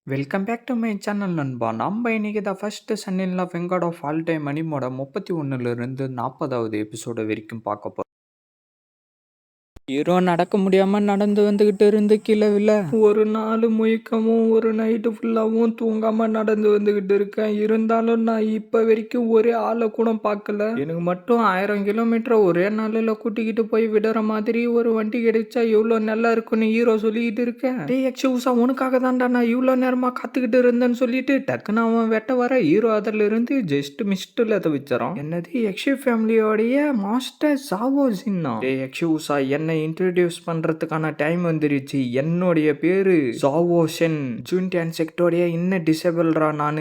Welcome back to my channel நண்பா. நம்ம இன்னைக்கு தான் ஃபர்ஸ்ட் சன் இன் லவ் வெங்காட் ஆஃப் ஆல் டைம் அனிமோட 31லிருந்து 40வது எபிசோடு வரைக்கும் பார்க்க போறோம். ஹீரோ நடக்க முடியாம நடந்து வந்துகிட்டு இருந்து கீழே விழ ஒரு நாள் முழுக்கவும் ஒரு நைட்டு ஃபுல்லாகவும் தூங்காம நடந்து வந்துகிட்டு இருக்கேன். இருந்தாலும் நான் இப்ப வரைக்கும் ஒரே ஆளை கூட பார்க்கல. எனக்கு மட்டும் 1000 கிலோமீட்டர் ஒரே நாளில் கூட்டிக்கிட்டு போய் விடுற மாதிரி ஒரு வண்டி கிடைச்சா எவ்வளோ நல்லா இருக்குன்னு ஹீரோ சொல்லிக்கிட்டு இருக்கேன். டேய் எக்ஸூசா, உனக்காக தான்டா நான் இவ்வளோ நேரமா காத்துக்கிட்டு இருந்தேன்னு சொல்லிட்டு டக்குன்னு அவன் வெட்ட வர ஹீரோ அதுல இருந்து ஜஸ்ட் மிஸ்டில் அதை வச்சிடறான். என்னது எக்ஸி ஃபேமிலியோடைய மாஸ்டர் சாவோ சின்னா. டேய் எக்ஸூசா, என்ன இன்ட்ரடியூஸ் பண்றதுக்கான டைம் வந்துருச்சு. என்னுடைய பேரு சாவோ ஷென் ஜூன்டியன் செக்டோடைய இன்னும் டிசேபிள்ரா. நான்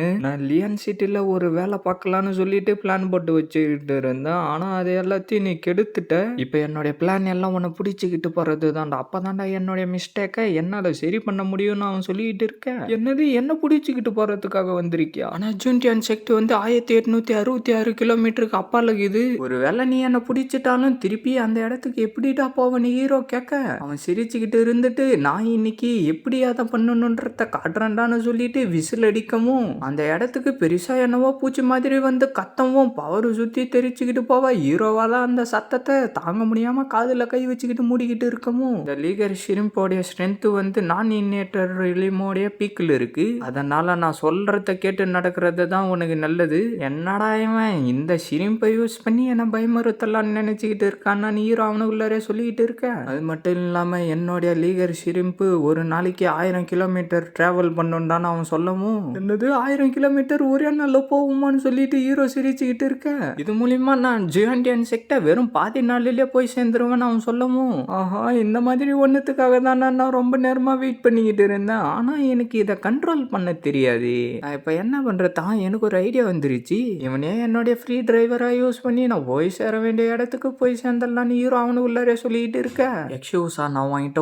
லியன் சிட்டில ஒரு வேலை பார்க்கலான்னு சொல்லிட்டு பிளான் போட்டு வச்சுக்கிட்டு இருந்தேன். ஆனா அது எல்லாத்தையும் நீ கெடுத்துட்ட. இப்ப என்னுடைய பிளான் எல்லாம் உன்னை பிடிச்சிக்கிட்டு போறது தான்டா. அப்பதான்டா என்னுடைய மிஸ்டேக்கை என்னால சரி பண்ண முடியும்னு அவன் சொல்லிட்டு இருக்கேன். என்னது என்ன பிடிச்சிக்கிட்டு போறதுக்காக வந்திருக்கியா? ஆனா ஜூன்டியன் செக்ட் வந்து 1866 கிலோமீட்டருக்கு அப்பால இருக்குது. ஒருவேளை நீ என்ன பிடிச்சிட்டாலும் திருப்பி அந்த இடத்துக்கு எப்படிடா போவ நீ? ஹீரோ கேட்க அவன் சிரிச்சுக்கிட்டு இருந்துட்டு, நான் இன்னைக்கு எப்படி அதை பண்ணணுன்றத காட்டுறேன்டான்னு சொல்லிட்டு விசில் அடிக்கவும் அந்த இடத்துக்கு பெருசா என்னவோ பூச்சி மாதிரி வந்து கத்தவும் பவர் சுத்தி தெரிச்சுக்கிட்டு போவா. ஹீரோவால அந்த சத்தத்தை தாங்க முடியாம காதுல கை வச்சுக்கிட்டு மூடிக்கிட்டு இருக்கவும் இந்த லீகர் ஷிரிம்போடைய ஸ்ட்ரென்த் வந்து நான் இன்னேட்டர் ரிலிமோடைய பீக்கில் இருக்கு. அதனால நான் சொல்றத கேட்டு நடக்கிறது தான் உனக்கு நல்லது. என்னடா இவன் இந்த ஷிரிம்பை யூஸ் பண்ணி என்ன பயமுறுத்தலாம்னு நினைச்சுக்கிட்டு இருக்கான்னு ஹீரோ அவனுக்குள்ளாரே சொல்லிக்கிட்டு இருக்க. அது மட்டும் இல்லாம என்னுடைய லீகர் ஷிரிம்பு ஒரு நாளைக்கு 1000 கிலோமீட்டர் டிராவல் பண்ணுன்னு அவன் சொல்லவும், என்னது 1000 கிலோமீட்டர் ஒரே நாள்ல போகுமான்னு சொல்லிட்டு ஹீரோ சிரிச்சுக்கிட்டு இருக்க. இது மூலியமா நான் ஜியாண்டியன் செக்ட வெறும் பாதி நாளிலே போய் சேர்ந்துருவேன்னு அவன் சொல்லவும், ஆஹா, இந்த மாதிரி ஒன்னுத்துக்காக தான் நான் ரொம்ப நேரமா வெயிட் பண்ணிக்கிட்டு இருந்தேன். ஆனா எனக்கு இதை கண்ட்ரோல் பண்ண தெரியாது. நான் இப்ப என்ன பண்றதா எனக்கு ஒரு ஐடியா வந்துருச்சு. இவனே என்னுடைய ஃப்ரீ டிரைவரா யூஸ் பண்ணி நான் போய் சேர வேண்டிய இடத்துக்கு போய் சேர்ந்துடலான்னு ஹீரோ அவனுக்குள்ளாரே சொல்லிட்டு இருக்க. எக்ஸூசா, நான் உன்கிட்ட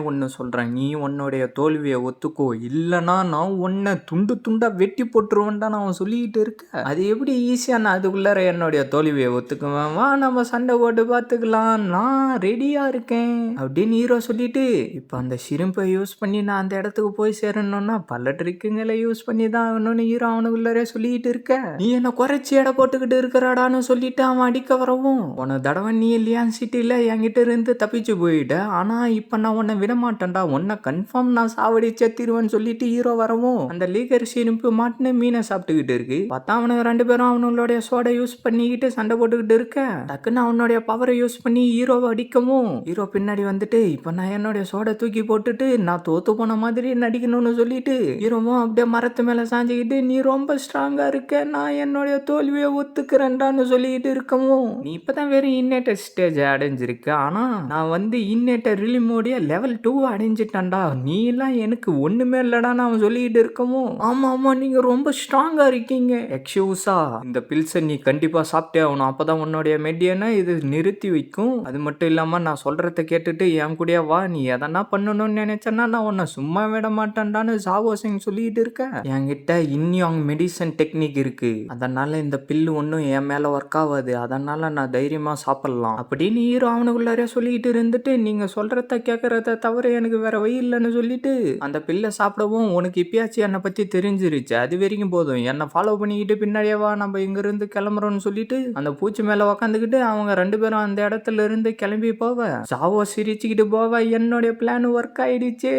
ஒன்று சொல்கிறேன். நீ உன்னுடைய தோல்வியை ஒத்துக்கோ, இல்லைனா நான் உன்னை துண்டு துண்டா வெட்டி போட்டுருவேன்டா நான் சொல்லிக்கிட்டு இருக்கேன். அது எப்படி ஈஸியாக நான் அதுக்குள்ளார என்னுடைய தோல்வியை ஒத்துக்குவேன்? வா நம்ம சண்டை போட்டு பார்த்துக்கலாம், நான் ரெடியாக இருக்கேன் அப்படின்னு ஹீரோ சொல்லிட்டு, இப்போ அந்த ஷிரிம்பை யூஸ் பண்ணி நான் அந்த இடத்துக்கு போய் சேரணும்னா பல ட்ரிக்குங்களை யூஸ் பண்ணி தான் ஆகணும்னு ஹீரோ அவனுக்குள்ளாரே சொல்லிக்கிட்டு இருக்க. நீ என்ன குறைச்சி எடை போட்டுக்கிட்டு இருக்கிறாடான்னு சொல்லிட்டு அவன் அடிக்க வரவும், உன தடவை நீ லியான் சிட்டியில் என்கிட்ட இருந்து தப்பிச்சு போயிட்ட. ஆனா இப்ப நான் உன்னை விட மாட்டேன்டா, உன்னை கன்ஃபார்ம் நான் சாவடிச்சே தீருவேன்னு சொல்லிட்டு ஹீரோ வரவும் அந்த லீகர் ஷிரிம்பு மாட்டுன்னு மீனை சாப்பிட்டுக்கிட்டு இருக்கு. பார்த்தா அவனுக்கு 2 பேரும் அவனுடைய சோடை யூஸ் பண்ணிக்கிட்டு சண்டை போட்டுக்கிட்டு இருக்க. டக்குன்னு அவனுடைய பவரை யூஸ் பண்ணி ஹீரோவை அடிக்கவும் ஹீரோ பின்னாடி வந்துட்டு, இப்ப நான் என்னுடைய சோடை தூக்கி போட்டுட்டு நான் தோத்து போன மாதிரி நடிக்கணும்னு சொல்லிட்டு ஹீரோவும் அப்படியே மரத்து மேல சாஞ்சிக்கிட்டு, நீ ரொம்ப ஸ்ட்ராங்கா இருக்க, நான் என்னுடைய தோல்வியை ஒத்துக்கிறேன்டான்னு சொல்லிக்கிட்டு இருக்கவும், நீ இப்பதான் வெறும் இன்னேட்டர் ஸ்டேஜ் அடைஞ்சிருக்க, ஆனா நான் வந்து இன்னேட்டர் ரிலிமோடைய லெவல் 2 அடைஞ்சிட்டான்டா, நீ எல்லாம் எனக்கு ஒண்ணுமே இல்லடான்னு அவன் சொல்லிட்டு இருக்கவும், ஆமா ஆமா நீங்க ரொம்ப ஸ்ட்ராங்கா இருக்கீங்க எக்ஸூசா, இந்த பில்ஸை நீ கண்டிப்பா சாப்பிட்டே ஆகணும், அப்பதான் உன்னுடைய மெடியனை இது நிறுத்தி வைக்கும். அது மட்டும் இல்லாம நான் சொல்றத கேட்டுட்டு என் கூடயே வா, நீ எதனா பண்ணணும்னு நினைச்சேன்னா நான் உன்னை சும்மா விட மாட்டேன்டான்னு சாவோ சிங் சொல்லிட்டு இருக்க. என்கிட்ட இன்னும் மெடிசன் டெக்னிக் இருக்கு, அதனால இந்த பில்லு ஒன்றும் என் மேல ஒர்க் ஆகாது, அதனால நான் தைரியமா சாப்பிடலாம் அப்படின்னு ஹீரோ அவனுக்குள்ளாரே சொல்லிட்டு இருந்துட்டு, நீங்க சொல்றத கேட்கறத தவிர எனக்கு வேற வழி இல்லைன்னு சொல்லிட்டு அந்த பில்லை சாப்பிடவும், உனக்கு இப்பயாச்சும் என்னை பத்தி தெரிஞ்சிருச்சு, அது வரைக்கும் போதும், என்னை ஃபாலோ பண்ணிக்கிட்டு பின்னாடியே வா, நம்ம இங்க இருந்து கிளம்புறோம்னு சொல்லிட்டு அந்த பூச்சி மேல உக்காந்துக்கிட்டு அவங்க 2 பேரும் அந்த இடத்துல இருந்து கிளம்பி போவ. சாவோ சிரிச்சுக்கிட்டு போவ, என்னுடைய பிளான் ஒர்க் ஆயிடுச்சு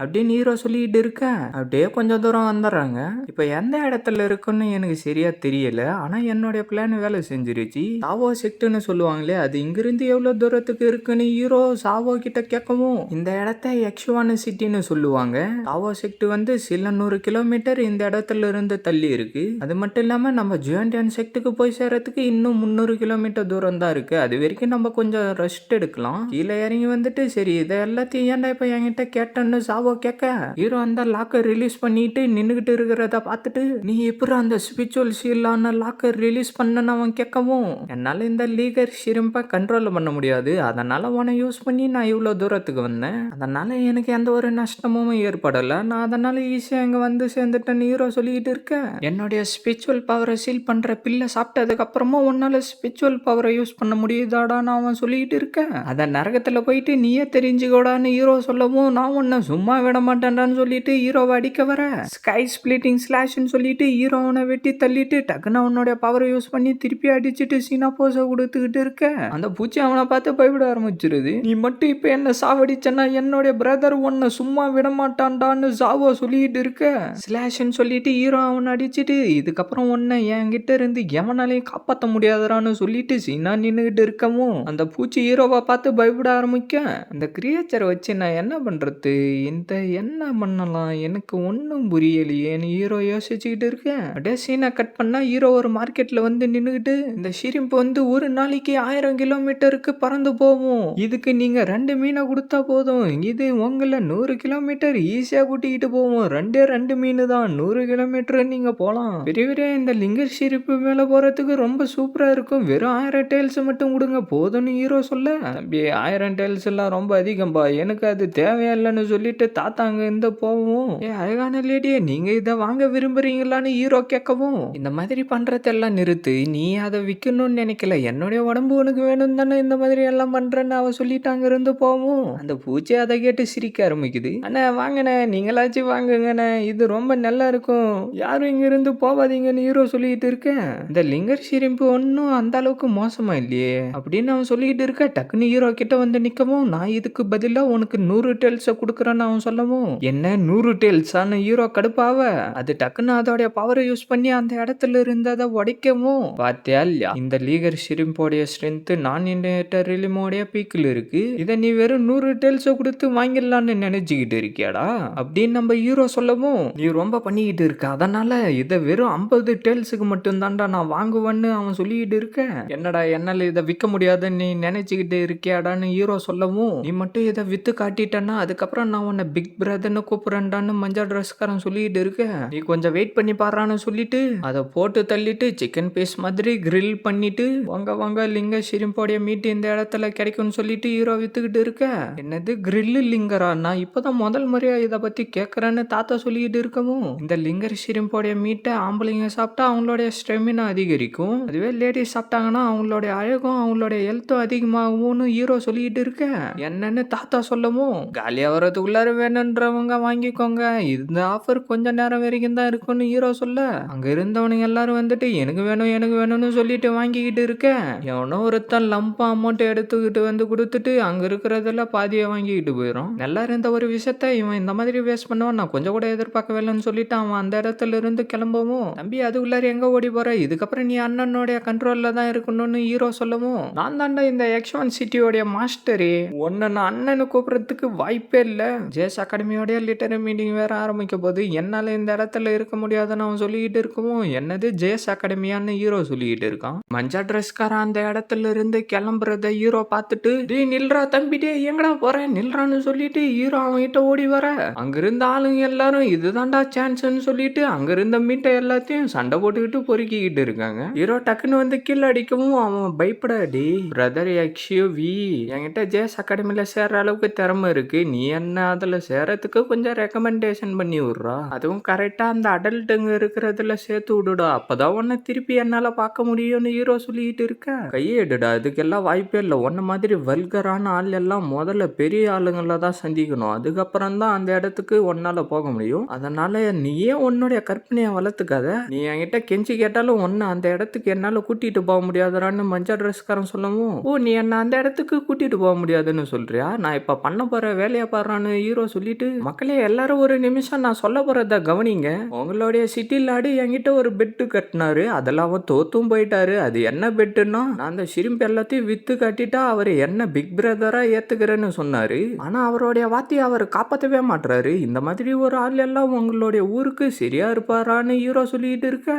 அப்படின்னு ஹீரோ சொல்லிட்டு இருக்க. அப்படியே கொஞ்சம் தூரம் வந்துடுறாங்க. இப்ப எந்த இடத்துல இருக்குன்னு எனக்கு சரியா தெரியல, ஆனா என்னுடைய பிளான் வேலை செஞ்சிருச்சு. சாவோ செக்ட்னு சொல்லுவாங்களே, அது இங்கிருந்து எவ்வளவு தூரத்துக்கு இருக்குன்னு ஹீரோ சாவோ கிட்ட கேட்கவும், இந்த இடத்த எக்ஷுவான சிட்டின்னு சொல்லுவாங்க. சாவோ செக்ட் வந்து சில 100 கிலோமீட்டர் இந்த இடத்துல இருந்து தள்ளி இருக்கு. அது மட்டும் இல்லாம நம்ம ஜியாண்டியன் செக்டுக்கு போய் சேரத்துக்கு இன்னும் 300 கிலோமீட்டர் தூரம் தான் இருக்கு. அது வரைக்கும் நம்ம கொஞ்சம் ரெஸ்ட் எடுக்கலாம். கீழே இறங்கி வந்துட்டு, சரி இதை எல்லாத்தையும் ஏன்டா இப்ப என்கிட்ட கேட்டேன்னு சாவோ கேட்க, ஹீரோ அந்த லாக்கர் ரிலீஸ் பண்ணிட்டு நின்னுகிட்டு இருக்கிறத பார்த்துட்டு, நீ எப்படி அந்த ஸ்பிரிச்சுவல் சீலான லாக்கர் ரிலீஸ் பண்ணன்னு அவன் கேட்கவும், என்னால இந்த லீகர் ஷிரிம்பை கண்ட்ரோல் பண்ண முடியாது, அதனால உன்னை யூஸ் பண்ணி நான் இவ்வளோ தூரத்துக்கு வந்தேன். அதனால எனக்கு எந்த ஒரு நஷ்டமும் ஏற்படல. நான் அதனால ஈஸியா இங்க வந்து சேர்ந்துட்டேன்னு ஹீரோ சொல்லிக்கிட்டு இருக்க. என்னுடைய ஸ்பிரிச்சுவல் பவரை சீல் பண்ற பில்லை சாப்பிட்டதுக்கு அப்புறமா உன்னால ஸ்பிரிச்சுவல் பவரை யூஸ் பண்ண முடியுதாடான்னு அவன் சொல்லிக்கிட்டு இருக்கேன். அத நரகத்துல போயிட்டு நீயே தெரிஞ்சுக்கோடான்னு ஹீரோ சொல்லவும் நான் உன்னை சும்மா விட மாட்டேன்டான்னு சொல்லிட்டு ஹீரோவை அடிக்க வர ஸ்கை ஸ்பிளிட்டிங் ஸ்லாஷ்னு சொல்லிட்டு ஹீரோ அவனை வெட்டி தள்ளிட்டு டக்குன்னு அவனுடைய பவரை யூஸ் பண்ணி திருப்பி அடிச்சுட்டு சீனா போஸை கொடுத்துக்கிட்டு இருக்க. அந்த பூச்சி அவனை பார்த்து பயப்பட ஆரம்பிச்சிருது. நீ மட்டும் இப்ப என்ன சாவடிச்சனா என்னுடைய பிரதர் உன்னை சும்மா விட மாட்டான்டான்னு ஜாவோ சொல்லிட்டு இருக்க. ஸ்லாஷ்னு சொல்லிட்டு ஹீரோ அவனை அடிச்சுட்டு இதுக்கப்புறம் உன்னை என்கிட்ட இருந்து எவனாலையும் காப்பாற்ற முடியாதான்னு சொல்லிட்டு சீனா நின்னுகிட்டு இருக்கவும் அந்த பூச்சி ஹீரோவை பார்த்து பயப்பட ஆரம்பிக்க. இந்த கிரியேச்சரை வச்சு நான் என்ன பண்றது, இந்த என்ன பண்ணலாம், எனக்கு ஒன்றும் புரியலையேன்னு ஹீரோ யோசிச்சுக்கிட்டு இருக்கேன். அப்படியே சீனை கட் பண்ணா ஹீரோ ஒரு மார்க்கெட்ல வந்து நின்னுகிட்டு இந்த ஷிரிம்ப் வந்து ஒரு நாளைக்கு 1000 கிலோமீட்டருக்கு பறந்து போகும், இதுக்கு நீங்க 2 மீனை கொடுத்தா போதும், இது உங்களை 100 கிலோமீட்டர் ஈஸியா கூட்டிக்கிட்டு போவோம், 2 மீன் தான் 100 கிலோமீட்டர் நீங்க போலாம், பெரிய இந்த லிங்கர் ஷிரிப்பு மேல போறதுக்கு ரொம்ப சூப்பரா இருக்கும், வெறும் 1000 டேல்ஸ் மட்டும் கொடுங்க போதும்னு ஹீரோ சொல்ல. தம்பி 1000 டேல்ஸ் எல்லாம் ரொம்ப அதிகம்பா, எனக்கு அது தேவையில்லைன்னு சொல்லிட்டு தாத்தா அங்க இருந்து போவோம். அழகான லேடியே நீங்க இதை வாங்க விரும்புறீங்களான்னு ஹீரோ கேட்கவும் இந்த மாதிரி பண்றதெல்லாம் நிறுத்து, நீ அதை விற்கணும்னு நினைக்கல, என்னுடைய உடம்பு உனக்கு வேணும் தானே இந்த மாதிரி எல்லாம் பண்றேன்னு அவ சொல்லிட்டு அங்க இருந்து போவோம். அந்த பூச்சி அதை கேட்டு சிரிக்க ஆரம்பிக்குது. அண்ணா வாங்கண்ணே, நீங்களாச்சும் வாங்குங்கண்ணே, இது ரொம்ப நல்லா இருக்கும், யாரும் இங்க இருந்து போவாதீங்கன்னு ஹீரோ சொல்லிட்டு இருக்கேன். இந்த லிங்கர் ஷிரிம்பு ஒன்னும் அந்த அளவுக்கு மோசமா இல்லையே அப்படின்னு அவன் சொல்லிட்டு இருக்க. டக்குன்னு ஹீரோ கிட்ட வந்து நிக்கவும் நான் இதுக்கு பதிலா உனக்கு 100 டேல்ஸை கொடுக்குறேன்னு அவன் சொல்லவும் என்ன 100 டேல்ஸான்னு ஹீரோ கடுப்பாவ அது டக்குன்னு அதோடைய பவரை யூஸ் பண்ணி அந்த இடத்துல இருந்ததை உடைக்கவும் பாத்தியா இல்லையா, இந்த லீகர் ஷிரிம்போடைய ஸ்ட்ரென்த் நான் இன்டர் ரிலிமோடைய பீக்கில் இருக்கு, இதை நீ வெறும் 100 டேல்ஸை கொடுத்து வாங்கிடலான்னு நினைச்சுக்கிட்டு இருக்கியாடா அப்படின்னு நம்ம ஹீரோ சொல்லவும் நீ ரொம்ப பண்ணிக்கிட்டு இருக்க, அதனால இதை வெறும் 50 டேல்ஸுக்கு மட்டும் தான்டா நான் வாங்குவேன்னு அவன் சொல்லிக்கிட்டு இருக்க. என்னடா என்னால இதை விற்க முடியாதுன்னு நீ நினைச்சுக்கிட்டு இருக்கியாடான்னு ஹீரோ சொல்லவும் நீ மட்டும் இதை வித்து காட்டிட்டேன்னா அதுக்கப்புறம் நான் உன்னை பிக் பிரதர்னு கூப்பிடுறேன்டான்னு மஞ்சள் ட்ரெஸ்காரன் சொல்லிட்டு இருக்க. நீ கொஞ்சம் வெயிட் பண்ணி பாறான்னு சொல்லிட்டு அதை போட்டு தள்ளிட்டு சிக்கன் பீஸ் மாதிரி கிரில் பண்ணிட்டு வாங்க வாங்க லிங்க ஷிரிம்போடைய மீட் இந்த இடத்துல கிடைக்கும்னு சொல்லிட்டு ஹீரோ வித்துக்கிட்டு இருக்க. என்னது கிரில்லு லிங்கரா, நான் இப்பதான் முதல் முறையா இதை பத்தி கேட்கறேன்னு தாத்தா சொல்லிட்டு இருக்கவும் இந்த லிங்கர் ஷிரிம்போடைய மீட்டை ஆம்பளைங்க சாப்பிட்டா அவங்களுடைய ஸ்டெமினா அதிகரிக்கும், அதுவே லேடிஸ் சாப்பிட்டாங்கன்னா அவங்களுடைய அழகும் அவங்களுடைய ஹெல்த்தும் அதிகமாகும்னு ஹீரோ சொல்லிட்டு இருக்க. என்னன்னு தாத்தா சொல்லவும் காலியா வரதுக்குள்ளார வேணுன்றவங்க வாங்கிக்கோங்க, இந்த ஆஃபர் கொஞ்ச நேரம் வரைக்கும் தான் இருக்கும்னு ஹீரோ சொல்ல அங்க இருந்தவனுங்க எல்லாரும் வந்துட்டு எனக்கு வேணும்னு சொல்லிட்டு வாங்கிக்கிட்டு இருக்க. எவனோ ஒருத்தன் லம்பா அமௌண்ட் எடுத்துக்கிட்டு வந்து கொடுத்துட்டு அங்க இருக்கிறதெல்லாம் பாதியை வாங்கிக்கிட்டு போயிடும். நல்லா இருந்த ஒரு விஷயத்த இவன் இந்த மாதிரி வேஸ்ட் பண்ணுவான் நான் கொஞ்சம் கூட எதிர்பார்க்கவில்லைன்னு சொல்லிட்டு அவன் அந்த இடத்துல இருந்து கிளம்பவும் தம்பி அது உள்ளார எங்க ஓடி போற, இதுக்கப்புறம் நீ அண்ணனுடைய கண்ட்ரோல்ல தான் இருக்கணும்னு ஹீரோ சொல்லவும் நான் தாண்டா இந்த எக்ஸ்1 சிட்டியோடைய மாஸ்டரு, ஒன்னு நான் அண்ணனு கூப்பிடுறதுக்கு வாய்ப்பே இல்ல, ஜேஸ் அகாடமியோடைய லிட்டர் மீட்டிங் வேற ஆரம்பிக்க போது என்னால இந்த இடத்துல இருக்க முடியாதுன்னு அவன் சொல்லிக்கிட்டு இருக்கவும் என்னது ஜேஸ் அகாடமியான்னு ஹீரோ சொல்லிக்கிட்டு இருக்கான். மஞ்சா ட்ரெஸ்காரன் அந்த இடத்துல இருந்து கிளம்புறத ஹீரோ பார்த்துட்டு டே நில்றா தம்பி, டே எங்கடா போறேன் நில்றான்னு சொல்லிட்டு ஹீரோ அவன் கிட்ட ஓடி வர அங்க இருந்த ஆளுங்க எல்லாரும் இதுதான்டா சான்ஸ்ன்னு சொல்லிட்டு அங்க இருந்த மீட்டை எல்லாத்தையும் சண்டை போட்டுக்கிட்டு பொறுக்கிக்கிட்டு இருக்காங்க. ஹீரோ டக்குன்னு வந்து கீழே அடிக்கவும் அவன் பயப்பட டே பிரதர் எக்ஸ்யூவி என்கிட்ட ஜேஸ் அகாடமில சேர்ற அளவுக்கு திறமை இருக்கு, நீ என்ன அதுல சேரத்துக்கு கொஞ்சம் ரெக்கமெண்டேஷன் பண்ணி விடுறா, அதுவும் கரெக்டா அந்த அடல்ட்டுங்க இருக்கிறதுல சேர்த்து விடுடா, அப்பதான் உன்னை திருப்பி என்னால பார்க்க முடியும்னு ஹீரோ சொல்லிட்டு இருக்க. கையை எடுடா, இதுக்கெல்லாம் வாய்ப்பே இல்லை, உன்ன மாதிரி வல்கரான ஆள் எல்லாம் முதல்ல பெரிய ஆளுங்கள தான் சந்திக்கணும், அதுக்கப்புறம் தான் அந்த இடத்துக்கு உன்னால போக முடியும், அதனால நீயே உன்னுடைய கற்பனையை வளர்த்துக்காத, நீ என்கிட்ட கெஞ்சி கேட்டாலும் ஒன்னு அந்த இடத்துக்கு என்னால கூட்டிட்டு போக முடியாதுறான்னு மஞ்சள் ட்ரெஸ்காரன் சொல்லவும் ஓ நீ என்ன அந்த இடத்துக்கு கூட்டிட்டு போக முடியாதுன்னு சொல்றியா, நான் இப்ப பண்ண போற வேலையை பாடுறான்னு ஹீரோ சொல்லிட்டு மக்களே எல்லாரும் ஒரு நிமிஷம் நான் சொல்ல போறத கவனிங்க, உங்களுடைய சிட்டி லாடு என்கிட்ட ஒரு பெட்டு கட்டினாரு, அதெல்லாம் அவன் தோத்தும் போயிட்டாரு, அது என்ன பெட்டுன்னா நான் அந்த ஷிரிம்ப் எல்லாத்தையும் வித்து கட்டிட்டா அவர் என்ன பிக் பிரதரா ஏத்துக்கிறேன்னு சொன்னாரு, ஆனா அவருடைய வார்த்தையை அவர் காப்பாற்றவே மாட்டாரு, இந்த மாதிரி ஒரு ஆள் எல்லாம் உங்களுடைய ஊருக்கு சரியா இருப்பாரான்னு ஹீரோ சொல்லிட்டு இருக்க.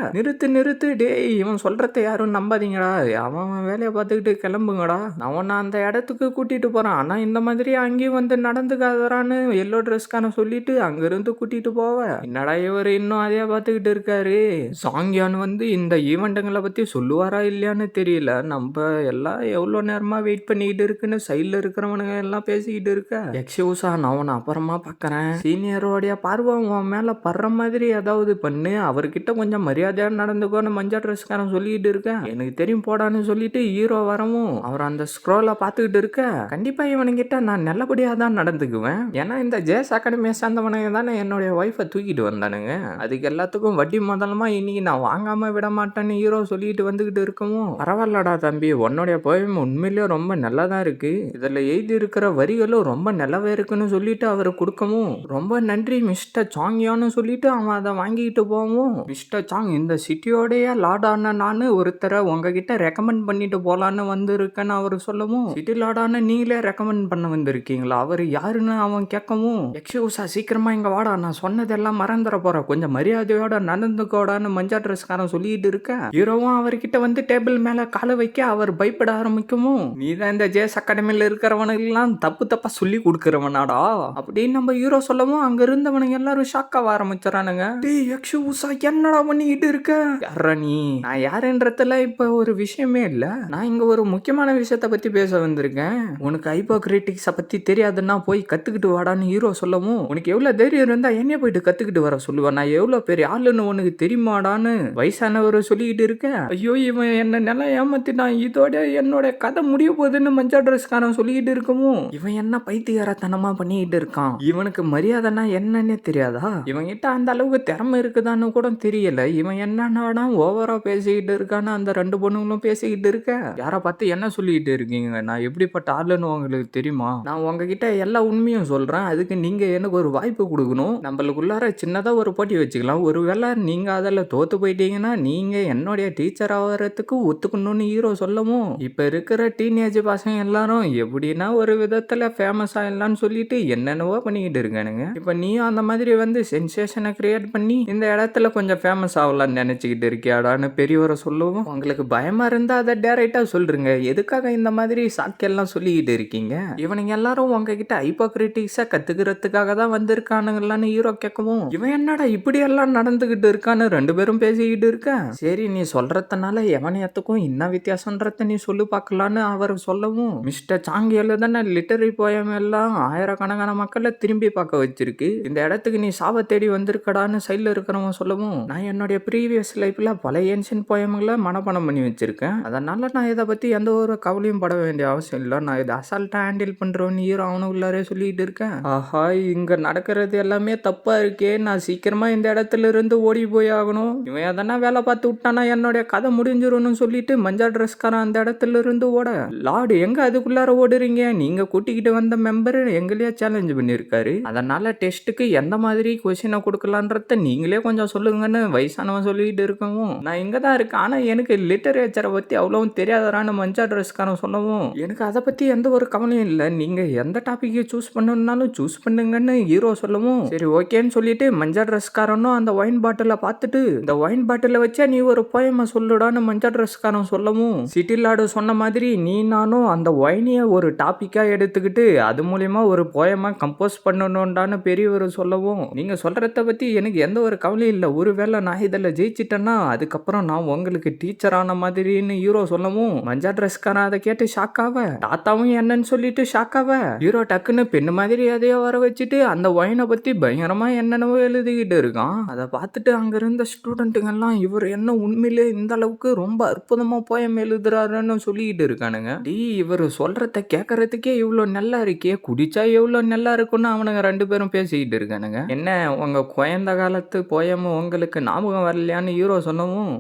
நிறுத்து டேய் இவன் சொல்றத யாரும் நம்பாதீங்கடா, அவன் வேலையை பார்த்துக்கிட்டு கிளம்புங்கடா, நான் உன்னை அந்த இடத்துக்கு கூட்டிட்டு போறேன், ஆனா இந்த மாதிரி அங்கேயும் வந்து நடந்துக்காதரான்னு எல்லோ ட்ரெஸ்கான சொல்லிட்டு அங்க இருந்து கூட்டிட்டு போவேன். என்னடா இவர் இன்னும் அதே பார்த்துக்கிட்டு இருக்காரு, சாங்கியான் இந்த ஈவெண்ட்டுங்களை பத்தி சொல்லுவாரா இல்லையான்னு தெரியல, நம்ம எல்லாம் எவ்வளவு நேரமா வெயிட் பண்ணிக்கிட்டு சொல்லிட்டு இருக்குன்னு சைடுல இருக்கிறவனுங்க எல்லாம் பேசிக்கிட்டு இருக்க. எக்ஸ்கியூஸா, நான் உன்னை அப்புறமா பாக்குறேன். சீனியரோடைய பார்வை உன் மேல படுற மாதிரி ஏதாவது பண்ணு, அவர்கிட்ட கொஞ்சம் மரியாதையா நடந்துக்கோன்னு மஞ்சள் ட்ரெஸ்காரன் சொல்லிட்டு இருக்கேன். எனக்கு தெரியும் போடான்னு சொல்லிட்டு ஹீரோ வரவும் அவர் அந்த ஸ்க்ரோலை பார்த்துக்கிட்டு இருக்க. கண்டிப்பா இவனுங்கிட்ட நான் நல்லபடியா தான் நடந்துக்குவேன். ஏன்னா இந்த ஜேஸ் அகாடமியை சேர்ந்தவனுங்க தானே என்னுடைய ஒய்ஃபை தூக்கிட்டு வந்தானுங்க. அதுக்கு எல்லாத்துக்கும் வட்டி முதலமா இன்னைக்கு நான் வாங்காம விட மாட்டேன்னு ஹீரோ சொல்லிட்டு வந்துகிட்டு இருக்கவும், பரவாயில்லடா தம்பி, உன்னுடைய போயம் உண்மையிலேயே ரொம்ப நல்லா தான் இருக்கு. இதுல எழுதி இருக்கிற வரிகளும் ரொம்ப நல்லாவே இருக்குன்னு சொல்லிட்டு அவரு கொடுக்கவும், ரொம்ப நன்றி மிஸ்டர் சாங்யான்னு சொல்லிட்டு அவன் அதை வாங்கிட்டு போவும், மிஸ்டர் சாங், இந்த சிட்டியோடைய லார்டான நானு ஒருத்தரை உங்ககிட்ட ரெக்கமெண்ட் பண்ணிட்டு போலான்னு வந்திருக்கேன்னு அவரு சொல்லவும், சிட்டி லார்டான நீங்களே ரெக்கமெண்ட் பண்ண வந்திருக்கீங்களா? அவரு யாருன்னு அவன் கேட்கவும், எக்ஸ்கியூஸா, சீக்கிரமா இங்க வாடா, நான் சொன்னதெல்லாம் மறந்துட போறேன், கொஞ்சம் மரியாதையோட நடந்துக்கோடான்னு மஞ்சா ட்ரெஸ்காரன் சொல்லிட்டு இருக்க. ஹீரோவும் அவர்கிட்ட வந்து டேபிள் மேல காலை வைக்க அவர் பயப்பட ஆரம்பிக்கவும், நீ தான் இந்த ஜேஸ் அகாடமியில இருக்கிறவனுக்கெல்லாம் தப்பு தப்பா சொல்லி கொடுக்கிறவனாடா அப்படின்னு நம்ம ஹீரோ சொல்லவும், அங்க இருந்தவனுங்க எல்லாரும் ஷாக் ஆக ஆரம்பிச்சானுங்க. டேய் எக்ஸ்கியூஸா, என்னடா பண்ணிக்கிட்டு இருக்க? யாரா நீ? நான் யாருன்றதுல இப்ப ஒரு விஷயமே இல்ல. நான் இங்க ஒரு முக்கியமான விஷயத்த பத்தி பேச வந்திருக்கேன். உனக்கு ஹைப்போகிரிட்டிக்ஸ பத்தி தெரியாதுன்னா போய் கத்துக்கிட்டு வாடான்னு ஹீரோ சொல்லவும், உனக்கு எவ்வளவு தைரியம் இருந்தா என்னைய போயிட்டு கத்துக்கிட்டு வர சொல்லுவேன், நான் எவ்வளவு பெரிய ஆளுன்னு உனக்கு தெரியுமாடான்னு வயசானவர் சொல்லிக்கிட்டு இருக்க. ஐயோ, இவன் என்ன நல்லா ஏமாத்திட்டான், இதோட என்னோட கதை முடிய போகுதுன்னு மஞ்சா ட்ரெஸ்காரன் சொல்லிக்கிட்டு இருக்கவும், இவன் என்ன பைத்தியகாரத்தனமா பண்ணிக்கிட்டு இருக்கான், இவனுக்கு மரியாதைனா என்னன்னே தெரியாதா, இவன் கிட்ட அந்த அளவுக்கு திறமை இருக்குதான்னு கூட தெரியல, இவன் என்னன்னா ஓவரா பேசிக்கிட்டு இருக்கான்னு அந்த ரெண்டு பொண்ணுங்களும் பேசிக்கிட்டு இருக்க. யாரை பார்த்து என்ன சொல்லிக்கிட்டு இருக்கீங்க, நான் எப்படிப்பட்ட ஆளுன்னு உங்களுக்கு தெரியுமா? நான் உங்ககிட்ட எல்லா உண்மையும் சொல்றேன், அதுக்கு நீங்க எனக்கு ஒரு வாய்ப்பு கொடுக்கணும், நம்மளுக்குள்ளார சின்னதா ஒரு போட்டி வச்சுக்கலாம், ஒருவேளை நீங்க அதில் தோத்து போயிட்டீங்கன்னா நீங்க என்னுடைய டீச்சர் ஆகிறதுக்கு ஒத்துக்கணும்னு ஹீரோ சொல்லவும், இப்ப இருக்கிற டீனேஜ் பசங்க எல்லாரும் எப்படின்னா ஒரு விதத்துல ஃபேமஸ் ஆயிடலாம்னு சொல்லிட்டு என்னென்னவோ பண்ணிக்கிட்டு இருக்கானுங்க. இப்ப நீயும் அந்த மாதிரி வந்து சென்சேஷனை கிரியேட் பண்ணி இந்த இடத்துல கொஞ்சம் ஃபேமஸ் ஆகலாம்னு நினைச்சுக்கிட்டு இருக்கியாடான்னு பெரியவரை சொல்லவும், உங்களுக்கு பயமா இருந்தா அதை டைரக்டா சொல்றீங்க, எதுக்காக இந்த மாதிரி சாக்கெல்லாம் சொல்லிக்கிட்டு இருக்கீங்க, இவனுங்க எல்லாரும் உங்ககிட்ட ஹைப்போகிரிட்டிக்ஸா கத்துக்கிறதுக்காக தான் வந்திருக்கானுங்களான்னு ஹீரோ கேட்கவும், இவன் என்னடா இப்படி எல்லாம் நடந்துகிட்டு இருக்கான்னு ரெண்டு பேரும் பேசிக்கிட்டு இருக்க. சரி, நீ சொல்றதுனால எவனையத்துக்கும் என்ன வித்தியாசம்ன்றத நீ சொல்லு பார்க்கலான்னு அவர் சொல்லவும், மிஸ்டர் சாங் எழுதான லிட்டரரி போயம் எல்லாம் ஆயிரக்கணக்கான மக்களை திரும்பி பார்க்க வச்சிருக்கு, இந்த இடத்துக்கு நீ சாவ தேடி வந்திருக்கடான்னு சைட்ல இருக்கிறவங்க சொல்லவும், நான் என்னுடைய ப்ரீவியஸ் லைஃப்ல பல ஏன்ஷியன்ட் போயம்களை மனப்பாடம் பண்ணி வச்சிருக்கேன், அதனால நான் இதை பத்தி எந்த ஒரு கவலையும் பட வேண்டிய அவசியம் இல்லை, நான் இதை அசால்ட்டா ஹேண்டில் பண்றோன்னு ஹீரோ அவனுக்குள்ளாரே சொல்லிட்டு இருக்கேன். ஆஹா, இங்க நடக்கிறது எல்லாமே தப்பா இருக்கே, நான் சீக்கிரமா இந்த இடத்துல இருந்து ஓடி போய் ஆகணும், இவன் எதனா வேலை பார்த்து விட்டானா என்னுடைய கதை முடிஞ்சிரும்னு சொல்லிட்டு மஞ்சா ட்ரெஸ்காரன் அந்த இடத்துல இருந்து ஓட, லார்டு எங்க அதுக்குள்ளார ஓடுறீங்க, நீங்க கூட்டிக்கிட்டு வந்த மெம்பர் எங்களையே சேலஞ்ச் பண்ணிருக்காரு, அதனால டெஸ்ட்டுக்கு எந்த மாதிரி கொஸ்டினை கொடுக்கலான்றத நீங்களே கொஞ்சம் சொல்லுங்கன்னு வயசானவன் சொல்லிட்டு இருக்கவும், நான் இங்க தான் இருக்கேன், ஆனா எனக்கு லிட்டரேச்சரை பத்தி அவ்வளவும் தெரியாதரான்னு மஞ்சா ட்ரெஸ்காரன் சொல்லவும், எனக்கு அதை பத்தி எந்த ஒரு கவலையும் இல்லை, நீங்க எந்த டாபிக்கை சூஸ் பண்ணணும்னாலும் சூஸ் பண்ணுங்கன்னு ஹீரோ சொல்லவும், சரி ஓகேன்னு சொல்லிட்டு மஞ்சா ட்ரெஸ்காரனும் அந்த ஒயின் பாட்டில பார்த்துட்டு, இந்த ஒயின் பாட்டில வச்சா நீ ஒரு போயமை சொல்லுடான்னு மஞ்சா ட்ரெஸ்காரன் சொல்லவும், சிட்டி லார்டு சொன்ன மாதிரி நீ நானும் அந்த ஒயினிய ஒரு டாபிக்கா எடுத்துக்கிட்டு அது மூலியமா ஒரு போயமா கம்போஸ் பண்ணணும்டான்னு பெரியவர் சொல்லவும், நீங்க சொல்றத பத்தி எனக்கு எந்த ஒரு கவலையும் இல்லை, ஒருவேளை நான் இதில் ஜெயிச்சிட்டேன்னா அதுக்கப்புறம் நான் உங்களுக்கு டீச்சர் ஆன மாதிரின்னு ஹீரோ சொல்லவும், மஞ்சா ட்ரெஸ்காரன் அதை கேட்டு ஷாக் ஆவ, தாத்தாவும் என்னன்னு சொல்லிட்டு ஷாக் ஆவ, ஹீரோ டக்குன்னு பெண்ணு மாதிரி அதையோ வர வச்சுட்டு அந்த ஒயினை பத்தி பயங்கரமா என்னென்னவோ எழுதிக்கிட்டு இருக்கான். அதை பார்த்துட்டு அங்க இருந்த ஸ்டூடெண்ட்டுங்கெல்லாம் இவர் என்ன உண்மையிலே இந்த அளவுக்கு ரொம்ப அற்புதமா போயம் எழுதுறாருன்னு சொல்லிக்கிட்டு இருக்கானுங்க. இவர் சொல்றத கேட்கறதுக்கே இவ்வளவு நல்லா இருக்கே, குடிச்சா எவ்வளவு நல்லா இருக்குன்னு அவனுங்க ரெண்டு பேரும் பேசிக்கிட்டு இருக்கானுங்க. என்ன உங்க குழந்தை காலத்து போயம் உங்களுக்கு ஞாபகம் வரலையான்னு ஹீரோ சொன்னவும்,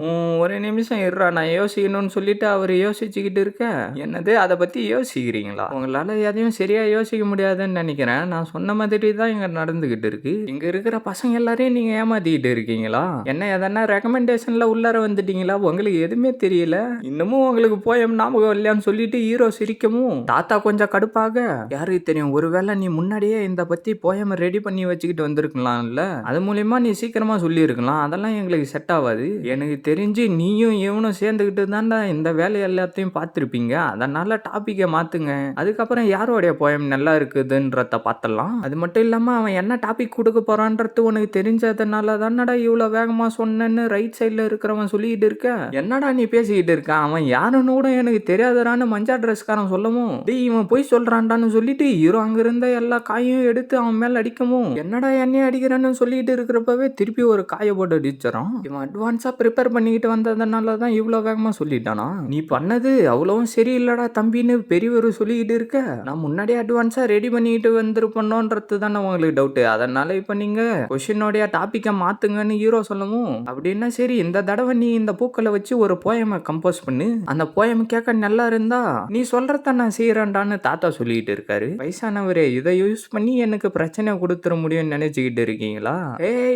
ஒரு நிமிஷம் இருறா நான் யோசிக்கணும்னு சொல்லிட்டு அவர் யோசிச்சுக்கிட்டு இருக்க, என்னது அதை பத்தி யோசிக்கிறீங்களா, உங்களால எதையும் சரியா யோசிக்க முடியாதுன்னு நினைக்கிறேன், நான் சொன்ன மாதிரி தான் இங்க நடந்துகிட்டு இருக்கு, இங்க இருக்கிற பசங்க எல்லாரையும் நீங்க ஏமாத்திக்கிட்டு இருக்கீங்களா, என்ன எதனா ரெக்கமெண்டேஷன்ல உள்ளார வந்துட்டீங்களா, உங்களுக்கு எதுவுமே தெரியல, இன்னமும் உங்களுக்கு போயம் ஞாபகம் இல்லையான்னு சொல்லிட்டு ஹீரோ சிரிக்கவும், தாத்தா கொஞ்சம் கடுப்பாக, யாருக்கு தெரியும், ஒருவேளை நீ முன்னாடியே இந்த பத்தி போயம் ரெடி பண்ணி வச்சுக்கிட்டு வந்திருக்கலாம்ல, அது மூலியமா நீ சீக்கிரமா சொல்லி இருக்கலாம், அதெல்லாம் எங்களுக்கு செட் ஆகாது, எனக்கு தெரிஞ்சு நீயும் இவனும் சேர்ந்துக்கிட்டு தான்டா இந்த வேலை எல்லாத்தையும் பார்த்துருப்பீங்க, அதனால டாபிக்கை மாத்துங்க, அதுக்கப்புறம் யாரோடைய போயம் நல்லா இருக்குதுன்றத பார்த்தலாம், அது மட்டும் இல்லாம அவன் என்ன டாபிக் கொடுக்க போறான்றது உனக்கு தெரிஞ்சதுனால தானடா இவ்வளவு வேகமா சொன்னேன்னு ரைட் சைட்ல இருக்கிறவன் சொல்லிட்டு இருக்க, என்னடா நீ பேசிக்கிட்டு இருக்க, அவன் யாருன்னு கூட எனக்கு தெரியாதரான்னு மஞ்சா ட்ரெஸ்காரன் ட்ரெஸ்காரன் சொல்லவும், டேய் இவன் போய் சொல்றான்டான்னு சொல்லிட்டு ஹீரோ அங்க இருந்த எல்லா காயும் எடுத்து அவன் மேல அடிக்கவும், என்னடா என்னைய அடிக்கிறான்னு சொல்லிட்டு இருக்கிறப்பவே திருப்பி ஒரு காய போட்டு அடிச்சிடறான். இவன் அட்வான்ஸா ப்ரிப்பேர் பண்ணிக்கிட்டு வந்ததுனால தான் இவ்வளவு வேகமா சொல்லிட்டானா? நீ பண்ணது அவ்வளவும் சரியில்லடா தம்பின்னு பெரியவர் சொல்லிக்கிட்டு இருக்க, நான் முன்னாடியே அட்வான்ஸா ரெடி பண்ணிக்கிட்டு வந்திருப்போன்றது தானே உங்களுக்கு டவுட். அதனால இப்ப நீங்க கொஸ்டினோடைய டாபிக்கை மாத்துங்கன்னு ஹீரோ சொல்லவும், அப்படின்னா சரி இந்த தடவை நீ இந்த பூக்களை வச்சு ஒரு போயமை கம்போஸ் பண்ணு, அந்த போயம் கேட்க நல்லா இருந்தா நீ சொல்றத நான் செய்யறேன்டான்னு தாத்தா சொல்லிட்டு இருக்காரு. வயசானவரே இதை யூஸ் பண்ணி எனக்கு பிரச்சனை கொடுத்துட முடியும்னு நினைச்சுக்கிட்டு இருக்கீங்களா?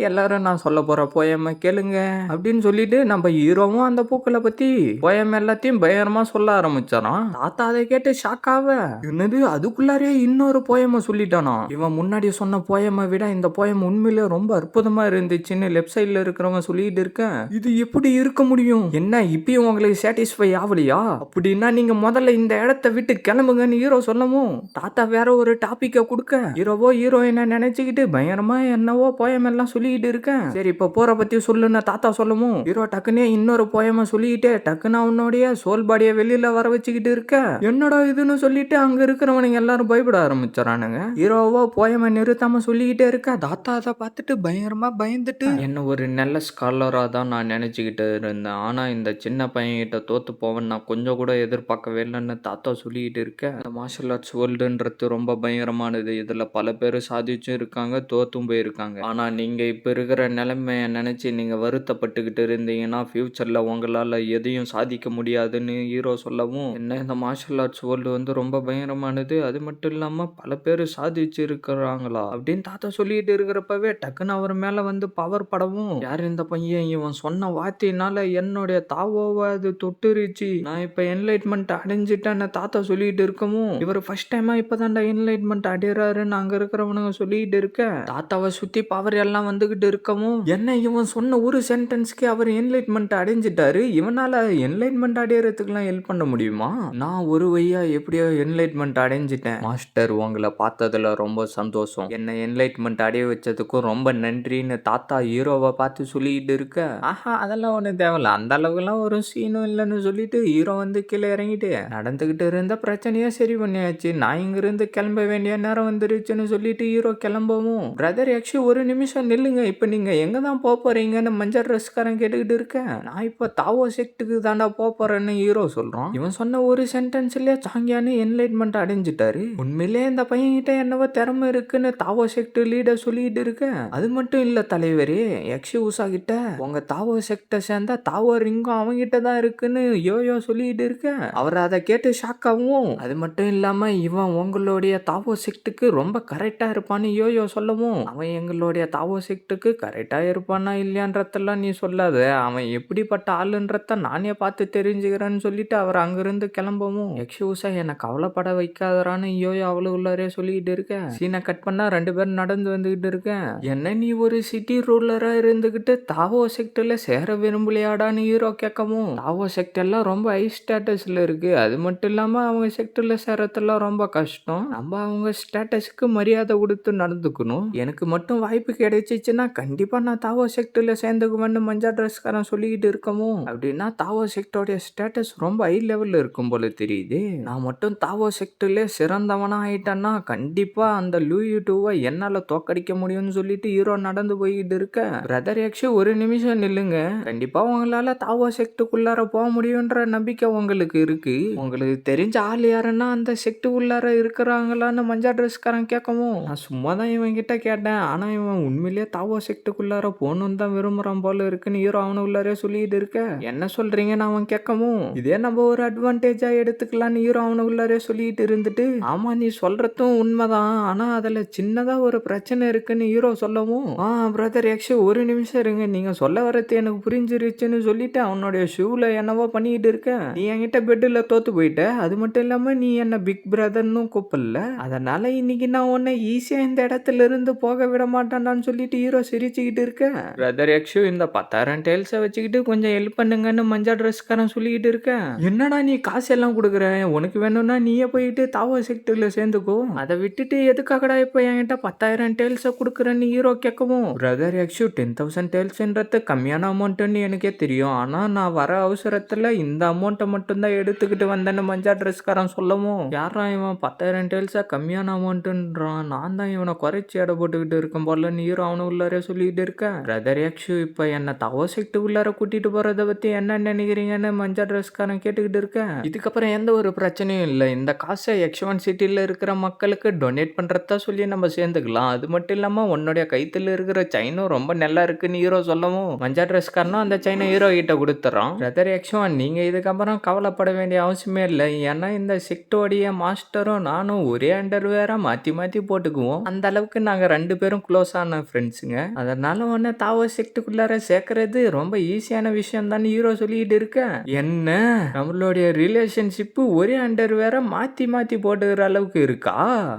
எல்லாரும் நான் சொல்ல போற போயமை கேளுங்க அப்படின்னு சொல்லிட்டு நம்ம ஹீரோவும் அந்த பூக்களை பத்தி போயம் எல்லாத்தையும் பயங்கரமா சொல்ல ஆரம்பிச்சாராம். தாத்தா அதை கேட்டு ஷாக் ஆவ, என்னது அதுக்குள்ளாரே இன்னொரு போயமை சொல்லிட்டானா? இவன் முன்னாடி சொன்ன போயமை விட இந்த போயம் உண்மையிலே ரொம்ப அற்புதமா இருந்துச்சுன்னு லெஃப்ட் சைட்ல இருக்கிறவங்க சொல்லிட்டு இருக்கேன். இது எப்படி இருக்க முடியும்? என்ன இப்பயும் உங்களுக்கு சாட்டிஸ்ஃபை ஆகலையா? அப்படின்னா நீங்க முதல்ல இந்த இடத்தை விட்டு கிளம்புங்கன்னு ஹீரோ சொல்லவும், தாத்தா வேற ஒரு டாபிக்க கொடுக்க ஹீரோவோ ஹீரோயினை நினைச்சுக்கிட்டு பயங்கரமா என்னவோ போயம் எல்லாம் சொல்லிக்கிட்டு இருக்கேன். சரி இப்ப போற பத்தி சொல்லுன்னு தாத்தா சொல்லவும், ஹீரோ டக்குனே இன்னொரு போயமை சொல்லிக்கிட்டே டக்குன்னு அவனுடைய சோல் பாடியை வெளியில வர வச்சுக்கிட்டு இருக்க, என்னடா இதுன்னு சொல்லிட்டு அங்க இருக்கிறவனுங்க எல்லாரும் பயப்பட ஆரம்பிச்சாரானுங்க. ஹீரோவோ போயமை நிறுத்தாம சொல்லிக்கிட்டே இருக்க, தாத்தா அதை பார்த்துட்டு பயங்கரமா பயந்துட்டு, என்ன ஒரு நல்ல ஸ்காலரா தான் நான் நினைச்சுக்கிட்டு இருந்தேன், ஆனா இந்த சின்ன பையன் கிட்ட தோத்து போவேன் நான் கொஞ்சம் கூட எதிர்பார்க்கவே இல்லைன்னு தாத்தா சொல்லிக்கிட்டு இருக்க. இந்த மார்ஷல் ஆர்ட்ஸ் வேர்ல்டுன்றது ரொம்ப பயங்கரமானது, இதுல பல பேர் சாதிச்சும் இருக்காங்க தோத்தும் போயிருக்காங்க. ஆனா நீங்க இப்ப இருக்கிற நிலைமைய நினைச்சு நீங்க வருத்தப்பட்டுக்கிட்டு இருந்தீங்கன்னா ஃபியூச்சர்ல உங்களால எதையும் சாதிக்க முடியாதுன்னு ஹீரோ சொல்லவும், என்ன இந்த மார்ஷல் ஆர்ட்ஸ் வேர்ல்டு வந்து ரொம்ப பயங்கரமானது, அது மட்டும் இல்லாம பல பேர் சாதிச்சு இருக்கிறாங்களா அப்படின்னு தாத்தா சொல்லிட்டு இருக்கிறப்பவே டக்குன்னு அவர் மேல வந்து பவர் படவும், யார் இந்த பையன், இவன் சொன்ன வார்த்தையினால என்னுடைய தாவோவை அது தொட்டுருச்சு, நான் இப்ப என்லைட்மெண்ட் அடைஞ்சிட்டேன்னு தாத்தா சொல்லிட்டு இருக்கவும், இவர் ஃபர்ஸ்ட் டைமா இப்பதான்டா என்லைட்மெண்ட் அடையறாருன்னு அங்க இருக்கிறவனுங்க சொல்லிட்டு இருக்க, தாத்தாவை சுத்தி பவர் எல்லாம் வந்துகிட்டு இருக்கவும், என்ன இவன் சொன்ன ஒரு சென்டென்ஸ்க்கு அவர் என்லைட்மெண்ட் அடைஞ்சிட்டாரு, இவனால என்லைட்மெண்ட் அடையறதுக்குலாம் ஹெல்ப் பண்ண முடியுமா? நான் ஒரு வழியா எப்படியோ என்லைட்மெண்ட் அடைஞ்சிட்டேன் மாஸ்டர், உங்களை பார்த்ததுல ரொம்ப சந்தோஷம், என்ன என்லைட்மெண்ட் அடைய வச்சதுக்கும் ரொம்ப நன்றின்னு தாத்தா ஹீரோவை பார்த்து சொல்லிட்டு இருக்க, ஆஹா அதெல்லாம் ஒன்றும் தேவையில்ல, அந்த அளவுக்குலாம் ஒரு சீனும் இல்லைன்னு சொல்லிட்டு ஹீரோ வந்து கீழே இறங்கிட்டு நடந்துகிட்டு இருந்த பிரச்சனையா சரி பண்ணியாச்சு, நான் இங்கிருந்து கிளம்ப வேண்டிய நேரம் வந்துருச்சுன்னு சொல்லிட்டு ஹீரோ கிளம்பவும், பிரதர் ஆக்சுவலி ஒரு நிமிஷம் நில்லுங்க, இப்ப நீங்க எங்க தான் போறீங்கன்னு மஞ்சள் ட்ரெஸ்காரன் கேட்டுக்கிட்டு இருக்கேன், நான் இப்ப தாவோ செக்டுக்கு தாண்டா போறேன்னு ஹீரோ சொல்றான். இவன் சொன்ன ஒரு சென்டென்ஸ்லயே சாங்கியானு என்லைட்மெண்ட் அடைஞ்சிட்டாரு. உண்மையிலே இந்த பையன் கிட்ட என்னவோ திறமை இருக்குன்னு தாவோ செக்ட் லீடர் சொல்லிட்டு இருக்கேன். அது மட்டும் இல்ல தலைவரே, யக்ஷி உஷா கிட்ட உங்க தாவோ செக்ட சேர்ந்தா தாவோ ரிங்கும் அவங்கிட்ட தான் இருக்குன்னு யோயோ சொல்லிட்டு இருக்கேன். அவர் அதை கேட்டு ஷாக் ஆகும். அது மட்டும் இல்லாம இவன் உங்களுடைய தாவோ செக்டுக்கு ரொம்ப கரெக்டா இருப்பான்னு யோயோ சொல்லவும், அவன் எங்களுடைய தாவோ செக்டுக்கு கரெக்டா இருப்பானா இல்லையான்றதெல்லாம் நீ சொல்லாத, அவன் எப்படிப்பட்ட ஆளுன்றத நானே பார்த்து தெரிஞ்சுக்கிறேன்னு சொல்லிட்டு அவர் அங்கிருந்து கிளம்பவும், யக்ஷி உஷா என்ன கவலைப்பட வைக்காதரான்னு யோயோ அவளுக்குள்ளாரே சொல்லிட்டு இருக்கேன். சீனை கட் பண்ணா 2 பேரும் நடந்து வந்துகிட்டு இருக்கேன். என்ன நீ ஒரு சிட்டி ரூலரா இருந்துகிட்டு தாவோ செக்டர்ல சேர விரும்பலையாடான்னு ஹீரோ கேட்கவும், தாவோ செக்டர் எல்லாம் ரொம்ப ஹை ஸ்டேட்டஸ்ல இருக்கு, அது மட்டும் இல்லாம அவங்க செக்டர்ல சேரத்தெல்லாம் ரொம்ப கஷ்டம், நம்ம அவங்க ஸ்டேட்டஸ்க்கு மரியாதை கொடுத்து நடந்துக்கணும், எனக்கு மட்டும் வாய்ப்பு கிடைச்சிச்சுன்னா கண்டிப்பா நான் தாவோ செக்டர்ல சேர்ந்துக்குவேன்னு மஞ்சா ட்ரெஸ்காரன் சொல்லிக்கிட்டு இருக்கவும், அப்படின்னா தாவோ செக்டோடைய ஸ்டேட்டஸ் ரொம்ப ஹை லெவல்ல இருக்கும் போல தெரியுது, நான் மட்டும் தாவோ செக்டர்ல சிறந்தவனா ஆயிட்டேன்னா கண்டிப்பா அந்த லூயி டூவை என்னால தோக்கடிக்க முடியும்னு சொல்லிட்டு ஹீரோ நடந்து போய்கிட்டு இருக்க, பிரதர் ஆக்சுவலி ஒரு நிமிஷம் நில்லுங்க, கண்டிப்பா உங்களால தாவோ செக்டுக்குள்ளார போக முடியும்ன்ற நம்பிக்கை உங்களுக்கு இருக்கு, உங்களுக்கு தெரிஞ்ச ஆள் யாருன்னா அந்த செக்டு உள்ளார இருக்கிறாங்களான்னு மஞ்சா ட்ரெஸ்காரன் கேட்கவும், நான் சும்மா தான் இவன் கிட்ட கேட்டேன், ஆனா இவன் உண்மையிலேயே தாவோ செக்டுக்குள்ளார போகணும்னு தான் விரும்புறான் போல இருக்குன்னு ஹீரோ அவனு உள்ளாரே சொல்லிட்டு இருக்க, என்ன சொல்றீங்கன்னு அவன் கேட்கவும், இதே நம்ம ஒரு அட்வான்டேஜா எடுத்துக்கலான்னு ஹீரோ அவனு உள்ளாரே சொல்லிட்டு இருந்துட்டு, ஆமா நீ சொல்றதும் உண்மைதான், ஆனா அதுல சின்னதா ஒரு பிரச்சனை இருக்குன்னு ஹீரோ சொல்லவும், பிரதர் ஆக்சுவலி ஒரு நிமிஷம் இருங்க, நீங்க சொல்ல வரது எனக்கு புரிஞ்சிருச்சுன்னு சொல்லிட்டு அவனுடைய ஷூல என்னவோ பண்ணிட்டு இருக்க, நீ என்கிட்ட பெட்ல தோத்து போயிட்ட, அது மட்டும் இல்லாம நீ என்ன பிக் பிரதர்னு கூப்பிடல, அதனால இன்னைக்கு நான் உன்னை ஈஸியா இந்த இடத்துல இருந்து போக விட மாட்டேன்டான்னு சொல்லிட்டு ஹீரோ சிரிச்சுக்கிட்டு இருக்க, பிரதர் ஆக்சுவலி இந்த 10,000 டேல்ஸை வச்சுக்கிட்டு கொஞ்சம் ஹெல்ப் பண்ணுங்கன்னு மஞ்சா ட்ரெஸ்காரன் சொல்லிக்கிட்டு இருக்க, என்னடா நீ காசு எல்லாம் கொடுக்குற, உனக்கு வேணும்னா நீயே போயிட்டு தாவோ செக்டர்ல சேர்ந்துக்கோ, அதை விட்டுட்டு எதுக்காகடா இப்ப என்கிட்ட 10,000 டேல்ஸை கொடுக்குறேன்னு ஹீரோ கேட்கவும், பிரதர் ஆக்சுவலி 10,000 டேல்ஸ்ன்றது கம்மியான அமௌண்ட்னு எனக்கே தெரியும், ஆனா நான் வர அவசரத்துல இந்த அமௌண்ட்டை மட்டும் தான் எடுத்துக்கிட்டு வந்தேன்னு மஞ்சா மஞ்சா ட்ரெஸ்காரன் சொல்லவும், யாரா இவன் 10,000 டேல்ஸா கம்மியான அமௌண்ட்டுன்றான், நான் தான் இவனை குறைச்சி எடை போட்டுக்கிட்டு இருக்கேன் போல, நீரும் அவனு உள்ளாரே சொல்லிட்டு இருக்கேன். பிரதர் யக்ஷு இப்ப என்ன தவோ செக்ட் உள்ளார கூட்டிட்டு போறத பத்தி என்ன நினைக்கிறீங்கன்னு மஞ்சா ட்ரெஸ்காரன் கேட்டுக்கிட்டு இருக்கேன். இதுக்கப்புறம் எந்த ஒரு பிரச்சனையும் இல்லை, இந்த காசை X1 சிட்டில இருக்கிற மக்களுக்கு டொனேட் பண்றதா சொல்லி நம்ம சேர்ந்துக்கலாம். அது மட்டும் இல்லாம உன்னுடைய கைத்துல இருக்கிற செயினும் ரொம்ப நல்லா இருக்குன்னு ஹீரோ சொல்லவும், மஞ்சா ட்ரெஸ்காரனும் அந்த செயினை ஹீரோ கிட்ட கொடுத்துறான். பிரதர் X1 நீங்க இதுக்கப்புறம் கவலைப்பட வேண்டிய அவசியமே இல்லை, ஏன்னா இந்த செக்டோடைய மாஸ்டரும் நானும் ஒரே அண்டர்வேரா மாத்தி மாத்தி போட்டுக்குவோம். அந்த அளவுக்கு நாங்க 2 பேரும் க்ளோஸ் ஆன ஃப்ரெண்ட்ஸுங்க. அதனால உன்னை தாவோ செக்டுக்குள்ளார சேர்க்கறது ரொம்ப ஈஸியான விஷயம் தான் ஹீரோ சொல்லிட்டு இருக்க. என்ன நம்மளுடைய ரிலேஷன்ஷிப் ஒரே அண்டர்வேரா மாத்தி மாத்தி போட்டுக்கிற அளவுக்கு இருக்கா?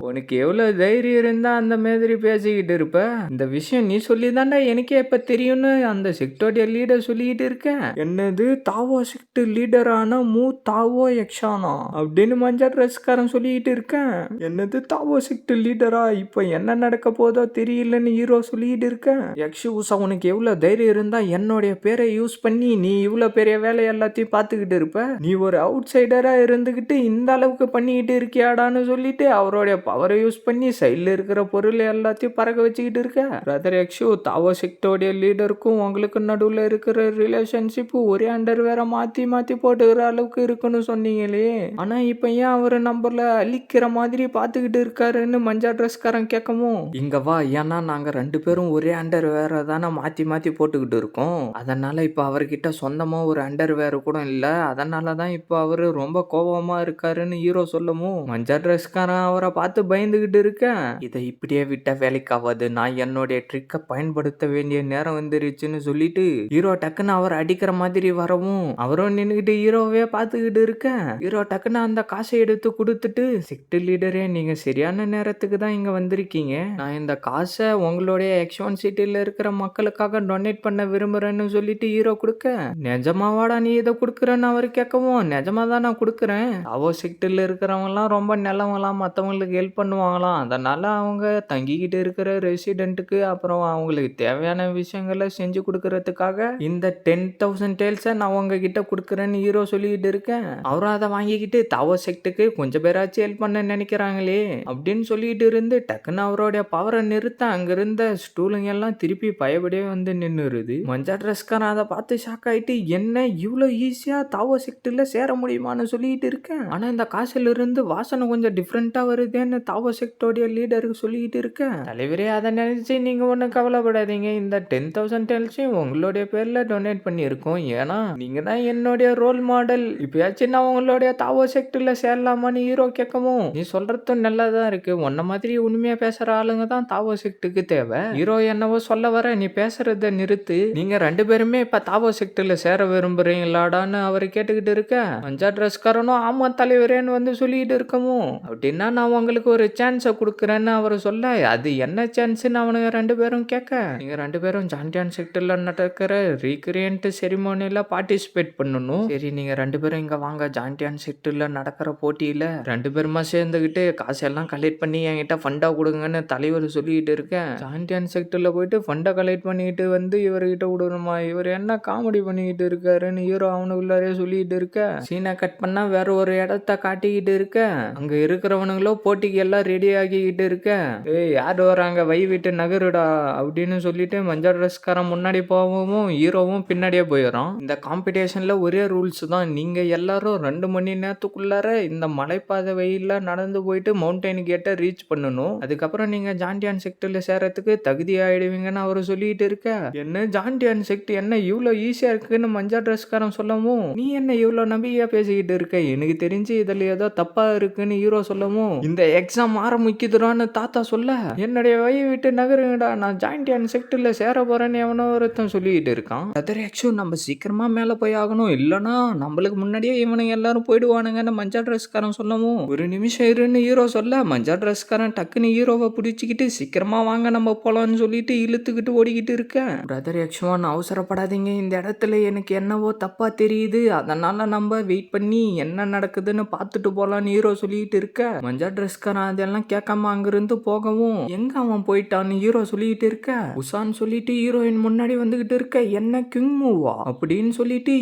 உனக்கு எவ்வளவு தைரியம் இருந்தா அந்த மாதிரி பேசிக்கிட்டு இருப்ப? இந்த விஷயம் நீ சொல்லி தாண்டா எனக்கே எப்ப தெரியும்னு அந்த செக்டோடைய லீடர் சொல்லிட்டு இருக்க. என்னது தாவோ செக்ட் லீடரான மூ தாவோ யக்ஷானா அப்படின்னு மஞ்சா ட்ரெஸ்காரன் சொல்லிட்டு இருக்கேன். என்னது தாவோ செக்ட் லீடரா? இப்ப என்ன நடக்க போதோ தெரியலன்னு ஹீரோ சொல்லிட்டு இருக்கேன். யக்ஷு உஷா உனக்கு எவ்வளவு தைரியம் இருந்தா என்னுடைய பேரை யூஸ் பண்ணி நீ இவ்வளவு பெரிய வேலை எல்லாத்தையும் பார்த்துக்கிட்டு இருப்ப? நீ ஒரு அவுட் சைடரா இருந்துகிட்டு இந்த அளவுக்கு பண்ணிக்கிட்டு இருக்கியாடான்னு சொல்லிட்டு அவருடைய பவரை யூஸ் பண்ணி சைட்ல இருக்கிற பொருள் எல்லாத்தையும் பறக்க வச்சுக்கிட்டு இருக்க. பிரதர் யக்ஷு தாவோ செக்டோடைய லீடருக்கும் உங்களுக்கு நடுவுல இருக்கிற ரிலேஷன்ஷிப் ஒரே அண்டர்வேரை மாத்தி மாத்தி போட்டுக்கிற அளவுக்கு இருக்குன்னு சொன்னீங்களே, ஆனா இப்ப ஏன் அவரு நம்மள அழிக்கிற மாதிரி பாத்துக்கிட்டு இருக்காருன்னு மஞ்சா ட்ரெஸ்காரன் கேட்கவும், இங்க வா, ஏன்னா நாங்க 2 பேரும் ஒரே அண்டர்வேரை தானே மாத்தி மாத்தி போட்டுக்கிட்டு இருக்கோம். அதனால இப்ப அவர்கிட்ட சொந்தமா ஒரு அண்டர்வேர் கூட இல்ல, அதனால தான் இப்ப அவரு ரொம்ப கோபமா இருக்காருன்னு ஹீரோ சொல்லவும், மஞ்சா ட்ரெஸ்காரன் அவரை பார்த்து பயந்துகிட்டு இருக்க. இதை இப்படியே விட்ட வேலைக்காவது, நான் என்னுடைய ட்ரிக்கை பயன்படுத்த வேண்டிய நேரம் வந்துருச்சுன்னு சொல்லிட்டு ஹீரோ டக்குன்னு அவர் அடிக்கிற மாதிரி வரவும், அவரும் நின்னுகிட்டு ஹீரோவே பார்த்துக்கிட்டு இருக்க. ஹீரோ டக்குன்னு அந்த காசை எடுத்து கொடுத்துட்டு, செக்ட் லீடரே நீங்க சரியான நேரத்துக்கு தான் இங்க வந்திருக்கீங்க. நான் இந்த காசை உங்களுடைய X1 சிட்டில இருக்கிற மக்களுக்காக டொனேட் பண்ண விரும்புறேன்னு சொல்லிட்டு ஹீரோ கொடுக்க, நிஜமாவாடா நீ இதை கொடுக்குறேன்னு அவர் கேட்கவும், நிஜமா தான் நான் கொடுக்குறேன். தாவோ செக்டில் இருக்கிறவங்கலாம் ரொம்ப நல்லவங்களாம், மற்றவங்களுக்கு ஹெல்ப் பண்ணுவாங்களாம். அதனால அவங்க தங்கிக்கிட்டு இருக்கிற ரெசிடென்ட்டுக்கு அப்புறம் அவங்களுக்கு தேவையான விஷயங்களை செஞ்சு கொடுக்கறதுக்காக இந்த 10,000 டேல்ஸை நான் உங்ககிட்ட கொடுக்குறேன்னு ஹீரோ சொல்லிக்கிட்டு இருக்கேன். அவரும் அதை வாங்கிக்கிட்டு தாவோ செக்டுக்கு கொஞ்சம் பேராச்சும் ஹெல்ப் பண்ண நினைக்கிறாங்களே அப்படின்னு சொல்லிட்டு இருந்து டக்குன்னு அவருடைய பவரை நிறுத்த அங்க இருந்த ஸ்டூலுங்க எல்லாம் திருப்பி பயப்படியே வந்து நின்னுருது. மஞ்சா ட்ரெஸ்காரன் அதை பார்த்து ஷாக் ஆயிட்டு, என்ன இவ்வளவு ஈஸியா தாவோ செக்ட்ல சேர முடியுமான்னு சொல்லிட்டு இருக்கேன். ஆனா இந்த காசுல இருந்து வாசனை கொஞ்சம் டிஃப்ரெண்டா வருதுன்னு தாவோ செக்டோடைய லீடருக்கு சொல்லிட்டு இருக்கேன். தலைவரே அதை நினைச்சு நீங்க ஒன்னும் கவலைப்படாதீங்க, இந்த 10,000 டேல்ஸையும் உங்களுடைய பேர்ல டொனேட் பண்ணியிருக்கோம், ஏன்னா நீங்க தான் என்னுடைய ரோல் மாடல். இப்பயாச்சும் நான் உங்களுடைய தாவோ செக்ட்ல சேரலாமான்னு ஹீரோ கேட்கவும், நீ சொல்றதும் நல்லதான் இருக்கு, உன்ன மாதிரி உண்மையா பேசுற ஆளுங்க தான் தாவோ செக்டுக்கு தேவை. ஹீரோ என்னவோ சொல்ல வர, நீ பேசுறத நிறுத்து, நீங்க 2 பேருமே இப்ப தாவோ செக்ட்ல சேர விரும்புறீங்களாடான்னு அவர் கேட்டுக்கிட்டு இருக்க. மஞ்சா ட்ரெஸ்காரனும் ஆமா தலைவரேன்னு வந்து சொல்லிட்டு இருக்கவும், அப்படின்னா நான் உங்களுக்கு ஒரு சான்ஸை கொடுக்குறேன்னு அவர் சொல்ல, அது என்ன சான்ஸ்ன்னு அவனுங்க 2 பேரும் கேட்க, நீங்க 2 பேரும் ஜாண்டியான் செக்டர்ல நடக்கிற ரீக்ரியன்ட் செரிமோனியில பார்ட்டிசிபேட் பண்ணணும். சரி நீங்க 2 பேரும் இங்க வாங்க, ஜாண்டியான் செக்டர்ல நடக்கிற போட்டியில 2 பேருமா சேர்ந்துக்கிட்டு காசெல்லாம் கலெக்ட் பண்ணி என்கிட்ட ஃபண்டா கொடுங்கன்னு தலைவர் சொல்லிட்டு இருக்கேன். ஜாண்டியான் செக்டர்ல போயிட்டு ஃபண்டை கலெக்ட் பண்ணிட்டு வந்து இவர்கிட்ட விடணுமா, இவர் என்ன காமெடி பண்ணிக்கிட்டு இருக்காருன்னு ஹீரோ அவனுக்குள்ளாரே சொல்லிட்டு இருக்க. சீனை கட் பண்ணா வேற ஒரு இடத்த காட்டிக்கிட்டு இருக்க. அங்க இருக்கிறவனுங்களோ போட்டிக்கு எல்லாம் ரெடி ஆகிக்கிட்டு இருக்க. ஏய் யார் வராங்க, வை விட்டு நகருடா அப்படின்னு சொல்லிட்டு மஞ்சள் ட்ரெஸ்காரன் முன்னாடி போகவும் ஹீரோவும் பின்னாடியே போயிடும். இந்த காம்படிஷன்ல ஒரே ரூல்ஸ் தான், நீங்க எல்லாரும் 2 மணி நேரத்துக்குள்ளார இந்த மலைப்பாதை வெயில நடந்து போயிட்டு மவுண்டைன் கேட்டை ரீச் பண்ணணும். அதுக்கப்புறம் நீங்க ஜாண்டியான் செக்டர்ல சேரத்துக்கு தகுதி ஆயிடுவீங்கன்னு அவரு சொல்லிட்டு இருக்க. என்ன ஜாண்டியான் செக்ட் என்ன இவ்வளவு ஈஸியா இருக்குன்னு மஞ்சா ட்ரெஸ்காரன் சொல்லவும், நீ என்ன இவ்வளவு நம்பிக்கையா பேசிக்கிட்டு இருக்க, எனக்கு தெரிஞ்சு இதுல ஏதோ தப்பா இருக்குன்னு ஹீரோ சொல்லவும், இந்த எக்ஸாம் ஆரம்பிக்குதுடான்னு தாத்தா சொல்ல, என்னுடைய வயை விட்டு நகருங்கடா, நான் ஜாண்டியான் செக்டர்ல சேர போறேன்னு எவனோ ஒருத்தன் சொல்லிட்டு இருக்கான். அதர் ஆக்சுவல் நம்ம சீக்கிரமா மேல போய் ஆகணும், இல்லனா நம்மளுக்கு முன்னாடியே இவனுங்க எல்லாரும் போயிடுவானுங்கன்னு மஞ்சா ட்ரெஸ்காரன் சொல்லவும், ஒரு நிமிஷம் இருன்னு ஹீரோ சொல்ல, மஞ்சா ட்ரெஸ்காரன் டக்குன்னு ஹீரோவை பிடிச்சிக்கிட்டு சீக்கிரமா வாங்க நம்ம போலான்னு சொல்லிட்டு இழுத்துக்கிட்டு ஓடிக்கிட்டு இருக்க. பிரதர் யக்ஷ்வான் அவசரப்படாதீங்க, இந்த இடத்துல எனக்கு என்னவோ தப்பா தெரியுது, அதனால நம்ம வெயிட் பண்ணி என்ன நடக்குதுன்னு பார்த்துட்டு போலான்னு ஹீரோ சொல்லிட்டு இருக்க. மஞ்சா ட்ரெஸ்காரன் அதெல்லாம் கேட்காம அங்கிருந்து போகவும், எங்க அவன் போயிட்டான்னு ஹீரோ சொல்லிட்டு இருக்க. உஷான்னு சொல்லிட்டு ஹீரோயின் முன்னாடி வந்துகிட்டு இருக்க. என்ன கிங் மூவா அப்படின்னு சொல்லிட்டு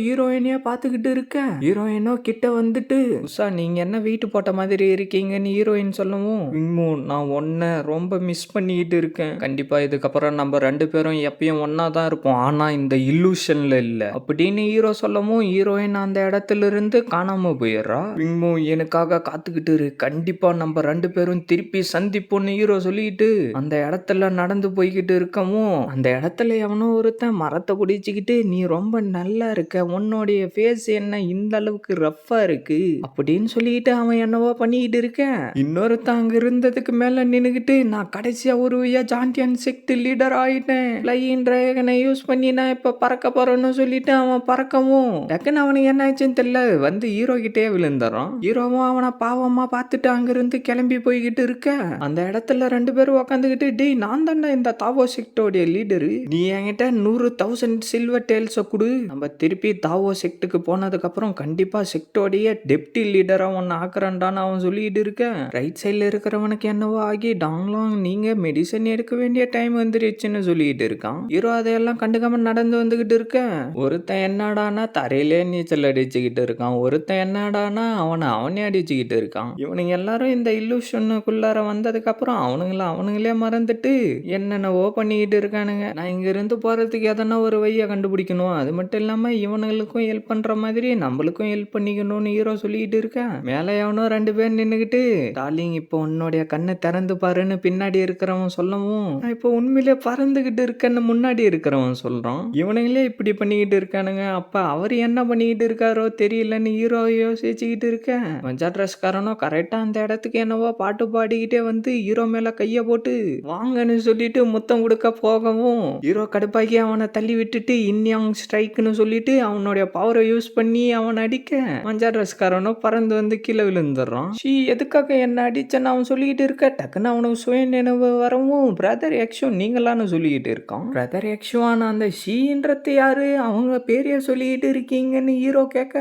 ஹீரோயினையே பார்த்துக்கிட்டு இருக்க. ஹீரோயினோ கிட்ட வந்துட்டு உஷா நீங்க என்ன வெயிட் போட்ட மாதிரி இருக்கீங்கன்னு ஹீரோயின் சொல்லவும் விங்மோ நான் ஒன்ன ரொம்ப மிஸ் பண்ணிக்கிட்டு இருக்கேன். கண்டிப்பா இதுக்கப்புறம் நம்ம 2 பேரும் எப்பயும் ஒன்னா தான் இருப்போம். ஆனா இந்த இல்லூஷன்ல இல்ல அப்படின்னு ஹீரோ சொல்லவும் ஹீரோயின் அந்த இடத்துல இருந்து காணாம போயிடுறா. விங்மோ எனக்காக காத்துக்கிட்டு இரு, கண்டிப்பா நம்ம 2 பேரும் திருப்பி சந்திப்போம்னு ஹீரோ சொல்லிட்டு அந்த இடத்துல நடந்து போய்கிட்டு இருக்கவும் அந்த இடத்துல எவனோ ஒருத்தன் மரத்தை பிடிச்சிக்கிட்டு நீ ரொம்ப நல்லா இருக்க, உன்னுடைய ஃபேஸ் என்ன இந்த அளவுக்கு ரஃப்பா இருக்கு அப்படின்னு சொல்லிட்டு அவன் என்னவோ பண்ணிக்கிட்டு இருக்கேன். இன்னொருத்தன் அங்க இருந்ததுக்கு மேல நின்னுகிட்டு நான் கடைசியா ஒரு ஜாண்டியன் செக்ட் லீடர் ஆயிட்டேன், ஃப்ளையிங் டிராகனை யூஸ் பண்ணி நான் இப்ப பறக்க போறேன்னு சொல்லிட்டு அவன் பறக்கவும் டக்குன்னு அவனுக்கு என்ன ஆச்சுன்னு தெரியல வந்து ஹீரோ கிட்டே விழுந்துறான். ஹீரோவும் அவனை பாவமா பார்த்துட்டு அங்கிருந்து கிளம்பி போய்கிட்டு இருக்க அந்த இடத்துல 2 பேரும் உக்காந்துக்கிட்டு டேய் நான் தானே இந்த தாவோ செக்டோடைய லீடரு, நீ என்கிட்ட 100,000 சில்வர் டேல்ஸை கொடு, நம்ம திருப்பி தாவோ செக்டுக்கு போனதுக்கு அப்புறம் கண்டிப்பா செக்டோடைய டெப்டி லீடரா ஒன்னு ஆக்குறான்டான்னு அவன் சொல்லிட்டு இருக்க ரைட் சைட்ல இருக்கிறவனுக்கு என்னவோ ஆகி டாங்லாங் நீங்க மெடிசன் எடுக்க வேண்டிய டைம் வந்துருச்சுன்னு சொல்லிட்டு இருக்கான். ஹீரோ அதையெல்லாம் கண்டுக்காம நடந்து வந்துகிட்டு இருக்க ஒருத்தன் என்னடானா தரையிலே நீச்சல் அடிச்சுக்கிட்டு இருக்கான், ஒருத்தன் என்னடானா அவனே அடிச்சுக்கிட்டு இருக்கான். இவனுங்க எல்லாரும் இந்த இல்லூஷனுக்குள்ளார வந்ததுக்கு அப்புறம் அவனுங்களே மறந்துட்டு என்னென்னவோ பண்ணிக்கிட்டு இருக்கானுங்க. நான் இங்க இருந்து போறதுக்கு எதனா ஒரு வழியை கண்டுபிடிக்கணும், அது மட்டும் இல்லாம இவனுங்களுக்கும் ஹெல்ப் பண்ற மாதிரி நம்மளுக்கும் ஹெல்ப் பண்ணிக்கணும்னு ஹீரோ சொல்லிட்டு இருக்கேன். மேலே எவனோ 2 பேர் நின்னுகிட்டு டார்லிங் இப்போ உன்னுடைய கண்ணை திறந்து பாருன்னு பின்னாடி இருக்கிறவன் சொல்லவும் நான் இப்போ உண்மையிலே பறந்துகிட்டு இருக்கேன்னு முன்னாடி இருக்கிறவன் சொல்றான். இவனுங்களே இப்படி பண்ணிக்கிட்டு இருக்கானுங்க, அப்ப அவர் என்ன பண்ணிக்கிட்டு இருக்காரோ தெரியலன்னு ஹீரோ யோசிச்சுக்கிட்டு இருக்கேன். மஞ்சா ட்ரெஸ்காரனும் கரெக்டா அந்த இடத்துக்கு என்னவோ பாட்டு பாடிக்கிட்டே வந்து ஹீரோ மேல கைய போட்டு வாங்கன்னு சொல்லிட்டு முத்தம் கொடுக்க போகவும் ஹீரோ கடுப்பாக்கி அவனை தள்ளி விட்டுட்டு இன்யாங் ஸ்ட்ரைக்னு சொல்லிட்டு அவனுடைய பவரை யூஸ் பண்ணி அவன் அடிக்க மஞ்சா ட்ரெஸ்காரனும் பறந்து வந்து கீழே விழுந்துடுறான். ஷீ எதுக்காக என்ன அடிச்சன்னு அவன் சொல்லிக்கிட்டு இருக்க டக்குன்னு அவனுக்கு சுய நினைவு வரவும் பிரதர் எக்ஷோ நீங்களான்னு சொல்லிக்கிட்டு இருக்கான். பிரதர் எக்ஷுவான அந்த ஷீன்றது யாரு, அவங்க பேரைய சொல்லிக்கிட்டு இருக்கீங்கன்னு ஹீரோ கேட்க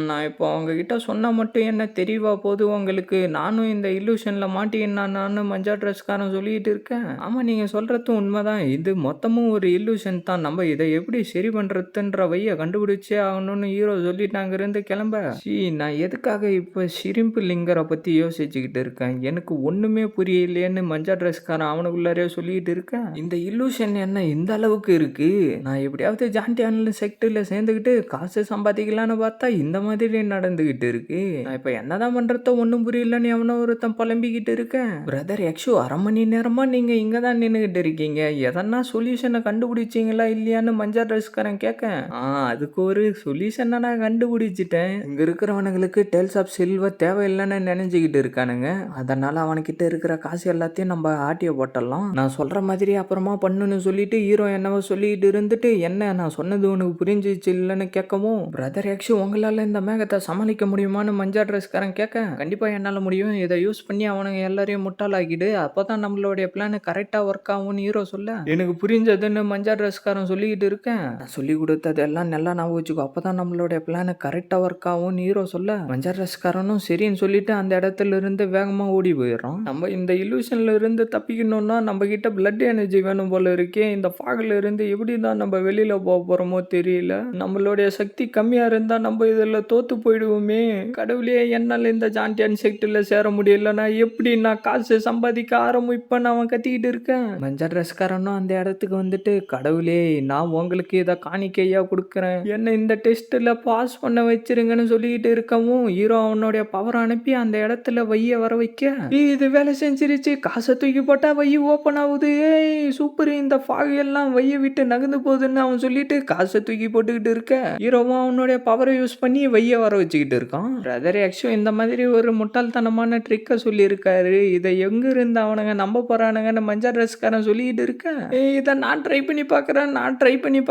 நான் இப்போ அவங்க கிட்ட சொன்னா மட்டும் என்ன தெரியவா போது உங்களுக்கு, நானும் இந்த இல்லூஷன்ல மாட்டினான்னு மஞ்சா ட்ரெஸ்காரன் சொல்லிட்டு இருக்கேன். ஆமா நீங்க சொல்றதும் உண்மைதான், இது மொத்தமும் ஒரு இல்லூஷன் தான், நம்ம இதை எப்படி சரி பண்றதுன்ற வைய கண்டுபிடிச்சே ஆகணும்னு ஹீரோ சொல்லிட்டாங்க இருந்து கிளம்ப நான் எதுக்காக இப்ப ஷிரிம்பு லிங்கரை பத்தி யோசிச்சுக்கிட்டு இருக்கேன், எனக்கு ஒண்ணுமே புரியலையேன்னு மஞ்சா ட்ரெஸ்காரன் அவனுக்குள்ளாரே சொல்லிட்டு இருக்கேன். இந்த இல்லூஷன் என்ன இந்த அளவுக்கு இருக்கு, நான் எப்படியாவது ஜாண்டியான்ல செக்டர்ல சேர்ந்துக்கிட்டு காசு சம்பாதிக்கலான்னு பார்த்தா இந்த மாதிரி நடந்துகிட்டு இருக்கு, நான் இப்ப என்னதான் பண்றதோ ஒன்னும் புரியலன்னு எவனோ ஒருத்தன் புலம்பிக்கிட்டு இருக்கேன். பிரதர் எக்ஷு 1/2 மணி நேரமா நீங்க இங்க தான் நின்னுகிட்டு இருக்கீங்க, எதனா சொல்யூஷனை கண்டுபிடிச்சீங்களா இல்லையான்னு மஞ்சா ட்ரெஸ்காரன் கேட்க அதுக்கு ஒரு சொல்யூஷனை நான் கண்டுபிடிச்சிட்டேன், இங்க இருக்கிறவனுங்களுக்கு டேல்ஸ் ஆஃப் சில்வர் தேவையில்லைன்னு நினைச்சுக்கிட்டு இருக்கானுங்க, அதனால அவனுக்கிட்ட இருக்கிற காசு எல்லாத்தையும் நம்ம ஆட்டிய போட்டலாம், நான் சொல்ற மாதிரி அப்புறமா பண்ணுன்னு சொல்லிட்டு ஹீரோ என்னவோ சொல்லிட்டு இருந்துட்டு என்ன நான் சொன்னது உனக்கு புரிஞ்சிச்சு இல்லைன்னு கேட்கவும் பிரதர் எக்ஷு உங்களால இந்த மேகத்தை சமாளிக்க முடியுமான்னு மஞ்சா ட்ரெஸ்காரன் கேட்க கண்டிப்பா என்னால முடியும், இதை யூஸ் பண்ணி அவனுங்க எல்லாரையும் முட்டாளாக்கிடு, அப்பதான் நம்மளுடைய பிளான் கரெக்டா ஒர்க் ஆகும்னு ஹீரோ சொல்ல எனக்கு புரிஞ்சதுன்னு மஞ்சா ட்ரெஸ்காரன் சொல்லிக்கிட்டு இருக்கேன். நான் சொல்லி கொடுத்தது எல்லாம் நல்லா ஞாபகம் வச்சுக்கோ, அப்பதான் நம்மளுடைய பிளான் கரெக்டா ஒர்க் ஆகும்னு ஹீரோ சொல்ல மஞ்சா ட்ரெஸ்காரனும் சரின்னு சொல்லிட்டு அந்த இடத்துல இருந்து வேகமா ஓடி போயிடுறோம். நம்ம இந்த இல்லூஷன்ல இருந்து தப்பிக்கணும்னா நம்ம கிட்ட பிளட் எனர்ஜி வேணும் போல இருக்கே, இந்த ஃபாக்ல இருந்து எப்படிதான் நம்ம வெளியில போக போறோமோ தெரியல, நம்மளுடைய சக்தி கம்மியா இருந்தா நம்ம இதுல தோத்து போயிடுவோமே, கடவுளே என்னால இந்த ஜாண்டியன் செக்டர்ல சேர முடியலன்னா எப்படி நான் காசு சம்பாதிக்க ஆரம்பிப்பேன்னு அவன் கத்திக்கிட்டு இருக்கேன். மஞ்சா ட்ரெஸ்காரனும் அந்த இடத்துக்கு வந்துட்டு கடவுளே நான் உங்களுக்கு இதை காணிக்கையா கொடுக்குறேன், என்ன இந்த டெஸ்ட்ல பாஸ் பண்ண வச்சிருங்கன்னு சொல்லிட்டு இருக்கவும் ஹீரோ அவனுடைய பவர் அனுப்பி அந்த இடத்துல வைய வர வைக்க இது வேலை செஞ்சிருச்சு, காசை தூக்கி போட்டா வைய ஓப்பன் ஆகுது, சூப்பர், இந்த ஃபாக் எல்லாம் வைய விட்டு நகர்ந்து போகுதுன்னு அவன் சொல்லிட்டு காசை தூக்கி போட்டுக்கிட்டு இருக்க ஹீரோவும் அவனுடைய பவரை யூஸ் பண்ணி வைய வர வச்சுக்கிட்டு இருக்கான். பிரதர் எக்ஷோ இந்த மாதிரி ஒரு முட்டாள்தனமான ட்ரிக்கை சொல்லியிருக்காரு, இதை எங்க இருந்து அவனுங்க நம்ப போறானுங்கன்னு மஞ்சா ட்ரெஸ்காரன் சொல்லிட்டு இருக்கேன். இதை நான் ட்ரை பண்ணி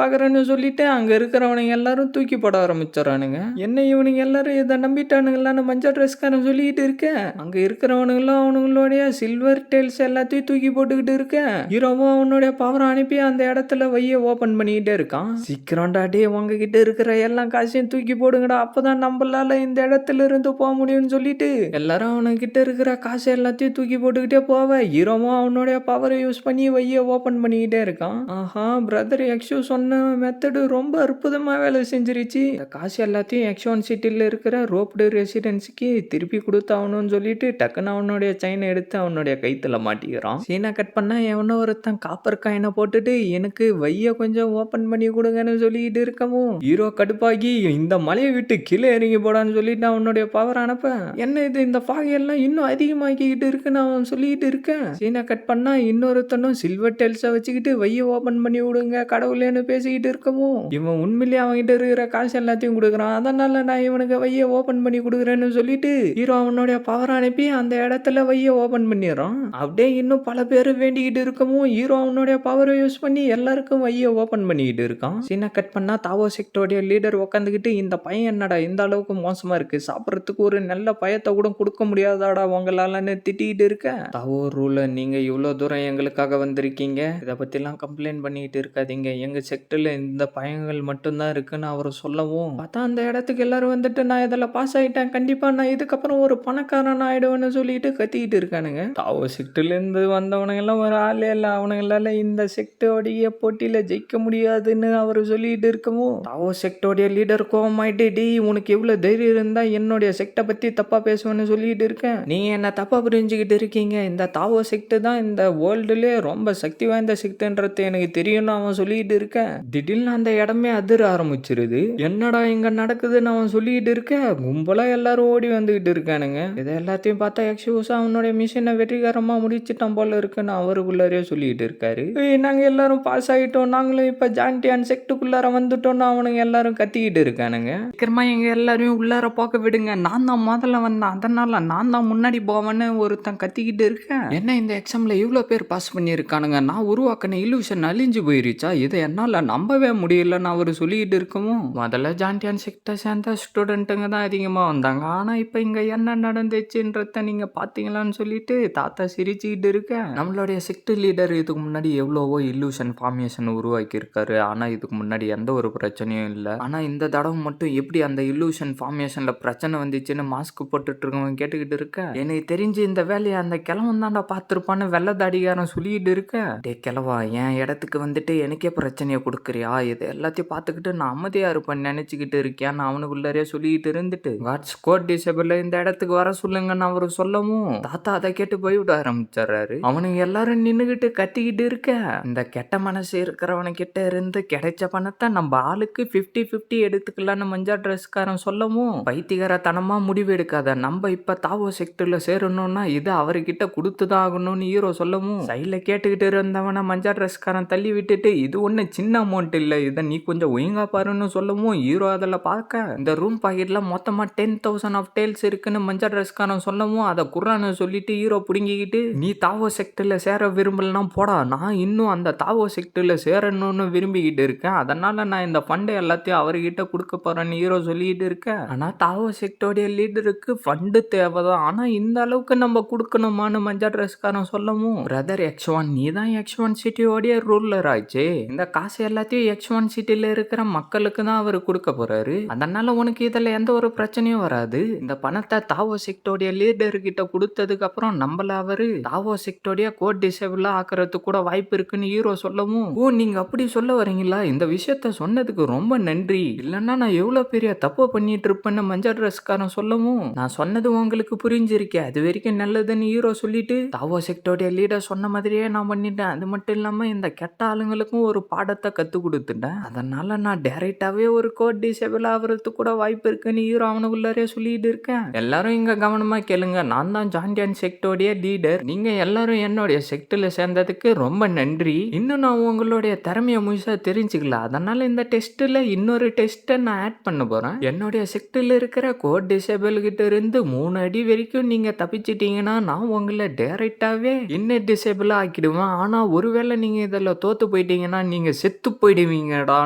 பார்க்கறேன்னு சொல்லிட்டு அங்க இருக்கிறவனுங்க எல்லாரும் தூக்கி போட ஆரம்பிச்சிடறானுங்க. என்ன இவனுங்க எல்லாரும் இதை நம்பிட்டானுங்களான்னு மஞ்சா ட்ரெஸ்காரன் சொல்லிட்டு இருக்கேன். அங்க இருக்கிறவனுங்களும் அவனுங்களுடைய சில்வர் டேல்ஸ் எல்லாத்தையும் தூக்கி போட்டுக்கிட்டு இருக்கேன். ஹீரோவும் அவனுடைய பவரை அனுப்பி அந்த இடத்துல வைய ஓபன் பண்ணிக்கிட்டே இருக்கான். சீக்கிரம் டாடி உங்ககிட்ட இருக்கிற எல்லா காசையும் தூக்கி போடுங்கடா, அப்பதான் நம்மளால இந்த இடத்துல இருந்து போக முடியும்னு சொல்லிட்டு எல்லாரும் அவனுக்கிட்ட இருக்கிற காசு எல்லாத்தையும் தூக்கி போட்டுக்கிட்டே போவ ஹீரோவும் அவனுடைய பவரை யூஸ் பண்ணி வைய ஓபன் பண்ணிக்கிட்டே இருக்கான். ஆஹா பிரதர் எக்ஷோ சொன்ன மெத்தடு ரொம்ப அற்புதமா வேலை செஞ்சிருச்சு, இந்த காசு எல்லாத்தையும் எக்ஷோன் சிட்டில இருக்கிற ரோப்டு ரெசிடென்சிக்கு திருப்பி கொடுத்தாகணும்னு சொல்லிட்டு டக்குன்னு அவனுடைய செயினை எடுத்து அவனுடைய கைத்துல மாட்டிக்கிறான். சீனை கட் பண்ணா எவனோ ஒருத்தன் காப்பர் காயினை போட்டுட்டு எனக்கு வைய கொஞ்சம் ஓபன் பண்ணி கொடுங்கன்னு சொல்லிட்டு இருக்கவும் ஹீரோ கடுப்பாகி இந்த மலையை விட்டு கீழே இறங்கி போடான்னு சொல்லிட்டு அவனுடைய பவர் அனுப்ப என்ன இது இந்த பாகையெல்லாம் இன்னும் அதிகமாக்கிக்கிட்டு இருக்குன்னு அவன் சொல்லிட்டு இருக்கேன். சீனை கட் பண்ணா இன்னொருத்தனும் சில்வர் டெல்ஸை வச்சுக்கிட்டு வைய ஓபன் பண்ணி விடுங்க கடவுளேன்னு பேசிக்கிட்டு இருக்கவும் இவன் உண்மையிலேயே அவன்கிட்ட இருக்கிற காசு எல்லாத்தையும் கொடுக்குறான். அதனால நான் இவனுக்கு வைய ஓபன் பண்ணி கொடுக்குறேன்னு சொல்லிட்டு ஹீரோ அவனுடைய பவர் அனுப்பி அந்த இடத்துல வைய ஓபன் பண்ணிடுறான். அப்படியே இன்னும் பல பேர் வேண்டிக்கிட்டு இருக்கவும் ஹீரோ அவனுடைய பவரை யூஸ் பண்ணி எல்லாருக்கும் வைய ஓபன் பண்ணிக்கிட்டு இருக்கான். சீனை கட் பண்ணா தாவோ செக்டோடைய லீடர் உட்காந்துக்கிட்டு இந்த பையன் என்னடா இந்த அளவுக்கு மோசமா இருக்கு, சாப்பிட்றதுக்கு ஒரு நல்ல பயத்தை கூட கொடுக்க முடியாதாடா உங்களாலன்னு திட்டிக்கிட்டு இருக்க. தாவோ ரூல நீங்க இவ்வளவு தூரம் எங்களுக்காக வந்திருக்கீங்க, இதை பத்திலாம் கம்ப்ளைண்ட் பண்ணிட்டு இருக்காதீங்க, எங்க செக்டர்ல இந்த பயங்கள் மட்டும்தான் இருக்குன்னு அவர் சொல்லவும் பார்த்தா அந்த இடத்துக்கு எல்லாரும் வந்துட்டு நான் இதில் பாஸ் ஆயிட்டேன், கண்டிப்பா நான் இதுக்கப்புறம் ஒரு பணக்காரன் ஆயிடுவேன்னு சொல்லிட்டு கத்திக்கிட்டு இருக்கானுங்க. தாவோ செக்டர்ல இருந்து வந்தவனுங்க எல்லாம் ஒரு ஆளே இல்ல, அவனுங்களால இந்த செக்டோடைய போட்டியில ஜெயிக்க முடியாதுன்னு அவர் சொல்லிட்டு இருக்கவும் தாவோ செக்டோடைய லீடர் கோவமாயிட்டு டி உனக்கு எவ்வளவு தைரியம் இருந்தா என்னுடைய செக்டை பத்தி தப்பா பேசுவேன்னு சொல்லிட்டு இருக்கேன், நீங்க என்ன தப்பா புரிஞ்சுக்கிட்டு இருக்கீங்க, இந்த தாவோ செக்ட் தான் இந்த வேர்ல்டுலயே ரொம்ப சக்தி வாய்ந்த செக்ட்ன்றது எனக்கு தெரியும்னு அவன் சொல்லிட்டு இருக்கேன். திடீர்னு அந்த இடமே அதிர ஆரம்பிச்சிருது. என்னடா இங்க நடக்குதுன்னு அவன் சொல்லிட்டு இருக்க கும்பலா எல்லாரும் ஓடி வந்துகிட்டு இருக்கானுங்க. இதை எல்லாத்தையும் பார்த்தா எக்ஸூஸா அவனுடைய மிஷினை வெற்றிகரமா முடிச்சிட்டான் போல இருக்குன்னு அவருக்குள்ளாரே சொல்லிட்டு இருக்காரு. நாங்க எல்லாரும் பாஸ் ஆகிட்டோம், நாங்களும் இப்ப ஜான்டியான் செக்டுக்குள்ளார வந்துட்டோம்னு அவனுங்க எல்லாரும் கத்திக்கிட்டு இருக்கானுங்க. சீக்கிரமா எங்க எல்லாரையும் உள்ளார போக்க விடுங்க, நான் தான் முதல்ல வந்தேன், அதனால நான் தான் முன்னாடி போவேன்னு ஒருத்தன் கத்திக்கிட்டு இருக்கேன். என்ன இந்த எக்ஸாம்ல இவ்வளவு பேர் பாஸ் பண்ணியிருக்கானுங்க, நான் உருவாக்கின இல்யூஷன் அழிஞ்சு போயிருச்சா, இதை என்னால நம்பவே முடியலன்னு அவரு சொல்லிட்டு இருக்கவும் முதல்ல ஜான்டியான் செக்டை சேர்ந்த ஸ்டூடெண்ட்டுங்க தான் அதிகமா வந்தாங்க, ஆனா இப்ப இங்க என்ன நடந்துச்சுன்றத நீங்க பாத்தீங்களான்னு சொல்லிட்டு தாத்தா சிரிச்சுக்கிட்டு இருக்க. நம்மளுடைய செக்ட் லீடர் இதுக்கு முன்னாடி எவ்வளவோ இல்லூஷன் ஃபார்மேஷன் உருவாக்கி இருக்காரு, ஆனா இதுக்கு முன்னாடி எந்த ஒரு பிரச்சனையும் இல்லை, ஆனா இந்த தடவை மட்டும் எப்படி அந்த இல்லூஷன் ஃபார்மேஷன்ல பிரச்சனை வந்துச்சுன்னு மாஸ்க் போட்டுட்டு இருக்கவங்க கேட்டுக்கிட்டு இருக்க. எனக்கு தெரிஞ்சு இந்த வேலையை அந்த கிழவன் தாண்டா பார்த்துருப்பான்னு வெள்ளை தாடிகாரன் சொல்லிட்டு இருக்க. டே கிழவா என் இடத்துக்கு வந்துட்டு எனக்கே பிரச்சனையை கொடுக்குறியா, இது எல்லாத்தையும் பார்த்துக்கிட்டு நான் அமைதியா இருப்பேன்னு நினைச்சுக்கிட்டு இருக்கேன் அவனுக்குள்ளாரே சொல்லிட்டு இருந்துட்டு காட்ஸ் கோட் டிசேபிள் இந்த இடத்துக்கு வர சொல்லுங்கன்னு அவரு சொல்லவும் தாத்தா அதை கேட்டு போய்விட ஆரம்பிச்சாரு. அவனுங்க எல்லாரும் நின்னுகிட்டு கத்திக்கிட்டு இருக்க. இந்த கெட்ட மனசு இருக்கிறவன கிட்ட இருந்து கிடைச்ச பணத்தை நம்ம ஆளுக்கு 50-50 எடுத்துக்கலான்னு மஞ்சா ட்ரெஸ்காரன் சொல்லவும் பைத்தியகாரத்தனமா முடிவு எடுக்காத, நம்ம இப்ப தாவோ செக்டர்ல சேரணும்னா இது அவர்கிட்ட கொடுத்துதான் ஆகணும்னு ஹீரோ சொல்லவும் சைட்ல கேட்டுக்கிட்டு இருந்தவன மஞ்சா ட்ரெஸ்காரன் தள்ளி விட்டுட்டு இது ஒண்ணு சின்ன அமௌண்ட் இல்ல, இதை நீ கொஞ்சம் ஒழுங்கா பாருன்னு சொல்லவும் ஹீரோ அதில் பார்க்க இந்த ரூம் பாக்கெட்ல மொத்தமா 10,000 ஆஃப் டேல்ஸ் இருக்குன்னு மஞ்சா ட்ரெஸ்காரன் சொல்லவும் அதை குர்ரான்னு சொல்லிட்டு ஹீரோ புடுங்கிக்கிட்டு நீ தாவோ செக்டர்ல சேர விரும்பலன்னா போடா, நான் இன்னும் அந்த தாவோ செக்டர்ல சேரணும்னு விரும்பிக்கிட்டு இருக்கேன், அதனால நான் இந்த ஃபண்டை எல்லாத்தையும் அவர்கிட்ட கொடுக்க போறேன்னு ஹீரோ சொல்லிட்டு இருக்கேன். ஆனா தாவோ செக்டோடைய லீடருக்கு ஃபண்டு தேவைதான், ஆனா இந்த அளவுக்கு நம்ம கொடுக்கணுமான்னு மஞ்சா ட்ரெஸ்காரன் சொல்லவும் பிரதர் X1 நீ தான் X1 சிட்டியோடைய ரூலர் ஆச்சு, இந்த காசு எல்லாத்தையும் X1 சிட்டில இருக்கிற மக்களுக்கு தான் அவர் கொடுக்க போறாரு, அதனால உனக்கு இதுல எந்த ஒரு பிரச்சனையும் வராது, இந்த பணத்தை தாவோ செக்டோடைய லீடர் கிட்ட கொடுத்ததுக்கு அப்புறம் நம்மள அவரு தாவோ செக்டோடைய கோட் டிசேபிள் ஆக்குறதுக்கு கூட வாய்ப்பு இருக்குன்னு ஹீரோ சொல்லவும் ஓ நீங்க அப்படி சொல்ல வரீங்களா, இந்த விஷயத்த சொன்னதுக்கு ரொம்ப நன்றி, இல்லன்னா நான் எவ்வளவு பெரிய தப்பு பண்ணிட்டு இருப்பேன்னு மஞ்சா ட்ரெஸ்காரன் சொல்லவும் நான் சொன்னது உங்களுக்கு புரிஞ்சிருக்கேன், அது வரைக்கும் நல்லதுன்னு ஹீரோ சொல்லிட்டு தாவோ செக்டோடைய லீடர் சொன்ன மாதிரியே நான் பண்ணிட்டேன், அது மட்டும் இல்லாம இந்த கெட்ட ஆளுங்களுக்கும் ஒரு பாடத்தை கத்து கொடுத்துட்டேன், அதனால நான் டைரக்டாவே ஒரு கோட் டிசேபிள் ஆகிறதுக்கு கூட வாய்ப்பு இருக்குன்னு ஹீரோ அவனுக்குள்ளாரே சொல்லிட்டு இருக்கேன். எல்லாரும் இங்க கவனமா கேளுங்க, நான் தான் ஜான்டியான் செக்டோடைய லீடர், நீங்க எல்லாரும் என்னுடைய செக்டர்ல சேர்ந்ததுக்கு ரொம்ப நன்றி, இன்னும் நான் உங்களுடைய திறமைய முழுசா தெரிஞ்சுக்கல, அதனால இந்த டெஸ்ட்ல இன்னொரு டெஸ்ட்டை நான் ஆட் பண்ண போறேன், என்னுடைய செக்டர்ல இருக்கிற கோட் டிசேபிள் கிட்ட இருந்து 3 அடி வரைக்கும் நீங்க தப்பிச்சிட்டீங்கன்னா நான் உங்களை டைரக்டாவே இன்னர் டிசேபிள் ஆக்கிடுவேன், ஆனா ஒருவேளை நீங்க இதுல தோத்து போயிட்டீங்கன்னா நீங்க செத்து போயிடுவீங்கடா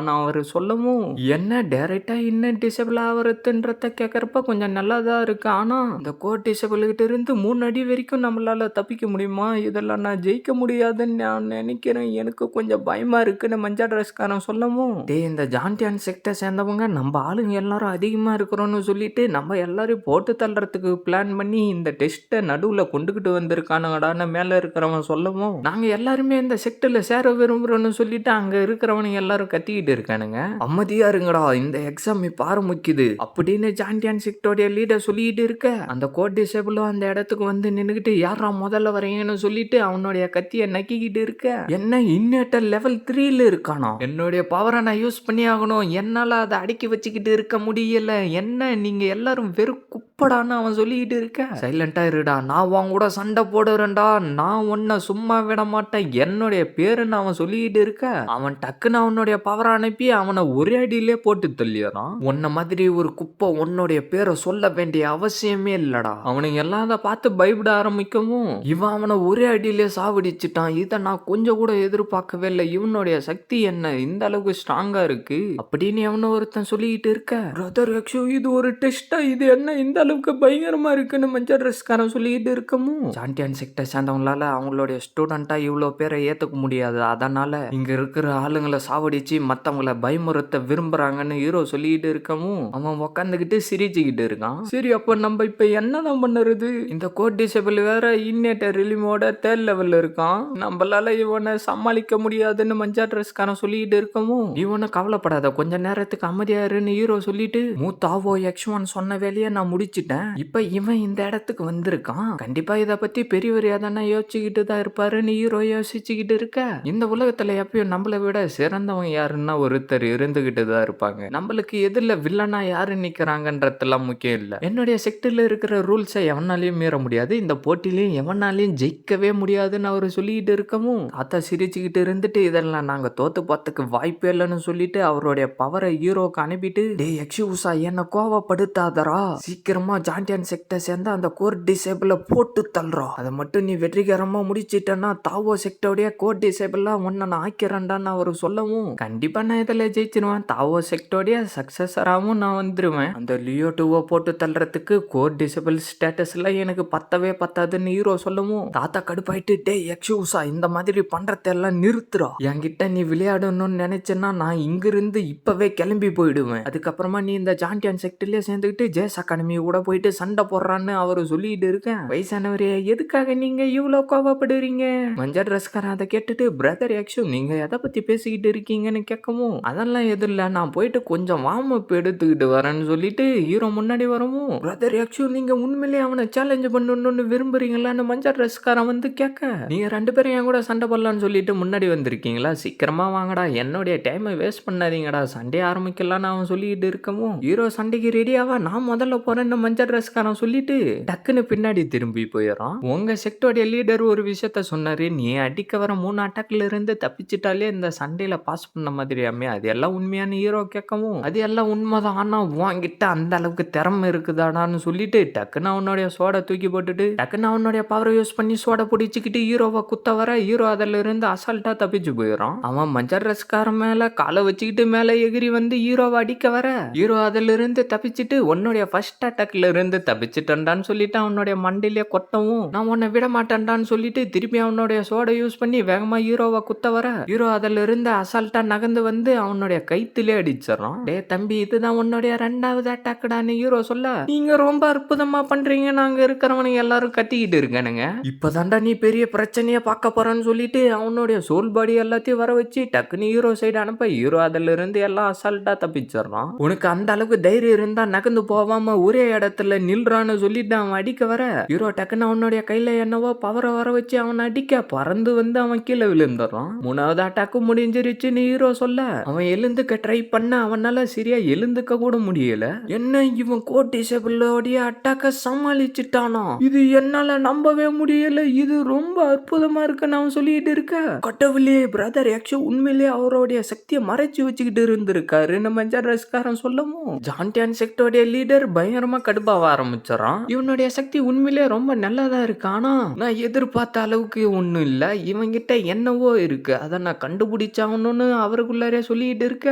நான் அவரு சொல்லவும் என்ன டைரக்டா இன்னர் டிசேபிள் ஆகிறதுன்றத கேட்கறப்ப கொஞ்சம் நல்லாதான் இருக்கு, ஆனா இந்த கோட் டிசேபிள் கிட்ட இருந்து 3 அடி வரைக்கும் நம்மளால தப்பிக்க முடியுமா, இதெல்லாம் நான் ஜெயிக்க முடியாதுன்னு நான் நினைக்கிறேன், எனக்கு கொஞ்சம் பயமா இருக்குன்னு மஞ்சா ட்ரெஸ்காரன் சொல்லவும் இந்த ஜான்டியான் செக்டர் சேர்ந்தவங்க நம்ம ஆளுங்க எல்லாரும் அதிகமா இருக்கிறோம்னு சொல்லிட்டு நம்ம எல்லாரையும் போட்டு தள்ளுறதுக்கு பிளான் பண்ணி இந்த டெஸ்ட்டை நடுவுல கொண்டுகிட்டு வந்திருக்கானுங்கடான்னு மேல இருக்கிறவன் சொல்லவும் நாங்க எல்லாருமே இந்த செக்டர்ல சேர விரும்புறோம்னு சொல்லிட்டு அங்க இருக்கிறவனுங்க எல்லாரும் கத்திக்கிட்டு இருக்கானுங்க, அமைதியா இருங்கடா இந்த எக்ஸாம் இப்ப ஆரம்பிக்குது, சொல்லு அப்படின்னு சாண்டியன் செக்டோடைய லீடர் சொல்லிட்டு இருக்க, அந்த கோட் டிசேபிளும் அந்த இடத்துக்கு வந்து நின்னுகிட்டு யாரா முதல்ல வரீங்கன்னு சொல்லிட்டு அவனுடைய கத்தியை நக்கிக்கிட்டு இருக்க, என்ன இன்னேட்டர் லெவல் 3ல இருக்கானோ, என்னுடைய பவரை நான் யூஸ் பண்ணி ஆகணும், என்னால அதை அடக்கி வச்சுக்கிட்டு இருக்க முடியல, என்ன நீங்க எல்லாரும் வெறும் குப்படான்னு அவன் சொல்லிக்கிட்டு இருக்க, சைலண்டா இருடா, நான் உன் கூட சண்டை போடுறேன்டா, நான் உன்னை சும்மா விட மாட்டேன், என்னுடைய பேருன்னு அவன் சொல்லிக்கிட்டு இருக்க, அவன் டக்குன்னு அவனுடைய பவரை அனுப்பி அவனை ஒரே அடியிலே போட்டு தள்ளிடுறான். உன்ன மாதிரி ஒரு குப்பை உன்னுடைய பேரை சொல்ல வேண்டிய அவசியமே இல்லடா. அவனுங்க எல்லாம் அதை பார்த்து பயப்பட ஆரம்பிக்கவும் இவன் அவனை ஒரே அடியிலே சாவடிச்சுட்டான். இதை நான் கொஞ்சம் கூட எதிர்பார்க்கவே இல்லை. இவனுடைய சக்தி என்ன இந்த அளவுக்கு ஸ்ட்ராங்கா இருக்கு அப்படின்னு எவனோ ஒருத்தன் சொல்லிக்கிட்டு இருக்க, பிரதர் எக்ஸோ இது ஒரு டெஸ்டா, இது என்ன இந்த அளவுக்கு பயங்கரமா இருக்குன்னு மஞ்சள் ட்ரெஸ்காரன் சொல்லிக்கிட்டு இருக்கவும், சாண்டியன் செக்டர் சேர்ந்தவங்களால அவங்களுடைய ஸ்டூடெண்டா இவ்வளவு பேரை ஏத்துக்க முடியாது, அதனால இங்க இருக்கிற ஆளுங்களை சாவடிச்சு மத்தவங்களை பயமுறுத்த விரும்புறாங்கன்னு ஹீரோ சொல்லிட்டு இருக்கவும் அவன் உக்காந்துக்கிட்டு சிரிச்சுக்கிட்டு இருக்கான். சரி அப்ப நம்ம இப்ப என்னதான் பண்ணுறது, இந்த கோட் டிசேபிள் வேற இன்னேட்டர் ரிலிமோட 3rd லெவல்ல இருக்கான், நம்மளால இவனை சமாளிக்க முடியாதுன்னு மஞ்சா ட்ரெஸ்காரன் சொல்லிட்டு இருக்கவும், இவனை கவலைப்படாத கொஞ்ச நேரத்துக்கு அமைதியாருன்னு ஹீரோ சொல்லிட்டு, மூத்தாவோ X1 சொன்ன வேலையை நான் முடிச்சிட்டேன், இப்ப இவன் இந்த இடத்துக்கு வந்திருக்கான், கண்டிப்பா இதை பத்தி பெரியவரையா தானே யோசிச்சுக்கிட்டு தான் இருப்பாருன்னு ஹீரோ யோசிச்சுக்கிட்டு இருக்க, இந்த உலகத்துல எப்பயும் நம்மளை விட சிறந்தவன் யாருன்னா ஒருத்தர் இருந்துகிட்டு தான் இருப்பாங்க, நம்மளுக்கு எதிரில் வில்லனா யாரு நிக்கிறாங்கன்றதெல்லாம் முக்கியம் இல்ல, என்னுடைய செக்டர்ல இருக்கிற ரூல்ஸை எவனாலையும் மீற முடியாது, இந்த போட்டிலையும் எவனாலையும் ஜெயிக்கவே முடியாதுன்னு அவரு சொல்லிட்டு இருக்கவும் தாத்தா சிரிச்சுக்கிட்டு இருந்துட்டு, இதெல்லாம் நாங்க தோத்து பார்த்துக்கு வாய்ப்பே இல்லைன்னு சொல்லிட்டு அவருடைய பவரை ஹீரோக்கு அனுப்பிட்டு, டே எக்ஸூசா என்ன கோவப்படுத்தாதரா, சீக்கிரமா சாண்டியன் செக்டர் சேர்ந்து அந்த கோர் டிசேபிள போட்டு தள்ளுறோம், அதை மட்டும் நீ வெற்றிகரமா முடிச்சிட்டன்னா தாவோ செக்டோடைய கோர் டிசேபிளா உன்னை நான் ஆக்கிறேன்டான்னு அவரு சொல்லவும், கண்டிப்பா நான் இதில் ஜெயிச்சிருவேன், தாவோ செக்டோடைய சக்சஸராகவும் நான் வந்துருவேன், அந்த லியோ 2 போட்டு தள்ளுறதுக்கு கோர் டிசேபிள் ஸ்டேட்டஸ்ல எனக்கு பத்தவே பத்தாதுன்னு ஹீரோ சொல்லவும் தாத்தா கடுப்பாயிட்டு, டே எக்ஸூசா இந்த மாதிரி பண்றதெல்லாம் நிறுத்துறா, என்கிட்ட நீ விளையாடணும்னு நினைச்சேன்னா நான் இங்கிருந்து இப்பவே கிளம்பி போயிடுவேன், அதுக்கப்புறமா நீ இந்த சாண்டியன் செக்டர்லயே சேர்ந்துக்கிட்டு ஜேஸ் அகாடமி கூட போயிட்டு சண்டை போடுறான்னு அவரு சொல்லிட்டு இருக்கேன், வயசானவரே எதுக்காக நீங்க இவ்வளவு கோவப்படுறீங்க, மஞ்சள் ட்ரெஸ்காரன் அதை கேட்டுட்டு, பிரதர் எக்ஸு நீங்க எதை பத்தி பேசிக்கிட்டு இருக்கீங்கன்னு கேட்கவும், அதெல்லாம் எதுவும் இல்ல நான் போயிட்டு கொஞ்சம் வார்ம் அப் எடுத்துக்கிட்டு வரேன்னு சொல்லிட்டு ஹீரோ முன்னாடி வரவும், பிரதர் எக்ஸு நீங்க உண்மையிலேயே அவனை சேலஞ்ச் பண்ணணும்னு விரும்புறீங்களான்னு மஞ்சள் ட்ரெஸ்காரன் வந்து கேட்க, நீங்க 2 பேரும் என் கூட சண்டை போடலான்னு சொல்லிட்டு முன்னாடி வந்திருக்கீங்களா, சீக்கிரமா வாங்கடா, என்னுடைய டைமை வேஸ்ட் பண்ணாதீங்கடா, சண்டே ஆரம்பிக்கலான்னு அவன் சொல்லிட்டு இருக்கவும், ஹீரோ சண்டைக்கு ரெடியாவா நான் முதல்ல போறேன்னு மஞ்சள் ட்ரெஸ்காரன் சொல்லிட்டு டக்குன்னு பின்னாடி திரும்பி போயிடறான். உங்க செக்டோடைய லீடர் ஒரு விஷயத்த சொன்னாரு, நீ அடிக்க வர 3 அட்டாக்ல இருந்து தப்பிச்சிட்டாலே இந்த சண்டையில பாஸ் பண்ண மாதிரியாமே, அது எல்லாம் உண்மையான ஹீரோ கேட்கவும், அது எல்லாம் உண்மைதான், ஆனா உன்கிட்ட அந்த அளவுக்கு திறமை இருக்குதாடான்னு சொல்லிட்டு டக்குன்னு அவனுடைய சோடை தூக்கி போட்டுட்டு டக்குன்னு அவனுடைய பவரை யூஸ் பண்ணி சோடை பிடிச்சிக்கிட்டு ஹீரோவை குத்த வர ஹீரோ அதுல இருந்து அசால்ட்டா தப்பிச்சு போயிடறான். அவன் மஞ்சள் ட்ரெஸ்காரன் மேல காலை வச்சுக்கிட்டு மேல எகிரி வந்து ஹீரோவை அடிக்க வர ஹீரோ அதுல இருந்து தப்பிச்சுட்டு உன்னுடைய ஃபர்ஸ்ட் அட்டாக்ல இருந்து தப்பிச்சுட்டேன்டான்னு சொல்லிட்டு அவனுடைய மண்டிலே கொட்டவும், நான் உன்னை விட மாட்டேன்டான்னு சொல்லிட்டு திருப்பி அவனுடைய சோடை யூஸ் பண்ணி வேகமா ஹீரோவை குத்த வர ஹீரோ அதுல இருந்து அசால்ட்டா நகர்ந்து வந்து அவனுடைய கைத்திலே அடிச்சிடறான். டே தம்பி இதுதான் உன்னுடைய 2வது அட்டாக்டான்னு ஹீரோ சொல்ல, நீங்க ரொம்ப அற்புதமா பண்றீங்க, நாங்க இருக்கிறவனுங்க எல்லாரும் கத்திக்கிட்டு இருக்கானுங்க, இப்பதான்டா நீ பெரிய பிரச்சனைய பார்க்க போறன்னு சொல்லிட்டு அவனுடைய சோல் பாடி எல்லாத்தையும் வர வச்சு டக்குன்னு ஹீரோ சைடு அனுப்ப ஹீரோ அதுல இருந்து எல்லாம் அசால்ட்டா தப்பிச்சிடறான். உனக்கு அந்த அளவுக்கு தைரியம் இருந்தா நகர்ந்து போவாம ஒரே இடத்துல நில்றான்னு சொல்லிட்டு அவன் அடிக்க வர ஹீரோ டக்குன்னு அவனுடைய கையில என்னவோ பவரை வர வச்சு அவன் அடிக்க பறந்து வந்து அவன் கீழே விழுந்துடுறான். 3வது அட்டாக்கும் முடிஞ்சிருச்சுன்னு ஹீரோ சொல்ல அவன் எழுந்துக்க ட்ரை பண்ண அவனால சரியா எழுந்துக்க கூட முடியல. என்ன இவன் கோட் டிசேபிளோடைய அட்டாக்க சமாளிச்சுட்டானா, இது என்னால நம்பவே முடியல, இது ரொம்ப அற்புதமா இருக்குன்னு அவன் சொல்லிட்டு இருக்க, கடவுளே பிரதர் எக்ஸு உண்மையிலேயே அவருடைய சக்தியை மறைச்சு வச்சுக்கிட்டு இருந்திருக்காரு நம்ம மஞ்சள் ட்ரெஸ்காரன் சொல்லவும், சாண்டியன் செக்டோடைய லீடர் பயங்கரமா கடுப்பாக ஆரம்பிச்சிடறான். இவனுடைய சக்தி உண்மையிலேயே ரொம்ப நல்லதா இருக்கு, ஆனா நான் எதிர்பார்த்த அளவுக்கு ஒண்ணும் இல்ல, இவங்கிட்ட என்னவோ இருக்கு, அதை நான் கண்டுபிடிச்சாகணும்னு அவருக்குள்ளாரே சொல்லிட்டு இருக்க,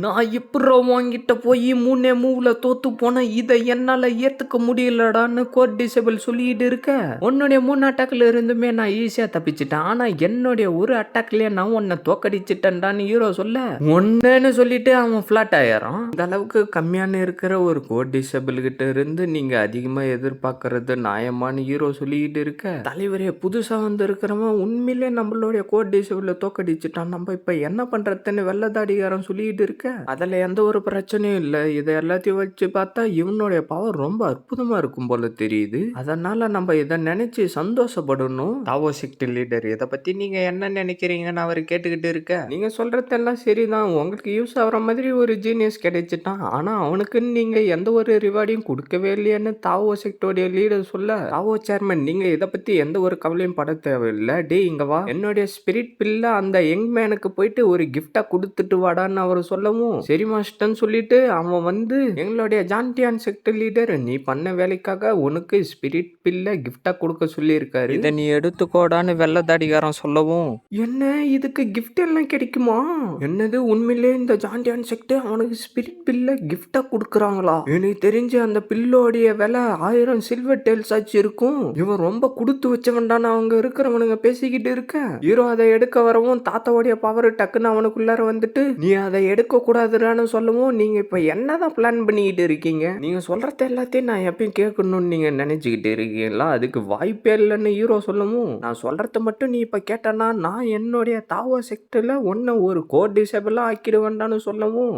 நான் எப்படி வாங்கிட்ட போய் 3 மூவ்ல தோத்து போன இதை என்னால ஏத்துக்க முடியலடான்னு கோட் டிசேபிள் சொல்லிட்டு இருக்க, உன்னுடைய 3 அட்டாக்ல இருந்துமே நான் ஈஸியா தப்பிச்சிட்டேன், ஆனா என்னுடைய ஒரு அட்டாக்லயே நான் உன்னை தோக்கடிச்சிட்டேன்டான்னு ஹீரோ சொல்ல ஒன்னுன்னு சொல்லிட்டு அவன் பிளாட் ஆயிடுறான். இந்த அளவுக்கு கம்மியான இருக்கிற ஒரு கோட் டிசேபிள் கிட்ட இருந்து நீங்க அதிகமா எதிர்பார்க்கறது நியாயமானு ஹீரோ சொல்லிட்டு இருக்க, தலைவரே புதுசா வந்து இருக்கிறவன் உண்மையிலே நம்மளுடைய கோட் டிசேபிள தோக்கடிச்சிட்டான், நம்ம இப்ப என்ன பண்றதுன்னு வெள்ளதாடிகாரன் சொல்லிட்டு இருக்க, அதுல எந்த ஒரு பிரச்சனையும் இல்ல, இதை எல்லாத்தையும் வச்சு பார்த்தா இவனுடைய பவர் ரொம்ப அற்புதமா இருக்கும் போல தெரியுது. அதனால நம்ம இதை நினைச்சு சந்தோஷப்படணும். தாவோ செக்ட் லீடர் இதை பத்தி நீங்க என்ன நினைக்கிறீங்கன்னு அவர் கேட்டுக்கிட்டு இருக்க, நீங்க சொல்றதெல்லாம் சரிதான். உங்களுக்கு யூஸ் ஆகுற மாதிரி ஒரு ஜீனியஸ் கிடைச்சிட்டான். ஆனா அவனுக்குன்னு நீங்க எந்த ஒரு ரிவார்டையும் கொடுக்கவே இல்லையான்னு தாவோ செக்டோடைய லீடர் சொல்ல, தாவோ சேர்மன் நீங்க இதை பத்தி எந்த ஒரு கவலையும் பட தேவையில்லை. டே இங்க வா, என்னுடைய ஸ்பிரிட் பில்ல அந்த யங் மேனுக்கு போயிட்டு ஒரு கிஃப்டா கொடுத்துட்டு வாடான்னு அவர் சொல்லவும், சரி மாஸ்டர்ன்னு சொல்லிட்டு அவன் வந்து எங்களுடைய ஜான்டியான் செக்டர் லீடர் நீ பண்ண வேலைக்காக உனக்கு ஸ்பிரிட் பில்ல கிஃப்டா கொடுக்க சொல்லியிருக்காரு, இதை நீ எடுத்துக்கோடான்னு வெள்ளதாடிகாரன் சொல்லவும், என்ன இதுக்கு கிஃப்ட் எல்லாம் கிடைக்குமா? என்னது உண்மையிலே இந்த ஜான்டியான் செக்டர் அவனுக்கு ஸ்பிரிட் பில்ல கிஃப்டா கொடுக்குறாங்களா? எனக்கு தெரிஞ்சு அந்த பில்லோடைய விலை 1000 சில்வர் டேல்ஸ் ஆச்சு இருக்கும். இவன் ரொம்ப கொடுத்து வச்சவன்டான அவங்க இருக்கிறவனுங்க பேசிக்கிட்டு இருக்க, ஹீரோ அதை எடுக்க வரவும் தாத்தாவுடைய பவர் டக்குன்னு அவனுக்குள்ளார வந்துட்டு நீ அதை எடுக்க கூடாதுன்னு சொல்லவும், நீங்க இப்ப என்னதான் பிளான் பண்ணிக்கிட்டு இருக்கீங்க? நீங்க சொல்றது எல்லாத்தையும் நான் எப்பயும் கேட்கணும்னு நீங்க நினைச்சுக்கிட்டு இருக்கீங்களா? அதுக்கு வாய்ப்பே இல்லைன்னு ஹீரோ சொல்லவும், நான் சொல்றத மட்டும் நீ இப்ப கேட்டனா நான் என்னுடைய தாவோ செக்டர்ல ஒன்ன ஒரு கோட் டிசேபிளா ஆக்கிடுவேன்டான்னு சொல்லவும்,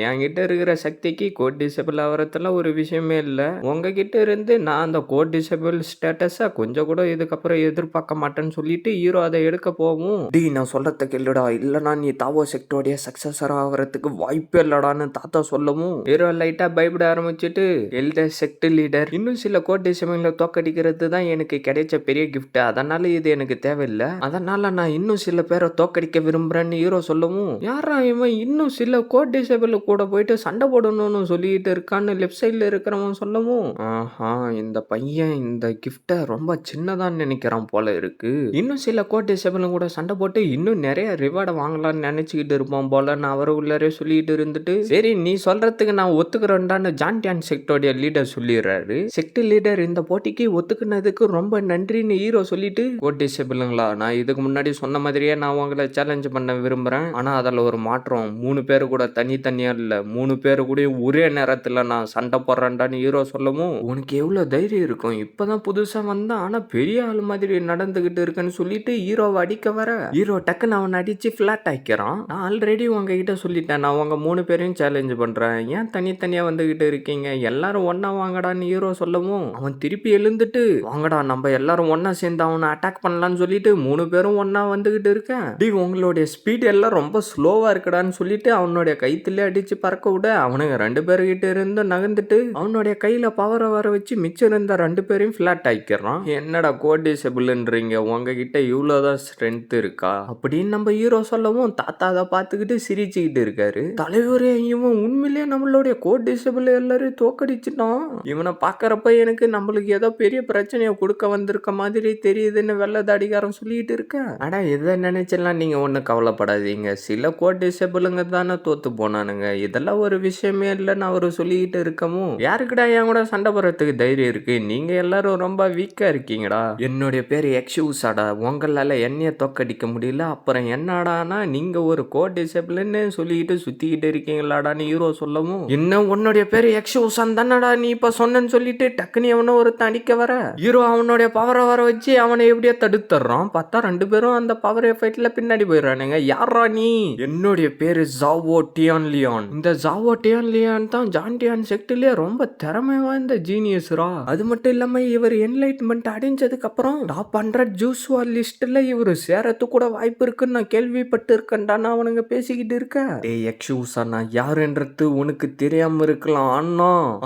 என்கிட்ட இருக்கிற சக்திக்கு கோட் டிசேபிள் ஆகிறதுல ஒரு விஷயமே இல்லை. உங்ககிட்ட இருந்து நான் அந்த கோட் டிசேபிள் ஸ்டேட்டஸை கொஞ்சம் கூட இதுக்கப்புறம் எதிர்பார்க்க மாட்டேன்னு சொல்லிட்டு ஹீரோ அதை எடுக்க போவும், டி நான் சொல்றத கேளுடா, இல்லனா நீ தாவோ செக்டோடைய சக்சஸர் ஆகிறதுக்கு வாய்ப்பே இல்லடான்னு தாத்தா சொல்லவும், ஹீரோ லைட்டா பயப்பட ஆரம்பிச்சுட்டு, எல்டர் செக்ட் லீடர் இன்னும் சில கோட் டிசேபிளை தோக்கடிக்கிறது தான் எனக்கு கிடைச்ச பெரிய கிஃப்ட், அதனால இது எனக்கு தேவையில்லை. அதனால நான் இன்னும் சில பேரை தோக்கடிக்க விரும்புறேன்னு ஹீரோ சொல்லவும், யாரா இவன் இன்னும் சில கோட் டிசேபிள் கூட போயிட்டு சண்டை போடணும்னு சொல்லிட்டு இருக்கான்னு லெஃப்ட் சைட்ல இருக்கிறவன் சொல்லவும், ஆஹா இந்த பையன் இந்த கிஃப்ட ரொம்ப சின்னதான்னு நினைக்கிறான் போல இருக்கு. இன்னும் சில கோட் டிசேபிளும் கூட சண்டை போட்டு இன்னும் நிறைய ரிவார்டை வாங்கலாம்னு நினைச்சுக்கிட்டு இருப்பான் போல நான் அவரு உள்ளரே சொல்லிட்டு இருந்துட்டு, சரி நீ சொல்றதுக்கு நான் ஒத்துக்கிறேன்டான்னு ஜான்டியான் செக்டோடைய லீடர் சொல்லிடுறாரு. செக்ட் லீடர் இந்த போட்டிக்கு ஒத்துக்குனதுக்கு ரொம்ப நன்றின்னு ஹீரோ சொல்லிட்டு, கோட் டிசேபிளுங்களா நான் இதுக்கு முன்னாடி சொன்ன மாதிரியே நான் உங்களை சேலஞ்ச் பண்ண விரும்புறேன். ஆனா அதில் ஒரு மாற்றம், 3 பேரு கூட தனித்தனியா இல்ல 3 பேரு கூட ஒரே நேரத்துல நான் சண்டை போடுறேன்டான்னு ஹீரோ சொல்லவும், உனக்கு எவ்வளவு தைரியம் இருக்கும், இப்பதான் புதுசா வந்தா ஆனா பெரிய ஆள் மாதிரி நடந்துகிட்டு இருக்குன்னு சொல்லிட்டு ஹீரோவை அடிக்க வர, ஹீரோ டக்குன்னு அவன் அடிச்சு பிளாட் ஆக்கிறான். நான் ஆல்ரெடி உங்ககிட்ட சொல்லிட்டேன் நான் உங்க 3 பேரையும் சேலஞ்ச் பண்றேன், ஏன் தனித்தனியா வந்துகிட்டு இருக்கீங்க, எல்லாரும் ஒன்னா வாங்கடான்னு ஹீரோ சொல்லவும், அவன் திருப்பி எழுந்துட்டு வாங்கடா நம்ம எல்லாரும் ஒன்னா சேர்ந்து அவனை அட்டாக் பண்ணலாம்னு சொல்லிட்டு 3 பேரும் ஒன்னா வந்துகிட்டு இருக்கேன். டி உங்களுடைய ஸ்பீட் எல்லாம் ரொம்ப ஸ்லோவா இருக்குடான்னு சொல்லிட்டு அவனுடைய கைத்துல அடிச்சு பறக்க விட, அவனுங்க 2 பேர்கிட்ட இருந்து நகர்ந்துட்டு அவனுடைய கையில பவரை வர வச்சு மிச்சம் இருந்த 2 பேரையும் பிளாட் ஆக்கிடுறான். என்னடா கோட் டிசேபிள்ன்றீங்க, உங்ககிட்ட இவ்வளவுதான் ஸ்ட்ரென்த் இருக்கா அப்படின்னு நம்ம ஹீரோ சொல்லவும், தாத்தா அதை பார்த்துக்கிட்டு சிரிச்சுக்கிட்டு இருக்காரு. தலைவரே இவன் உண்மையிலேயே நம்மளுடைய கோட் டிசேபிள் எல்லாரையும் தோக்கடிச்சுட்டான், இவனை பாக்குறப்ப எனக்கு நம்மளுக்கு ஏதோ பெரிய பிரச்சனையை கொடுக்க வந்திருக்க மாதிரி தெரியுதுன்னு வெள்ளதாடிகாரன் சொல்லிட்டு இருக்க, ஆனா இதை நினைச்செல்லாம் நீங்க ஒன்றும் கவலைப்படாதீங்க, சில கோட் டிசேபிளுங்க தானே தோத்து போனானுங்க, இதெல்லாம் ஒரு விஷயமே இல்லைன்னு அவரு சொல்லிக்கிட்டு இருக்கவும், யாருக்குடா என் கூட சண்டை போடுறதுக்கு தைரியம் இருக்கு, நீங்க எல்லாரும் ரொம்ப வீக்கா இருக்கீங்கடா, என்னுடைய பேர் எக்ஷூஸாடா, உங்களால என்னைய தோக்கடிக்க முடியல, அப்புறம் என்னடானா நீங்க ஒரு கோட் டிசேபிள்னு சொல்லிக்கிட்டு சுத்திக்கிட்டு இருக்கீங்களாடான்னு ஹீரோ சொல்லவும், இன்னும் உன்னுடைய பேர் எக்ஷூசான் தானடா நீ இப்ப சொன்னேன்னு சொல்லிட்டு டக்குனு அவனை ஒரு தடிக்க வர, ஹீரோ அவனுடைய பவரை வர வச்சு அவனை எப்படியோ தடுத்துறான். பார்த்தா 2 பேரும் அந்த பவர் எஃபெக்ட்ல பின்னாடி போயிடுறானுங்க. யாரா நீ? என்னுடைய பேரு ஜாவோ டியான் லியான். இந்த ஜாவோ டியான் லியான் தான் ஜான்டியான் செக்ட்லயே ரொம்ப திறமை வாய்ந்த ஜீனியஸ்ரா. அது மட்டும் இல்லாம இவர் என்லைட்மெண்ட் அடைஞ்சதுக்கு அப்புறம் டாப் 100 ஜூஸ்வா லிஸ்ட்ல இவர் சேரத்து கூட வாய்ப்பு இருக்குன்னு நான் கேள்விப்பட்டு இருக்கேன்டான்னு அவனுங்க பேசிக்கிட்டு இருக்க, டேய் எக்ஷூஸா நான் யாருன்றது உனக்கு தெரியாம இருக்கலாம்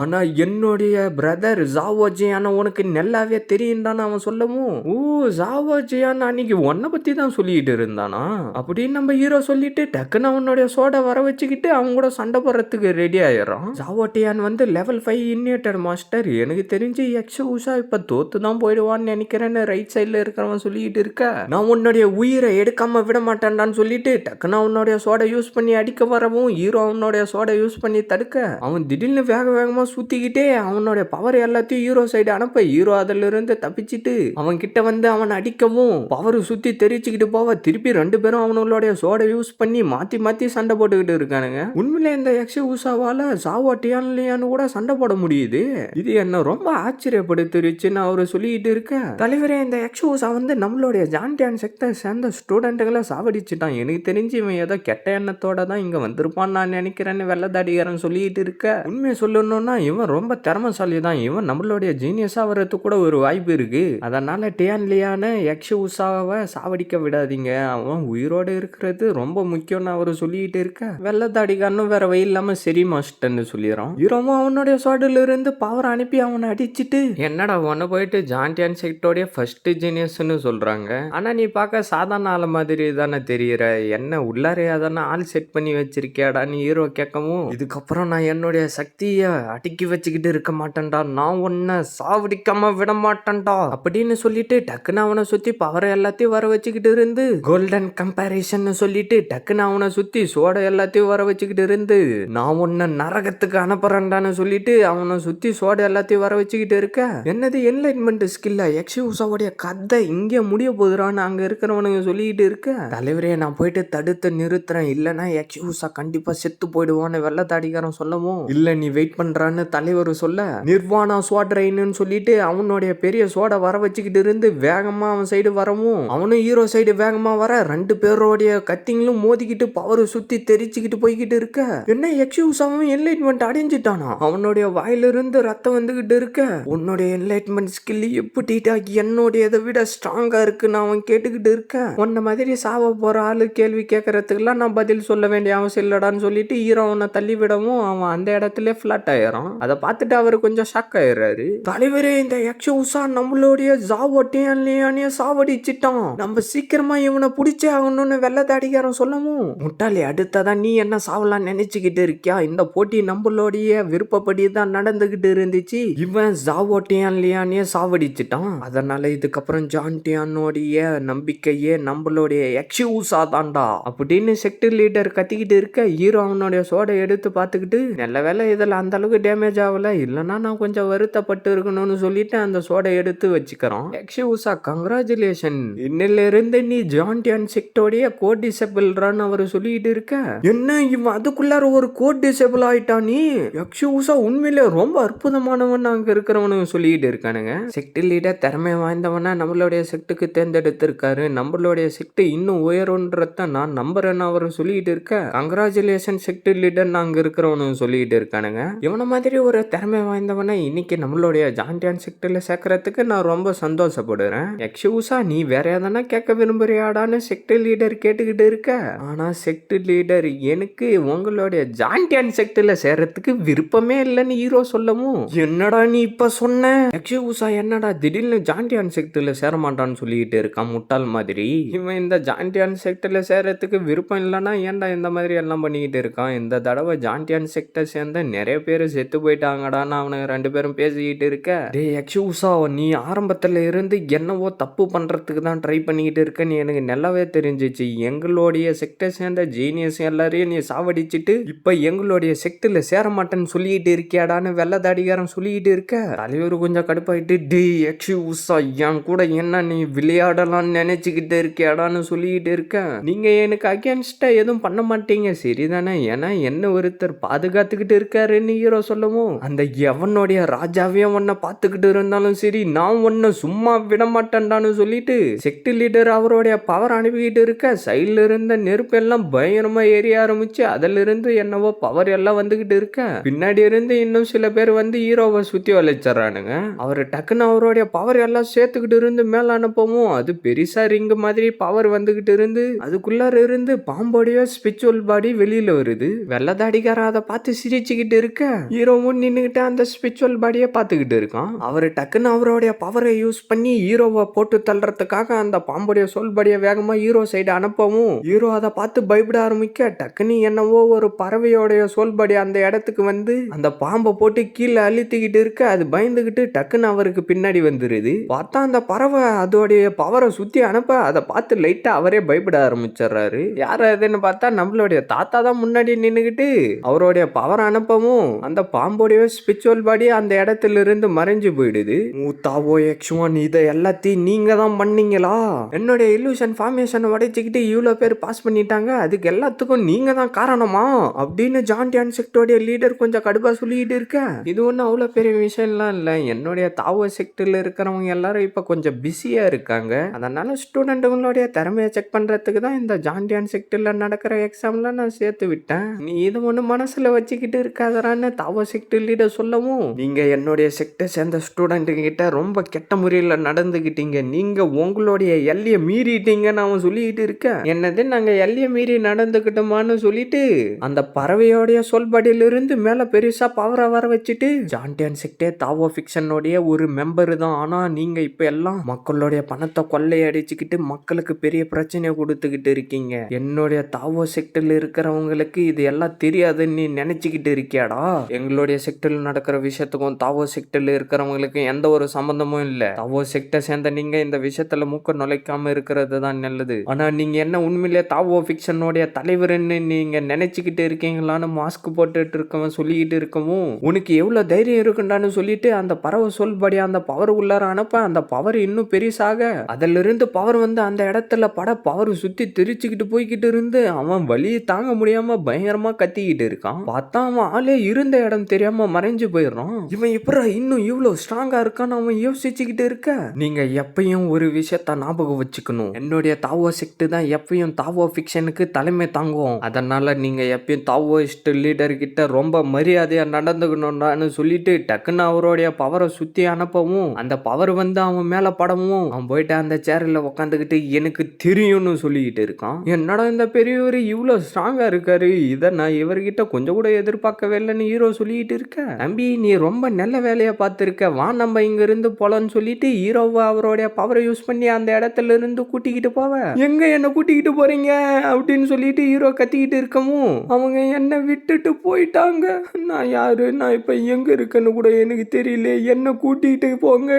ஆனா என்னுடைய பிரதர் ஜாவோ ஜியான் உனக்கு நல்லாவே தெரியும்டான்னு அவன் சொல்லவும், ஓ ஜாவோ ஜியான் அன்னைக்கு உன்னை பத்தி தான் சொல்லிட்டு இருந்தானா அப்படின்னு நம்ம ஹீரோ சொல்லிட்டு டக்குன்னு அவனுடைய சோடா வர வச்சுக்கிட்டு அவங்க கூட சண்டை போடுறதுக்கு ரெடி ஆயிடுறான். ஜாவோ டியான் வந்து லெவல் 5 இன்னேட்டர் மாஸ்டர், எனக்கு தெரிஞ்சு எக்ஷூஸா இப்ப தோத்து தான் போயிடுவான்னு நினைக்கிறேன்னு ரைட் சைட்ல இருக்கிறவன் சொல்லிட்டு இருக்க, நான் உன்னுடைய உயிரை எடுக்காம விட மாட்டேன்டான்னு சொல்லிட்டு டக்குன்னு அவனுடைய சோடா யூஸ் பண்ணி அடிக்க வரவும் ஹீரோ அவனுடைய சோடா யூஸ் பண்ணி தடுக்க, அவன் திடீர்னு வேக வேகமா சுத்திக்கிட்டே அவனுடைய பவர் எல்லாத்தையும் ஹீரோ சைடு அனுப்ப, ஹீரோ அதுல இருந்து தப்பிச்சிட்டு அவன் கிட்ட வந்து அவன் அடிக்கவும் பவர் சுத்தி தெரிச்சுக்கிட்டு போவ, திருப்பி 2 பேரும் அவனுடைய சோடா யூஸ் பண்ணி மாத்தி மாத்தி சண்டை போட்டுக்கிட்டு இருக்கானுங்க. உண்மையிலே இந்த எக்ஷூஸாவால ஜாவோ டியான் லியான் கூட சண்டை போட முடியுது, இது என்ன ரொம்ப ஆச்சரியப்படுத்திருச்சுன்னு அவரு சொல்லிட்டு இருக்க, தலைவரே இந்த எக்ஷூஸா வந்து நம்மளுடைய ஜான்டியான் செக்டர் சேர்ந்த ஸ்டூடெண்ட்டுகளை சாவடிச்சுட்டான், எனக்கு தெரிஞ்சு இவன் ஏதோ கெட்ட எண்ணத்தோட தான் இங்க வந்திருப்பான்னு நான் நினைக்கிறேன்னு வெள்ளதாடிகாரன் சொல்லி சொல்லிட்டு இருக்க. உண்மையை சொல்லணும்னா இவன் ரொம்ப திறமைசாலி தான். இவன் நம்மளுடைய ஜீனியஸா வர்றது கூட ஒரு வாய்ப்பு இருக்கு. அதனால டியான்லியான யக்ஷ உசாவை சாவடிக்க விடாதீங்க, அவன் உயிரோட இருக்கிறது ரொம்ப முக்கியம்னு அவரு சொல்லிட்டு இருக்க. வெள்ளத்தாடிக்காரனும் வேற வழி இல்லாம சரி மாஸ்டர்னு சொல்லிடுறான். ஹீரோவும் அவனுடைய சோடுல இருந்து பவர் அனுப்பி அவனை அடிச்சுட்டு, என்னடா ஒன்னு போயிட்டு ஜான்டியான் செக்டோடைய ஃபர்ஸ்ட் ஜீனியஸ்னு சொல்றாங்க, ஆனா நீ பார்க்க சாதாரண ஆள் மாதிரி தானே தெரியற, என்ன உள்ளாரே தானே ஆள் செட் பண்ணி வச்சிருக்கியாடான்னு ஹீரோ கேட்கவும், இதுக்கப்புறம் நான் என்னுடைய சக்தியை அடக்கி வச்சுக்கிட்டு இருக்க மாட்டேன்டா, நான் உன்னை சாவடிக்காம விட மாட்டேன்டா அப்படின்னு சொல்லிட்டு டக்குன்னு அவனை சுத்தி பவர் எல்லாத்தையும் வர வச்சுக்கிட்டு இருந்து, கோல்டன் கம்பேரிசன் சொல்லிட்டு டக்குன்னு அவனை சுத்தி சோட எல்லாத்தையும் வர வச்சுக்கிட்டு இருந்து, நான் உன்னை நரகத்துக்கு அனுப்புறேன்டான்னு சொல்லிட்டு அவனை சுத்தி சோட எல்லாத்தையும் வர வச்சுக்கிட்டு இருக்க. என்னது என்லைட்மெண்ட் ஸ்கில்ல, யக்ஷியூசாவுடைய கதை இங்கே முடிய போதுறான்னு அங்க இருக்கிறவனுங்க சொல்லிக்கிட்டு இருக்க. தலைவரே நான் போயிட்டு தடுத்து நிறுத்துறேன், இல்லைன்னா யக்ஷியூசா கண்டிப்பா செத்து போயிடுவான்னு வெள்ளத்தாடிக்காரன் சொல்லவும், இல்ல நீ வெயிட் பண்றான்னு தலைவர் சொல்ல, நிர்வாணா ஸ்வாட் ரெயின்னு சொல்லிட்டு அவனுடைய பெரிய சோட வர வச்சுக்கிட்டு இருந்து வேகமா அவன் சைடு வரவும், அவனும் ஹீரோ சைடு வேகமா வர ரெண்டு பேரோடைய கத்திங்களும் மோதிக்கிட்டு பவர் சுத்தி தெரிச்சுக்கிட்டு போய்கிட்டு இருக்க. என்ன யக்ஷியூசாவும் என்லைட்மெண்ட் அடைஞ்சிட்டானா, அவனுடைய வாயிலிருந்து ரத்தம் வந்துகிட்டு இருக்க. உன்னுடைய என்லைட்மெண்ட் ஸ்கில் எப்படிடா என்னுடையதை விட ஸ்ட்ராங்கா இருக்குன்னு அவன் கேட்டுக்கிட்டு இருக்க. உன்ன மாதிரி சாவ போற ஆளு கேள்வி கேட்கறதுக்குலாம் நான் பதில் சொல்ல வேண்டிய அவசியம் இல்லடான்னு சொல்லிட்டு ஹீரோ அவனை தள்ளி விடவும் அவன் அந்த இடத்துல பிளாட் ஆயிரும். அதை பார்த்துட்டு அவரு கொஞ்சம் ஷாக் ஆயிடுறாரு. தலைவரே இந்த யக்ஷியூசா நம்மளுடைய ஜாவோட்டியானே சாவடிச்சிட்டான், நம்ம சீக்கிரமா இவனை பிடிச்சே ஆகணும்னு வெள்ளத்தாடிக்காரன் சொல்லவும், முட்டாளி அடுத்ததான் நீ என்ன சாவலாம் நினைச்சுக்கிட்டு இருக்கியா, இந்த போட்டி நம்மளுடைய விருப்பப்படி தான் நடந்துகிட்டு இருந்துச்சு, இவன் ஜாவோட்டியானே சாவடிச்சிட்டான், அதனால இதுக்கப்புறம் ஜான்டியானோடைய நம்பிக்கையே நம்மளுடைய யக்ஷியூசா தான்டா அப்படின்னு செக்டர் லீடர் கத்திக்கிட்டு இருக்க. ஹீரோ அவனுடைய சோடை எடுத்து பார்த்துக்கிட்டு, நல்ல வேலை இதில் அந்த அளவுக்கு டேமேஜ் ஆகல, இல்லைன்னா நான் கொஞ்சம் வருத்தப்பட்டு இருக்கணும்னு சொல்லிட்டு அந்த சோடை எடுத்து வச்சுக்கிறோம். யக்ஷியூசா கங்க்ராச்சுலேஷன், இன்னில இருந்து நீ ஜான்டியான் செக்டோடைய கோட் டிசேபிள் ரன் அவர் சொல்லிட்டு இருக்க. என்ன இவன் அதுக்குள்ளார ஒரு கோட் டிசேபிள் ஆயிட்டா, நீ யக்ஷியூசா உண்மையிலே ரொம்ப அற்புதமானவன் அங்க இருக்கிறவனுங்க சொல்லிட்டு இருக்கானுங்க. செக்ட் லீடர் திறமை வாய்ந்தவனா நம்மளுடைய செக்டுக்கு தேர்ந்தெடுத்திருக்காரு, நம்மளுடைய செக்ட் இன்னும் உயரும்ன்றத நான் நம்புறேன்னு அவர் சொல்லிட்டு இருக்க. கங்க்ராச்சுலேஷன் செக்ட் லீடர் அங்க இருக்கிறவனு சொல்லிட்டு இருக்கானுங்க. இவன மாதிரி ஒரு திறமை வாய்ந்தவனை இன்னைக்கு நம்மளுடைய ஜான்டியான் செக்டர்ல சேர்க்கறதுக்கு நான் ரொம்ப சந்தோஷப்படுறேன். யக்ஷியூசா நீ வேற எதனா கேட்க விரும்புறியாடான்னு செக்ட் லீடர் கேட்டுக்கிட்டு இருக்க. ஆனா செக்ட் லீடர் எனக்கு உங்களுடைய ஜான்டியான் செக்டர்ல சேர்றதுக்கு விருப்பமே இல்லைன்னு ஹீரோ சொல்லவும், என்னடா நீ இப்ப சொன்ன, யக்ஷியூசா என்னடா திடீர்னு ஜான்டியான் செக்டர்ல சேர மாட்டான்னு சொல்லிட்டு இருக்கான் முட்டாள் மாதிரி. இவன் இந்த ஜான்டியான் செக்டர்ல சேர்றதுக்கு விருப்பம் இல்லைன்னா ஏன்டா இந்த மாதிரி எல்லாம் பண்ணிக்கிட்டு இருக்கான். இந்த தடவை ஜான்டியான் செக்டர் சேர்ந்த நிறைய பேர் செத்து போயிட்டாங்கடான்னு அவனுக்கு ரெண்டு பேரும் பேசிக்கிட்டு இருக்க. டே யக்ஷியூசா நீ ஆரம்பத்துல இருந்து என்னவோ தப்பு பண்றதுக்கு தான் ட்ரை பண்ணிக்கிட்டு இருக்கன்னு எனக்கு நல்லாவே தெரிஞ்சிச்சு. எங்களுடைய செக்டர் சேர்ந்த ஜீனியஸ் எல்லாரையும் நீ சாவடிச்சிட்டு இப்ப எங்களுடைய செக்டர்ல சேர மாட்டேன்னு சொல்லிட்டு இருக்கியாடான்னு வெள்ளதாடிகாரன் சொல்லிட்டு இருக்க. தலைவர் கொஞ்சம் கடுப்பாயிட்டு, டி யக்ஷியூசா என் கூட என்ன நீ விளையாடலாம்னு நினைச்சுக்கிட்டு இருக்கியாடான்னு சொல்லிட்டு இருக்க. நீங்க எனக்கு அகேன்ஸ்டா எதுவும் பண்ண மாட்டீங்க சரிதானே, ஏன்னா என்ன ஒருத்தர் பாதுகாத்துக்கிட்டு இருக்காருன்னு ஹீரோ சொல்லவும், அந்த எவனுடைய ராஜாவே உன்னை பார்த்துக்கிட்டு இருந்தாலும் சரி நான் உன்னை சும்மா விட மாட்டேன்டான்னு சொல்லிட்டு செக்ட் லீடர் அவருடைய பவர் அனுப்பிக்கிட்டு இருக்க. சைட்ல இருந்த நெருப்பு எல்லாம் பயங்கரமா ஏறிய ஆரம்பிச்சு அதுல இருந்து என்னவோ பவர் எல்லாம் வந்துகிட்டு இருக்க. பின்னாடி இருந்து இன்னும் சில பேர் வந்து ஹீரோவை சுத்தி வளைச்சறானுங்க. அவரு டக்குன்னு அவருடைய பவர் எல்லாம் சேர்த்துக்கிட்டு இருந்து மேல அனுப்பவும் அது பெருசா ரிங் மாதிரி பவர் வந்துகிட்டு இருந்து அதுக்குள்ளார இருந்து பாம்போடைய ஸ்பிரிச்சுவல் பாடி வெளியில வருது. வெள்ளதாடிக்காரன் அதை பார்த்து சிரிச்சுக்கிட்டு இருக்க. ஹீரோவும் நின்னுகிட்டு அந்த ஸ்பிரிச்சுவல் பாடியை பார்த்துக்கிட்டு இருக்கான். அவரு டக்குன்னு அவருடைய பவரை யூஸ் பண்ணி ஹீரோவை போட்டு தள்ளுறதுக்காக அந்த பாம்போடைய சோல் பாடியை வேகமா ஹீரோ சைடு அனுப்பவும் ஹீரோ அதை பார்த்து பயப்பட ஆரம்பிக்க. டக்குன்னு என்னவோ ஒரு பறவையோடைய சோல் பாடி அந்த இடத்துக்கு வந்து அந்த பாம்பை போட்டு கீழே அழுத்திக்கிட்டு இருக்க. அது பயந்துகிட்டு டக்குன்னு அவருக்கு பின்னாடி வந்துருது. பார்த்தா அந்த பறவை அதோடைய பவரை சுத்தி அனுப்ப அதை பார்த்து லைட்டா அவரே பயப்பட ஆரம்பிச்சிடுறாரு. யார் அதுன்னு பார்த்தா நம்மளுடைய தாத்தா தான் முன்னாடி நின்னுகிட்டு அவருடைய பவர் அனுப்பவும் அந்த பாம்போடைய ஸ்பிரிச்சுவல் பாடி அந்த இடத்துல இருந்து மறைஞ்சு போயிடுது. மூத்தாவோ யக்ஷுவான் இதை எல்லாத்தையும் நீங்க தான் பண்ணீங்களா, என்னுடைய இல்லூஷன் ஃபார்மேஷனை உடைச்சுக்கிட்டு இவ்வளவு பேர் பாஸ் பண்ணிட்டாங்க, அதுக்கு எல்லாத்துக்கும் நீங்க தான் காரணமா அப்படின்னு ஜான்டியான் செக்டோடைய லீடர் கொஞ்சம் கடுப்பா சொல்லிட்டு இருக்க. இது ஒன்றும் அவ்வளோ பெரிய விஷயம்லாம் இல்லை, என்னுடைய தாவோ செக்டர்ல இருக்கிறவங்க எல்லாரும் இப்போ கொஞ்சம் பிஸியா இருக்காங்க, அதனால ஸ்டூடெண்ட்டுங்களுடைய திறமையை செக் பண்றதுக்கு தான் இந்த ஜான்டியான் செக்டர்ல நடக்கிற எக்ஸாம்ல நான் சேர்த்து விட்டேன். நீ இது ஒன்றும் மனசுல மனசுல வச்சுக்கிட்டு இருக்காதரான்னு தாவோ செக்ட் லீடர் சொல்லவும், நீங்க என்னுடைய செக்டை சேர்ந்த ஸ்டூடெண்ட் கிட்ட ரொம்ப கெட்ட முறையில நடந்துகிட்டீங்க, நீங்க உங்களுடைய எல்லையை மீறிட்டீங்கன்னு அவன் சொல்லிக்கிட்டு இருக்க. என்னது நாங்க எல்லையை மீறி நடந்துக்கிட்டோமான்னு சொல்லிட்டு அந்த பறவையோடைய சொல்படியிலிருந்து மேல பெருசா பவரை வர வச்சுட்டு, ஜான்டியன் செக்டே தாவோ ஃபிக்ஷனுடைய ஒரு மெம்பர் தான், ஆனா நீங்க இப்ப எல்லாம் மக்களுடைய பணத்தை கொள்ளையடிச்சுக்கிட்டு மக்களுக்கு பெரிய பிரச்சனையை கொடுத்துக்கிட்டு இருக்கீங்க. என்னுடைய தாவோ செக்டில் இருக்கிறவங்களுக்கு இது எல்லாம் தெரியாதுன்னு நீ நினைச்சுக்கிட்டு இருக்கியாடா? எங்களுடைய செக்டில் நடக்கிற விஷயத்துக்கும் தாவோ செக்டில் இருக்கிறவங்களுக்கு எந்த ஒரு சம்பந்தமும் இல்ல. தாவோ செக்டை சேர்ந்த நீங்க இந்த விஷயத்துல மூக்க நுழைக்காம இருக்கிறது தான் நல்லது. ஆனா நீங்க என்ன உண்மையிலே தாவோ ஃபிக்ஷனுடைய தலைவர்னு நீங்க நினைச்சுக்கிட்டு இருக்கீங்களான்னு மாஸ்க் போட்டுட்டு இருக்கவன் சொல்லிக்கிட்டு இருக்கவும், உனக்கு எவ்வளவு தைரியம் இருக்குண்டான்னு சொல்லிட்டு அந்த பறவை சொல்படி அந்த பவர் உள்ளார அனுப்ப அந்த பவர் இன்னும் பெருசாக அதுல இருந்து பவர் வந்து அந்த இடத்துல பவர் சுத்தி தெரிச்சுக்கிட்டு போய்கிட்டு இருந்து அவன் வலியை தாங்க முடியாம பயங்கரமா கத்திக்கிட்டு இருக்கான். பார்த்தா அவன் ஆளே இருந்த இடம் தெரியாம மறைஞ்சு போயிடுறான். இவன் எப்ப இன்னும் இவ்வளவு ஸ்ட்ராங்கா இருக்கான்னு அவன் யோசிச்சுக்கிட்டு இருக்க. நீங்க எப்பயும் ஒரு விஷயத்த ஞாபகம் வச்சுக்கணும், என்னுடைய தாவோ செக்ட் தான் எப்பயும் தாவோ ஃபிக்ஷனுக்கு தலைமை தாங்குவோம். அதனால நீங்க எப்பயும் தாவோயிஸ்ட் லீடர் கிட்ட ரொம்ப மரியாதையா நடந்துக்கணும்னு சொல்லிட்டு டக்குன்னு அவருடைய பவரை சுத்தி அனுப்பவும் அந்த பவர் வந்து அவன் மேல படவும் அவன் போயிட்டு அந்த சேர்ல உட்காந்துக்கிட்டு எனக்கு தெரியும்னு சொல்லிக்கிட்டு இருக்கான். என்னடா இந்த பெரியவர் இவ்வளவு ஸ்ட்ராங்கா இருக்காரு, இதை நான் இவர்கிட்ட கொஞ்சம் கூட எதிர்பார்க்கவே இல்லைன்னு ஹீரோ சொல்லிக்கிட்டு இருக்க. தம்பி நீ ரொம்ப நல்ல வேலையை பார்த்துருக்க, வா நம்ம இங்க இருந்து போலன்னு சொல்லிட்டு ஹீரோவை அவருடைய பவரை யூஸ் பண்ணி அந்த இடத்துல இருந்து கூட்டிக்கிட்டு போவ. எங்க என்ன கூட்டிக்கிட்டு போறீங்க அப்படின்னு சொல்லிட்டு ஹீரோ கத்திக்கிட்டு இருக்கவும் அவங்க என்ன விட்டுட்டு போயிட்டாங்க. நான் யாரு, நான் இப்ப எங்க இருக்கேன்னு கூட எனக்கு தெரியல, என்ன கூட்டிகிட்டு போங்க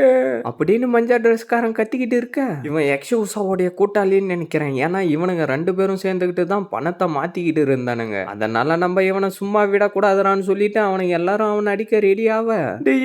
அப்படின்னு மஞ்சள் ட்ரெஸ்காரன் கத்திக்கிட்டு இருக்க. இவன் எக்ஷூசாவோடைய கூட்டாளின்னு நினைக்கிறேன், ஏன்னா இவனுங்க ரெண்டு பேரும் சேர்ந்துக்கிட்டு தான் பணத்தை மாத்திக்கிட்டு இருந்தானுங்க. அதனால நம்ம இவனை சும்மா விடக்கூடாதுறான்னு சொல்லிட்டு அவனுக்கு எல்லாரும் அவனை அடிக்க ரெடி ஆவ.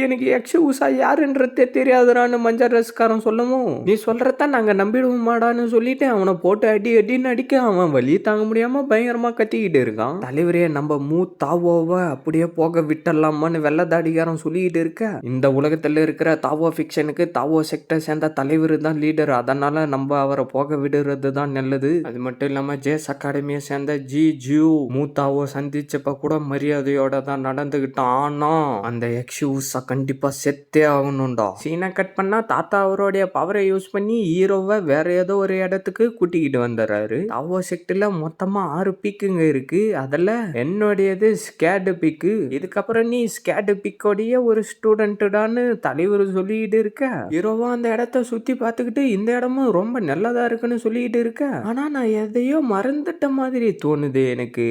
எனக்கு எக்ஷூசா யாருன்றதே தெரியாதுறான்னு மஞ்சள் ட்ரெஸ்காரன் சொல்லவும், நீ சொல்றத நாங்க நம்பிடுவோம் மாடான்னு சொல்லிட்டு அவனை போட்டு அடின்னு அடிக்க அவன் வலி தாங்க முடியாம பயங்கரமா கத்திக்கிட்டு இருக்கான். தலைவரே நம்ம தாவோவை அப்படியே போக விட்டலாமான்னு வெள்ளதாடிகாரன் சொல்லிக்கிட்டு இருக்க. இந்த உலகத்துல இருக்கிற தாவோ ஃபிக்ஷனுக்கு தாவோ செக்டை சேர்ந்த தலைவர் தான் லீடர், அதனால நம்ம அவரை போக விடுறது தான் நல்லது. அது மட்டும் இல்லாம ஜேஸ் அகாடமியை சேர்ந்த ஜியூ மூத்தாவோ சந்திச்சப்ப கூட மரியாதையோட தான் நடந்துகிட்டான். ஆனா அந்த எக்ஷூசா கண்டிப்பா செத்தே ஆகணும்டா. சீனை கட் பண்ணா தாத்தா அவருடைய பவரை யூஸ் பண்ணி ஹீரோவை வேற ஏதோ ஒரு இடத்துக்கு கூட்டிக்கிட்டு வந்துடுறாரு. தாவோ செக்ட்ல மொத்தமா 6 பீக்குங்க இருக்கு, அதுல என்னுடையது ஸ்கேடு பீக்கு. இதுக்கப்புறம் நீ ஸ்கேடு பீக்கோடைய ஒரு ஸ்டூடெண்ட்டான்னு தலைவர் சொல்லிக்கிட்டு இருக்க. ஹீரோவா அந்த இடத்த சுத்தி பார்த்துக்கிட்டு இந்த இடமும் ரொம்ப நல்லதா இருக்குன்னு சொல்லிக்கிட்டு இருக்க. ஆனா நான் எதையோ மறந்துட்ட மாதிரி தோணுது எனக்கு.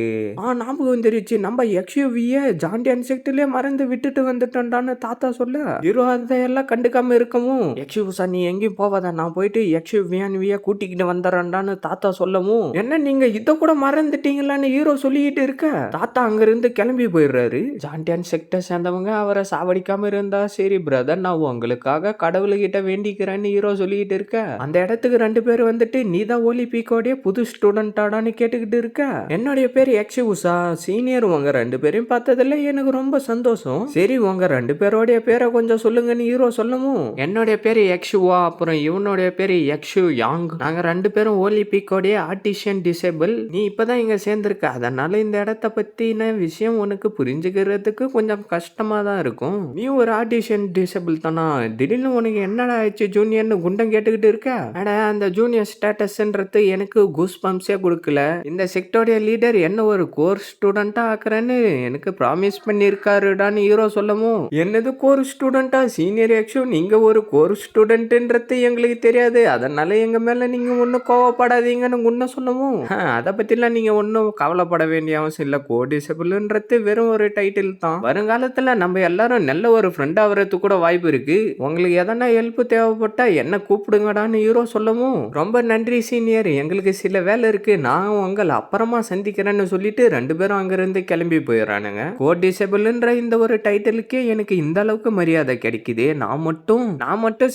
ஞாபகம் வந்துருச்சு, நம்ம எக்ஸ்யூவிய ஜாண்டியன் செக்ட்லயே மறந்து விட்டுட்டு வந்துட்டோம்டான்னு தாத்தா சொல்ல, ஹீரோ அதையெல்லாம் கண்டுக்காம இருக்கவும், எக்ஸ்யூசா நீ எங்கேயும் போவாத, நான் போயிட்டு எக்ஸ்யூவிய கூட்டிக்கிட்டு வந்துடுறேன்டான்னு தாத்தா சொல்லவும், என்ன நீங்க இதை கூட மறந்துட்டீங்களான்னு ஹீரோ சொல்லிக்கிட்டு இருக்க. தாத்தா அங்கிருந்து கிளம்பி போயிடுறாரு. ஜாண்டியன் செக்டை சேர்ந்தவங்க அவரை சாவடிக்காம இருந்தா சரி பிரதர், நான் உங்களுக்காக கடவுள்கிட்ட வேண்டிக்கிறேன்னு ஹீரோ சொல்லிக்கிட்டு இருக்க. அந்த இடத்துக்கு 2 பேர் வந்துட்டு நீதான் ஒலிம்பிக்கோடைய புது ஸ்டூடெண்டாடான்னு கேட்டுக்கிட்டு இருக்க. என்னுடைய பேர் எக்ஷூசா சீனியர், உங்க 2 பேரையும் பார்த்ததுல எனக்கு ரொம்ப சந்தோஷம். சரி உங்க 2 பேரோடைய பேரை கொஞ்சம் சொல்லுங்கன்னு ஹீரோ சொல்லவும், என்னுடைய பேரு எக்ஷுவா, அப்புறம் இவனுடைய பேரு எக்ஷு யாங், நாங்க 2 பேரும் ஒலிம்பிக்கோடைய ஆர்டிஷியன் டிசேபிள். நீ இப்பதான் இங்க சேர்ந்திருக்க, அதனால இந்த இடத்த பத்தின விஷயம் உனக்கு புரிஞ்சுக்கிறதுக்கு கொஞ்சம் கஷ்டமா தான் இருக்கும். நீ ஒரு ஆர்டிஷியன் டிசேபிள் தானா, திடீர்னு உனக்கு என்னடா ஆயிடுச்சு ஜூனியர்னு குண்டம் கேட்டுக்கிட்டு இருக்க. அட அந்த ஜூனியர் ஸ்டேட்டஸ்ன்றது எனக்கு கூஸ் பம்ப்ஸே கொடுக்கல. இந்த செக்டோடைய லீடர் என்ன ஒரு கோர் ஸ்டூடெண்டா ஆக்குறேன்னு எனக்கு ப்ராமிஸ் பண்ணியிருக்காருடான்னு ஹீரோ சொல்லவும், என்னது கோர் ஸ்டூடெண்டா, சீனியர் எக்ஷு நீங்க ஒரு கோர் ஸ்டூடெண்ட்ன்றது எங்களுக்கு தெரியாது, அதனால எங்க மேல நீங்க ஒன்னும் கோவப்படாதீங்கன்னு குண்ட சொல்லவும், அதை பத்திலாம் நீங்க ஒன்னும் கவலைப்பட வேண்டிய அவசியம் இல்ல, கோர் டிசேபிள்ன்றது வெறும் ஒரு டைட்டில் தான். வருங்காலத்துல நம்ம எல்லாரும் நல்ல ஒரு ஃப்ரெண்ட் ஆகிறதுக்கு கூட வாய்ப்பு இருக்கு, உங்களுக்கு எதனா ஹெல்ப் தேவைப்பட்டா என்ன கூப்பிடுங்கடான்னு ஹீரோ சொல்லவும், ரொம்ப நன்றி சீனியர், எங்களுக்கு சில வேலை இருக்கு, நான் உங்களை அப்புறமா சந்திக்கிறேன்னு சொல்லிட்டு 2 பேரும் அங்கிருந்து கிளம்பி போயிடறானுங்க. கோர் டிசேபிள்ன்ற இந்த ஒரு டைட்டிலுக்கே எனக்கு இந்த அளவுக்கு மரியாதை கிடைக்குது, நான் மட்டும்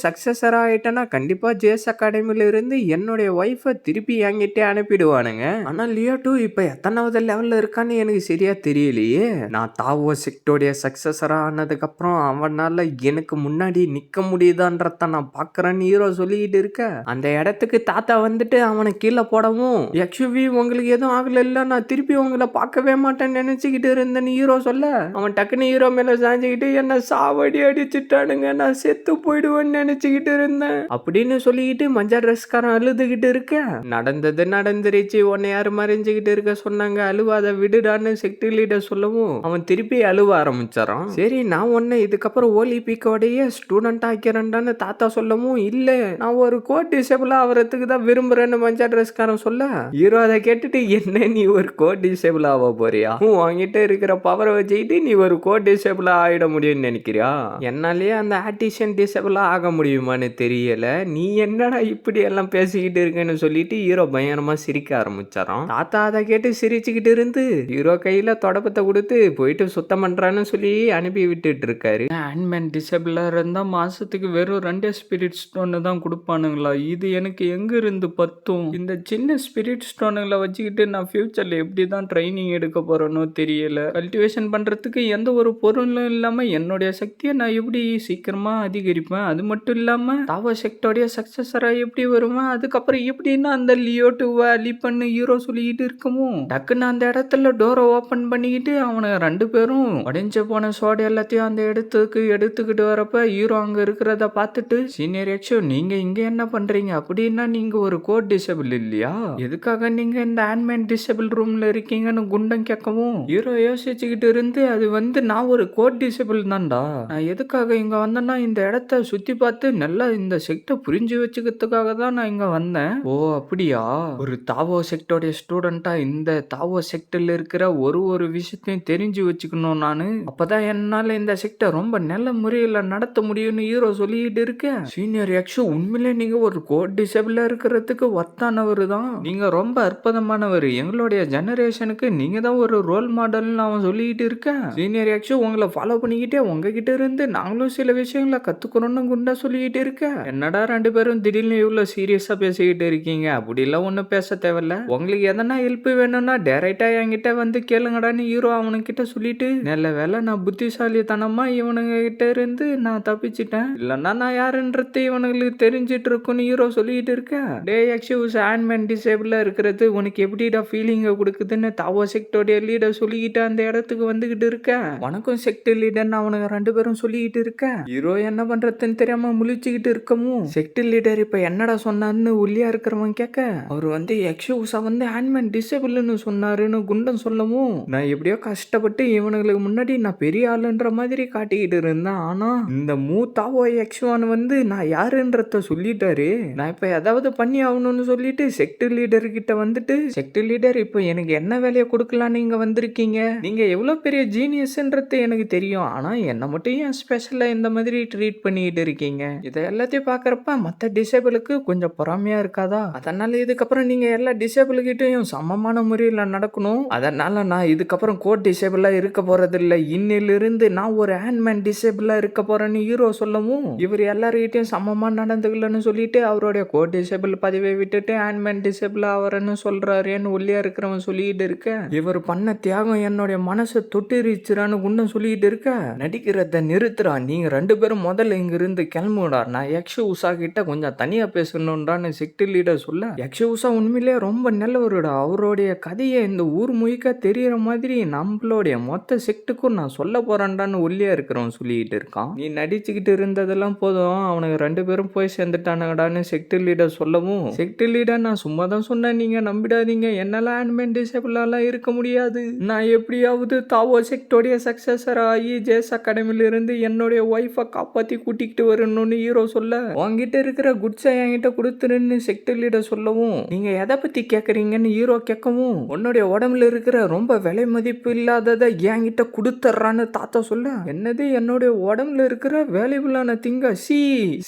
சக்சஸரா ஆயிட்டேன்னா கண்டிப்பா ஜேஸ் அகாடமில இருந்து என்னுடைய ஒய்ஃபை திருப்பி என்கிட்ட அனுப்பிடுவானுங்க. ஆனா லியோ 2 இப்ப எத்தனாவது லெவல்ல இருக்கான்னு எனக்கு சரியா தெரியலையே. நான் தாவோ செக்டோடைய சக்சஸரா ஆனதுக்கு அப்புறம் அவனால எனக்கு முன்னாடி நிக்க முடியுதான்றத நான் பாக்குறேன்னு ஹீரோ சொல்லிக்கிட்டு இருக்க. அந்த இடத்துக்கு தாத்தா வந்துட்டு அவனை கீழே போடவும், எக்ஷுவி உங்களுக்கு எதுவும் ஆகல இல்ல, நான் திருப்பி உங்களை பார்க்கவே மாட்டேன்னு நினைச்சுக்கிட்டு இருந்தேன்னு ஹீரோ சொல்ல, அவன் டக்குன்னு ஹீரோ மேல சாஞ்சுக்கிட்டு என்ன சாவடி அடிச்சுட்டானுங்க, நான் செத்து போயிடுவேன்னு நினைச்சுக்கிட்டு இருந்தேன் அப்படின்னு சொல்லிக்கிட்டு மஞ்சள் ட்ரெஸ்காரன் அழுதுகிட்டு இருக்க, நடந்தது நடந்துருச்சு, உன்னை யாரு மறைஞ்சுக்கிட்டு இருக்க சொன்னாங்க, அழுவாத விடுடான்னு செக்ட் லீடர் சொல்லவும் அவன் திருப்பி அழுவ ஆரம்பிச்சாரான். சரி நான் உன்னை இதுக்கப்புறம் ஓலிபிக்கோடைய ஸ்டூடெண்ட் ஆக்கிறேன்டான்னு தாத்தா சொல்லவும், இல்ல நான் ஒரு கோட் டிசேபிள் ஆகிறதுக்கு தான் விரும்புறேன்னு மஞ்சள் ட்ரெஸ்காரன் சொல்ல, ஹீரோ அதை கேட்டுட்டு என்ன நீ ஒரு கோட் டிசேபிள் ஆக போறியா, உன்கிட்ட இருக்கிற பவரை வச்சுக்கிட்டு நீ ஒரு கோட் டிசேபிள் ஆகிட முடியும்னு நினைக்கிறியா, என்னாலேயே அந்த ஆர்டிஷன் டிசேபிள் ஆக முடியுமான்னு தெரியல, நீ என்னடா இப்படி எல்லாம் பேசிக்கிட்டு இருக்கேன்னு சொல்லிட்டு ஹீரோ பயங்கரமா சிரிக்க ஆரம்பிச்சாராம். தாத்தா அதை கேட்டு சிரிச்சுக்கிட்டு இருந்து ஹீரோ கையில தொடப்பத்தை கொடுத்து போயிட்டு சுத்தம் பண்றான்னு சொல்லி அனுப்பி விட்டுட்டு இருக்காரு. ஆன்மேன் டிசேபிளா இருந்தா மாசத்துக்கு வெறும் 2 ஸ்பிரிட் ஸ்டோன் தான் கொடுப்பானுங்களா, இது எனக்கு எங்க இருந்து பத்தும், இந்த சின்ன ஸ்பிரிட் ஸ்டோனுங்களை வச்சுக்கிட்டு நான் ஃபியூச்சர்ல எப்படி தான் ட்ரைனிங் எடுக்க போறேனோ தெரியல, கல்டிவேஷன் பண்றதுக்கு எந்த ஒரு பொருளும் இல்லாம என்னுடைய சக்தியை நான் எப்படி சீக்கிரமா அதிகரிப்பேன், அது மட்டும் இல்லாம தாவோ செக்டோடைய சக்சஸரா எப்படி வருவேன், அதுக்கப்புறம் எப்படின்னா அந்த லியோ 2 அலி பண்ணு ஹீரோ சொல்லிக்கிட்டு இருக்கவும் டக்குன்னு அந்த இடத்துல டோரை ஓபன் பண்ணிக்கிட்டு அவனுங்க 2 பேரும் உடைஞ்ச போன சோடு எல்லாத்தையும் அந்த இடத்துக்கு எடுத்துக்கிட்டு வரப்ப ஹீரோ அங்க இருக்கிறத பார்த்துட்டு, சீனியர் எக்ஷோ நீங்க இங்க என்ன பண்றீங்க, அப்படின்னா நீங்க ஒரு கோட் டிசேபிள் இல்லையா, எதுக்காக நீங்க இந்த ஆன்மேன் டிசேபிள் ரூம்ல இருக்கீங்கன்னு குண்டம் கேட்கவும் ஹீரோ யோசிச்சுக்கிட்டு இருந்து, அது வந்து நான் ஒரு கோட் டிசேபிள் தான்டா, நான் எதுக்காக இங்க வந்தேன்னா இந்த இடத்த சுத்தி பார்த்து நல்லா இந்த செக்டை புரிஞ்சு வச்சுக்கிறதுக்காக தான் நான் இங்க வந்தேன். ஓ அப்படியா, ஒரு தாவோ செக்டோடைய ஸ்டூடெண்டா இந்த தாவோ செக்டர்ல இருக்கிற ஒரு விஷயத்தையும் தெரிஞ்சு வச்சுக்கணும் நானு, அப்பதான் என்னால இந்த செக்டை ரொம்ப நல்ல முறையில நடத்த முடியும்னு ஹீரோ சொல்லிட்டு இருக்க, சீனியர் எக்ஷோ உண்மையிலே நீங்க ஒரு கோட் டிசேபிளா இருக்கிறதுக்கு ஒர்த்தானவர் தான், நீங்க ரொம்ப அற்புதமானவர், எங்களுடைய ஜெனரேஷனுக்கு நீங்க தான் ஒரு ரோல் மாடல்னு அவன் சொல்லிட்டு இருக்க, சீனியர் எக்ஷோ உங்களை ஃபாலோ பண்ணிக்கிட்டே உங்ககிட்ட இருந்து நாங்களும் சில விஷயங்களை கத்துக்கணும்னு குண்டா சொல்லிட்டு இருக்க, என்னடா 2 பேரும் திடீர்னு இவ்வளவு சீரியஸா பேசிக்கிட்டு இருக்கீங்க, அப்படிலாம் ஒன்னும் பேச தேவையில்ல, உங்களுக்கு எதனா ஹெல்ப் வேணும்னா டைரக்டா என்கிட்ட வந்து கேளுங்கடான்னு ஹீரோ அவனுக்கிட்ட சொல்லிட்டு, நல்ல வேலை நான் புத்திசாலித்தனமா இவனுங்க கிட்ட இருந்து நான் தப்பிச்சிட்டேன், இல்லன்னா நான் யாருன்றது இவனுங்களுக்கு தெரிஞ்சிட்டு இருக்குன்னு ஹீரோ சொல்லிட்டு இருக்க, டே எக்ஸியூஸ் ஆன்மேன் டிசேபிளா இருக்கிறது உனக்கு எப்படிடா ஃபீலிங்க கொடுக்குதுன்னு தாவோ செக்டோடைய லீடர் சொல்லிக்கிட்டு அந்த இடத்துக்கு வந்துகிட்டு இருக்க, வணக்கம் செக்ட் லீடர்னு அவனுங்க 2 பேரும் சொல்லிக்கிட்டு இருக்க, ஹீரோ என்ன பண்றதுன்னு தெரியாம முழிச்சுக்கிட்டு இருக்கவும் செக்ட் லீடர் இப்ப என்னடா சொன்னான்னு உள்ளியா இருக்கிறவன் கேட்க, அவர் வந்து எக்ஸியூஸா வந்து ஆன்மேன் டிசேபிள்னு சொன்னாருன்னு குண்டன் சொல்லவும், நான் எப்படியோ கஷ்டப்பட்டு இவனுங்களுக்கு முன்னாடி நான் பெரிய ஆளுன்ற மாதிரி காட்டிக்கிட்டு இருந்தேன், ஆனா இந்த மூத்தாவோ எக்ஸ்வான் வந்து நான் யாருன்றத சொல்லிட்டாரு, நான் இப்ப ஏதாவது பண்ணி ஆகணும்னு சொல்லிட்டு செக்ட் லீடர் கிட்ட வந்துட்டு, செக்ட் லீடர் இப்போ எனக்கு என்ன வேலையை கொடுக்கலான்னு நீங்க வந்திருக்கீங்க, நீங்க எவ்வளவு பெரிய ஜீனியஸ்ன்றது எனக்கு தெரியும், ஆனா என்ன மட்டும் ஏன் ஸ்பெஷலா இந்த மாதிரி ட்ரீட் பண்ணிட்டு இருக்கீங்க, இதை எல்லாத்தையும் பாக்குறப்ப மத்த டிசேபிளுக்கு கொஞ்சம் பொறாமையா இருக்காதா, அதனால இதுக்கப்புறம் நீங்க எல்லா டிசேபிள் கிட்டையும் சமமான முறையில் நடக்கணும், அதனால நான் இதுக்கப்புறம் கோட் டிசேபிளா இருக்க போறது இல்ல, இன்னிலிருந்து நான் ஒரு ஆன்மேன் டிசேபிளா இருக்க போறேன்னு ஹீரோ சொல்லவும் இவர் எல்லார்கிட்டையும் சமமா நடந்துக்கலன்னு சொல்லிட்டு அவருடைய கோட் டிசேபிள் பதவியை விட்டுட்டு ஆன்மேன் டிசேபிள் ஆவறன்னு சொல்றாருன்னு ஒல்லியா இருக்கிறவன் சொல்லிட்டு இருக்க, இவர் பண்ண தியாகம் என்னுடைய மனசை தொட்டிருச்சுறான்னு குண்டம் சொல்லிட்டு இருக்க, நடிக்கிறத நிறுத்துறா, நீங்க 2 பேரும் முதல்ல இங்க இருந்து கிளம்புடா, நான் யக்ஷ உஷா கிட்ட கொஞ்சம் தனியா பேசணும்டான்னு செக்ட் லீடர் சொல்ல, யக்ஷ உஷா உண்மையிலேயே ரொம்ப நல்லவருடா, அவருடைய கதையை இந்த ஊர் முழுக்க தெரியற மாதிரி நம்மளுடைய மொத்த செக்டுக்கும் நான் சொல்ல போறேன்டான்னு ஒல்லியா இருக்கிறவன் சொல்லிட்டு இருக்கான், நீ நடிச்சுக்கிட்டு இருந்ததெல்லாம் போதும், அவனுக்கு 2 பேரும் போய் சேர்ந்துட்டானுங்கடான்னு செக்ட் லீடர் சொல்லவும், செக்ட் லீடர் நான் சும்மா தான் சொன்னேன், நீங்க நம்பிடாதீங்க, என்னால ஆன்மேன் டிசேபிளாலாம் இருக்க முடியாது, நான் எப்படியாவது தாவோ செக்டோடைய சக்சஸர் ஆகி ஜேஸ் அகாடமில இருந்து என்னுடைய ஒய்ஃபை காப்பாத்தி கூட்டிக்கிட்டு வரணும்னு ஹீரோ சொல்ல, உங்ககிட்ட இருக்கிற குட்ஸை என்கிட்ட கொடுத்துருன்னு செக்ட் லீடர் சொல்லவும், நீங்க எதை பத்தி கேக்குறீங்கன்னு ஹீரோ கேட்கவும், உன்னுடைய உடம்புல இருக்கிற ரொம்ப விலை மதிப்பு இல்லாததை என்கிட்ட கொடுத்துட்றான்னு தாத்தா சொல்ல, என்னது என்னுடைய உடம்புல இருக்கிற வேல்யூபிளான திங்க, சி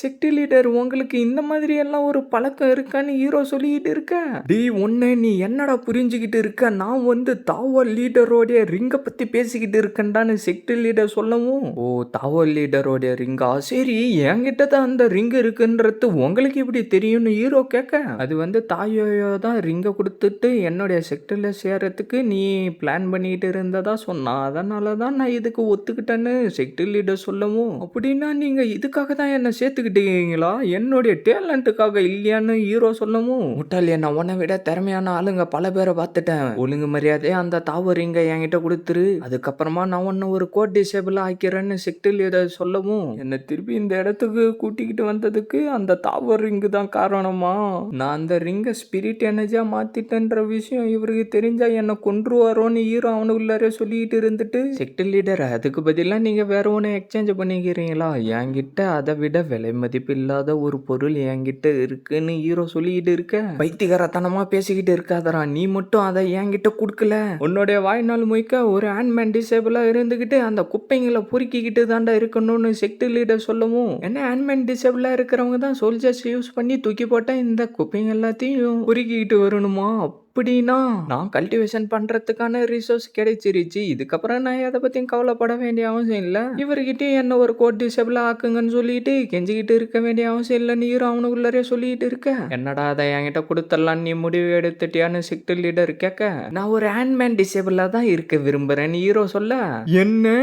செக்ட் லீடர் உங்களுக்கு இந்த மாதிரி எல்லாம் ஒரு பழக்கம் இருக்கான்னு ஹீரோ சொல்லிட்டு இருக்க, டி ஒன்னு நீ என்னடா புரிஞ்சுக்கிட்டு இருக்க, நான் வந்து தாவோ லீடரோடைய ரிங்க பத்தி பேசிக்கிட்டு இருக்கேன்டான்னு செக்ட் லீடர் சொல்லவும், ஓ தாவோ லீடரோடைய ரிங்கா, சரி என்கிட்ட தான் அந்த ரிங் இருக்குன்றது உங்களுக்கு எப்படி தெரியும்னு ஹீரோ கேட்க, அது வந்து தாயோயோ தான் ரிங்க கொடுத்துட்டு என்னுடைய செக்டர்ல சேர்றதுக்கு நீ பிளான் பண்ணிட்டு இருந்ததா சொன்னா, அதனால தான் நான் இதுக்கு ஒத்துக்கிட்டேன்னு செக்ட் லீடர் சொல்லவும், அப்படின்னா நீங்க இதுக்காக தான் என்ன சேர்த்துக்கிட்டீங்களா, என்னுடைய டேலண்ட்டுக்காக இல்லையான்னு ஹீரோ சொல்லவும், முட்டாளி நான் உன்னை விட திறமையான ஆளுங்க பல பேரை பார்த்துட்டேன், ஒழுங்கு மரியாதையா அந்த தாவோ தாவோ ரிங்க என்கிட்ட கொடுத்துரு, அதுக்கப்புறமா நான் உன்னை ஒரு கோட் டிசேபிள் ஆக்கிறேன்னு செக்ட் லீடர் சொல்லவும், என்னை திருப்பி இந்த இடத்துக்கு கூட்டிக்கிட்டு வந்ததுக்கு அந்த தாவோ ரிங்கு தான் காரணமா? நான் அந்த ரிங்கை ஸ்பிரிட் எனர்ஜியா மாத்திட்டேன்ற விஷயம் இவருக்கு தெரிஞ்சா என்னை கொன்றுவாரோன்னு ஹீரோ அவனுக்குள்ளாரே சொல்லிட்டு இருந்துட்டு, செக்ட் லீடர் அதுக்கு பதிலாக நீங்க வேற ஒன்று எக்ஸ்சேஞ்ச் பண்ணிக்கிறீங்களா? என்கிட்ட அதை விட விலை மதிப்பு இல்லாத ஒரு பொருள் என்கிட்ட இருக்குன்னு ஹீரோ சொல்லிக்கிட்டு இருக்க, பைத்தியகாரத்தனமா பேசிக்கிட்டு இருக்காதரா, நீ மட்டும் அதை என்கிட்ட கொடுக்கல, உன்னுடைய வாழ்நாள் முழுக்க ஒரு ஹேண்ட்மேன் டிசேபிளா இருந்துகிட்டு அந்த குப்பைங்களை பொறுக்கிக்கிட்டு தாண்டா இருக்கணும்னு செக்ட் லீடர் சொல்லவும், என்ன ஹேண்ட்மேன் டிசேபிளா இருக்கிறவங்க தான் சோல்ஜர்ஸ் யூஸ் பண்ணி தூக்கி போட்டா இந்த குப்பைங்க எல்லாத்தையும் பொறுக்கிக்கிட்டு வரணுமா? அப்படின்னா நான் கல்டிவேஷன் பண்றதுக்கான ரிசோர்ஸ் கிடைச்சிருச்சு, இதுக்கப்புறம் நான் எதை பத்தியும் கவலைப்பட வேண்டிய அவசியம் இல்லை, இவர்கிட்டயும் என்ன ஒரு கோட் டிசேபிள் ஆக்குங்கன்னு சொல்லிட்டு கெஞ்சிக்கிட்டு இருக்க வேண்டிய அவசியம் இல்லை நீரும் அவனுக்குள்ளரே சொல்லிட்டு இருக்க, என்னடா அதை என்கிட்ட கொடுத்துடலாம் நீ முடிவு எடுத்துட்டியான்னு செக்ட் லீடர் கேட்க, நான் ஒரு ஹேண்ட்மேன் டிசேபிளா தான் இருக்க விரும்புறேன்னு ஹீரோ சொல்ல, என்ன